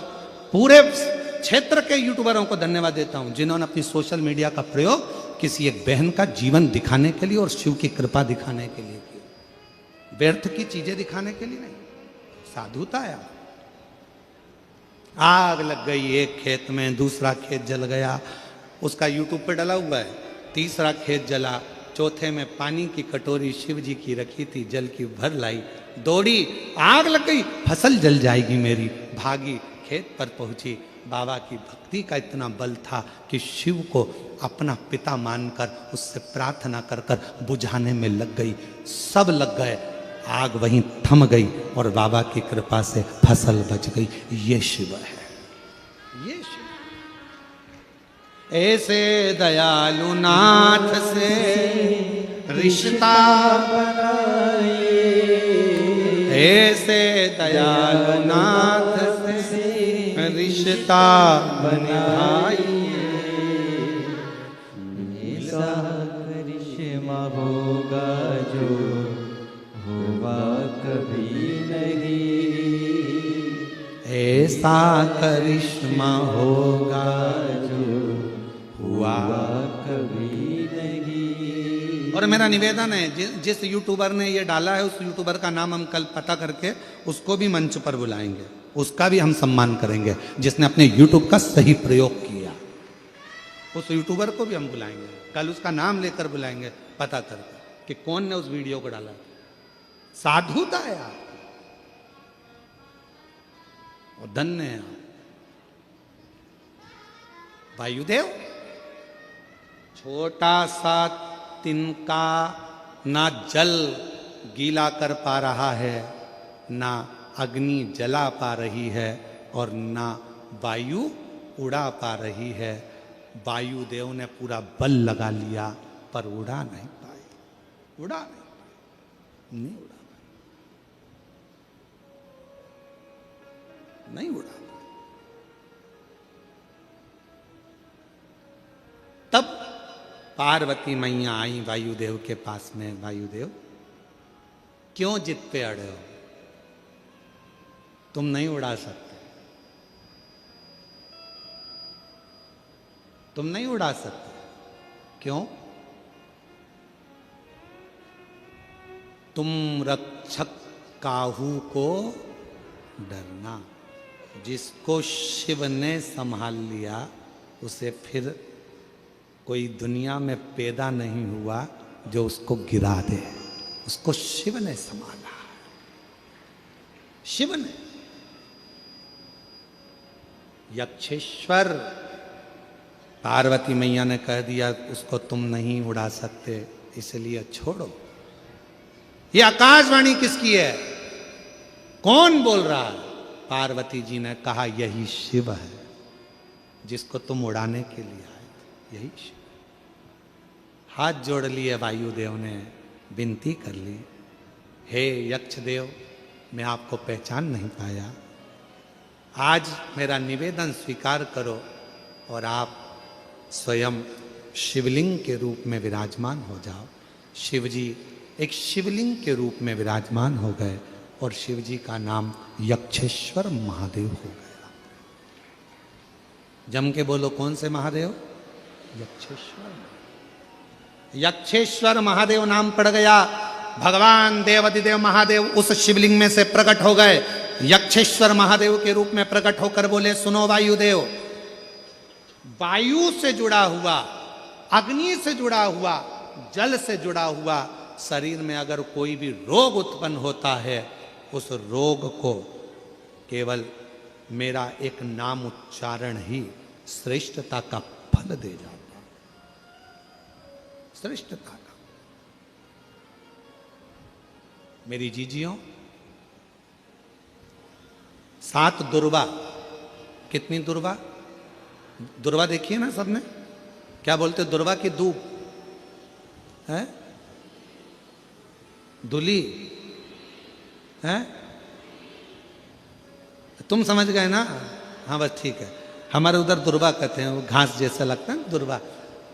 पूरे क्षेत्र के यूट्यूबरों को धन्यवाद देता हूं जिन्होंने अपनी सोशल मीडिया का प्रयोग किसी एक बहन का जीवन दिखाने के लिए और शिव की कृपा दिखाने के लिए किया, व्यर्थ की चीजें दिखाने के लिए नहीं, साधुता है। आग लग गई एक खेत में, दूसरा खेत जल गया, उसका यूट्यूब पे डला हुआ है, तीसरा खेत जला, चौथे में पानी की कटोरी शिव जी की रखी थी, जल की भर लाई, दौड़ी, आग लग गई, फसल जल जाएगी मेरी, भागी, खेत पर पहुंची। बाबा की भक्ति का इतना बल था कि शिव को अपना पिता मानकर उससे प्रार्थना कर कर बुझाने में लग गई, सब लग गए, आग वहीं थम गई और बाबा की कृपा से फसल बच गई। ये शिव है, ये शिव। ऐसे दयालु नाथ से रिश्ता बनाइए, ऐसे दयालु नाथ से रिश्ता बनाइए। ऐसा करिश्मा होगा जो हुआ कभी नहीं, ऐसा करिश्मा होगा जो हुआ कभी नहीं। और मेरा निवेदन है जिस यूट्यूबर ने ये डाला है उस यूट्यूबर का नाम हम कल पता करके उसको भी मंच पर बुलाएंगे, उसका भी हम सम्मान करेंगे जिसने अपने यूट्यूब का सही प्रयोग किया। उस यूट्यूबर को भी हम बुलाएंगे, कल उसका नाम लेकर बुलाएंगे पता करके कि कौन ने उस वीडियो को डाला। साधुता है आपकी और धन्य है आप। वायुदेव छोटा सा तिनका ना जल गीला कर पा रहा है, ना अग्नि जला पा रही है और ना वायु उड़ा पा रही है। वायुदेव ने पूरा बल लगा लिया पर उड़ा नहीं पाए, उड़ा नहीं उड़ा, नहीं उड़ा। पार्वती मैया आई वायुदेव के पास में, वायुदेव क्यों जिद पे अड़े हो, तुम नहीं उड़ा सकते, तुम नहीं उड़ा सकते। क्यों? तुम रक्षक काहू को डरना, जिसको शिव ने संभाल लिया उसे फिर कोई दुनिया में पैदा नहीं हुआ जो उसको गिरा दे। उसको शिव ने संभाला, शिव ने। यक्षेश्वर, पार्वती मैया ने कह दिया उसको तुम नहीं उड़ा सकते, इसलिए छोड़ो। ये आकाशवाणी किसकी है? कौन बोल रहा है? पार्वती जी ने कहा यही शिव है जिसको तुम उड़ाने के लिए आए थे, यही शिव। हाथ जोड़ लिए वायुदेव ने, विनती कर ली, हे यक्षदेव, मैं आपको पहचान नहीं पाया, आज मेरा निवेदन स्वीकार करो और आप स्वयं शिवलिंग के रूप में विराजमान हो जाओ। शिव जी एक शिवलिंग के रूप में विराजमान हो गए और शिव जी का नाम यक्षेश्वर महादेव हो गया। जम के बोलो, कौन से महादेव? यक्षेश्वर। यक्षेश्वर महादेव नाम पड़ गया। भगवान देवाधिदेव महादेव उस शिवलिंग में से प्रकट हो गए, यक्षेश्वर महादेव के रूप में प्रकट होकर बोले, सुनो वायुदेव, वायु से जुड़ा हुआ, अग्नि से जुड़ा हुआ, जल से जुड़ा हुआ शरीर में अगर कोई भी रोग उत्पन्न होता है, उस रोग को केवल मेरा एक नाम उच्चारण ही श्रेष्ठता का फल दे जाता, श्रेष्ठता का। मेरी जीजियों, 7 दुर्वा। कितनी दुर्वा? दुर्वा देखिए ना सबने, क्या बोलते? दुर्वा की दूब है, दुली है, तुम समझ गए ना? हाँ बस ठीक है। हमारे उधर दुर्वा कहते हैं, वो घास जैसा लगता है ना दुर्वा।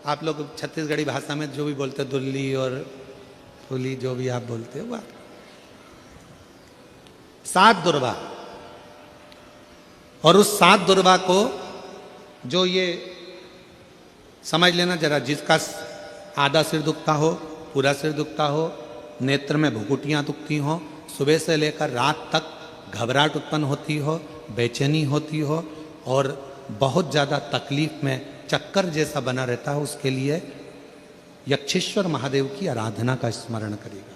आप लोग छत्तीसगढ़ी भाषा में जो भी बोलते हैं, दुल्ली और फुली, जो भी आप बोलते हो, वो 7 दुर्वा। और उस 7 दुर्वा को जो ये समझ लेना जरा, जिसका आधा सिर दुखता हो, पूरा सिर दुखता हो, नेत्र में भुकुटियाँ दुखती हो, सुबह से लेकर रात तक घबराहट उत्पन्न होती हो, बेचैनी होती हो और बहुत ज़्यादा तकलीफ में चक्कर जैसा बना रहता है, उसके लिए यक्षेश्वर महादेव की आराधना का स्मरण करेगा।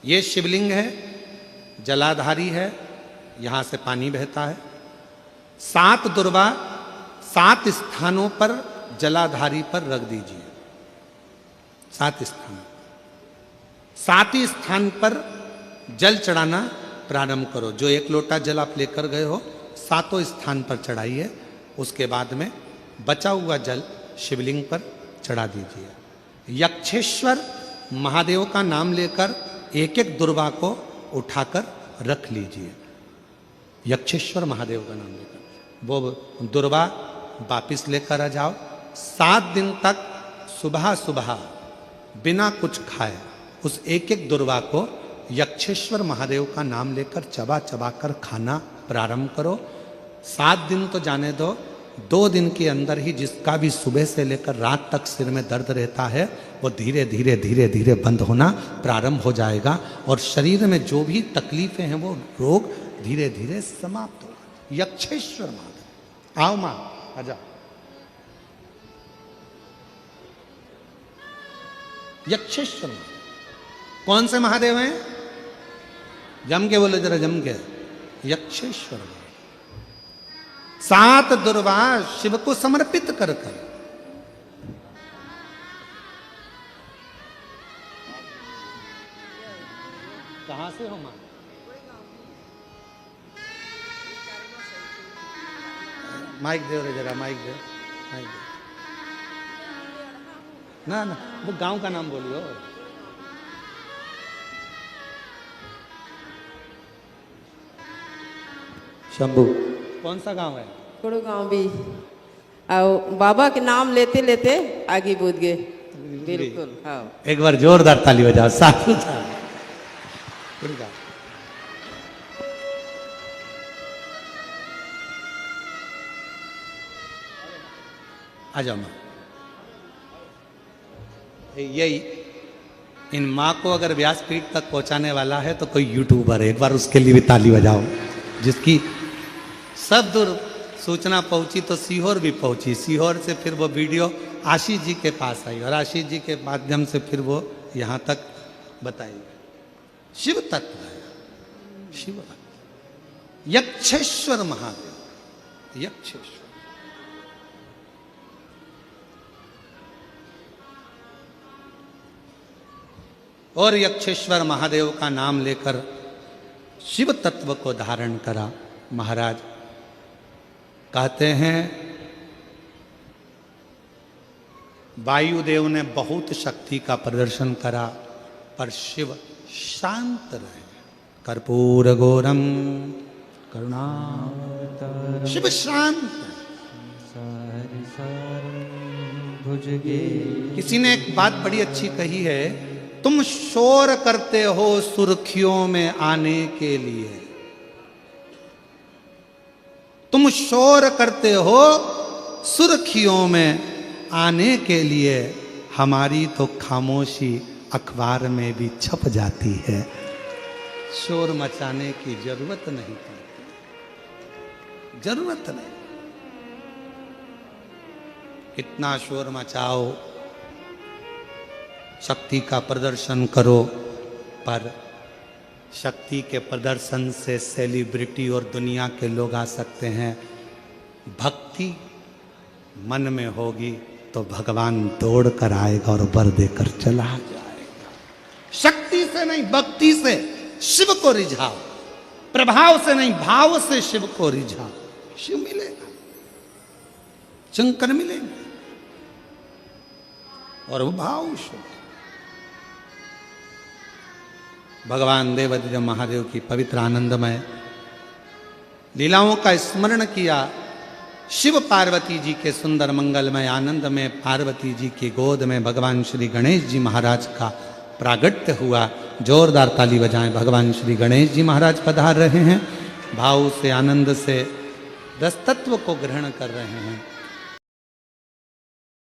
ये शिवलिंग है, जलाधारी है, यहाँ से पानी बहता है। 7 दुर्वा 7 स्थानों पर जलाधारी पर रख दीजिए, 7 स्थान। 7 ही स्थान पर जल चढ़ाना प्रारंभ करो। जो 1 लोटा जल आप लेकर गए हो, 7 स्थान पर चढ़ाइए। उसके बाद में बचा हुआ जल शिवलिंग पर चढ़ा दीजिए। यक्षेश्वर महादेव का नाम लेकर एक एक दुर्वा को उठाकर रख लीजिए। यक्षेश्वर महादेव का नाम लेकर वो दुर्वा वापिस लेकर आ जाओ। 7 दिन तक सुबह सुबह बिना कुछ खाए उस एक एक दुर्वा को यक्षेश्वर महादेव का नाम लेकर चबा चबा कर खाना प्रारंभ करो। 7 दिन तो जाने दो, 2 दिन के अंदर ही जिसका भी सुबह से लेकर रात तक सिर में दर्द रहता है, वो धीरे धीरे धीरे धीरे बंद होना प्रारंभ हो जाएगा और शरीर में जो भी तकलीफें हैं वो रोग धीरे धीरे समाप्त होगा। यक्षेश्वर महादेव, आओ माँ, आजा। यक्षेश्वर महादेव कौन से महादेव हैं? जम के बोलो जरा, जम के। यक्षेश्वर महादेव 7 दुर्वा शिव को समर्पित कर कर। कहां से हो मां? माइक दे रे जरा, माइक दे, माइक दे। ना ना, वो गांव का नाम बोलियो। शंभू। कौन सा गांव है? गांव भी। और बाबा के नाम लेते लेते आगे बूझ गए। बिल्कुल हाँ। एक बार जोरदार ताली बजाओ, साधु साधु। उनका आ जाओ माँ। यही इन माँ को अगर व्यासपीठ तक पहुंचाने वाला है तो कोई यूट्यूबर है, एक बार उसके लिए भी ताली बजाओ, जिसकी सब दूर सूचना पहुंची तो सीहोर भी पहुंची, सीहोर से फिर वो वीडियो आशीष जी के पास आई और आशीष जी के माध्यम से फिर वो यहाँ तक बताई। शिव तत्व है, शिव यक्षेश्वर महादेव, यक्षेश्वर। और यक्षेश्वर महादेव का नाम लेकर शिव तत्व को धारण करा महाराज। कहते हैं वायुदेव ने बहुत शक्ति का प्रदर्शन करा पर शिव शांत रहे। कर्पूर गौरम करुणा, शिव शांत। भुजगे किसी ने एक बात बड़ी अच्छी कही है, तुम शोर करते हो सुर्खियों में आने के लिए, तुम शोर करते हो सुर्खियों में आने के लिए, हमारी तो खामोशी अखबार में भी छप जाती है। शोर मचाने की जरूरत नहीं पड़ती, जरूरत नहीं। कितना शोर मचाओ, शक्ति का प्रदर्शन करो, पर शक्ति के प्रदर्शन से सेलिब्रिटी और दुनिया के लोग आ सकते हैं। भक्ति मन में होगी तो भगवान दौड़ कर आएगा और वर देकर चला जाएगा। शक्ति से नहीं, भक्ति से शिव को रिझाओ, प्रभाव से नहीं भाव से शिव को रिझाओ, शिव मिलेगा, शंकर मिलेंगे। और वो भाव शुद्ध। भगवान देवादिदेव महादेव की पवित्र आनंदमय लीलाओं का स्मरण किया। शिव पार्वती जी के सुंदर मंगलमय आनंद में पार्वती जी की गोद में भगवान श्री गणेश जी महाराज का प्रागट्य हुआ। जोरदार ताली बजाएं। भगवान श्री गणेश जी महाराज पधार रहे हैं, भाव से आनंद से रस तत्व को ग्रहण कर रहे हैं।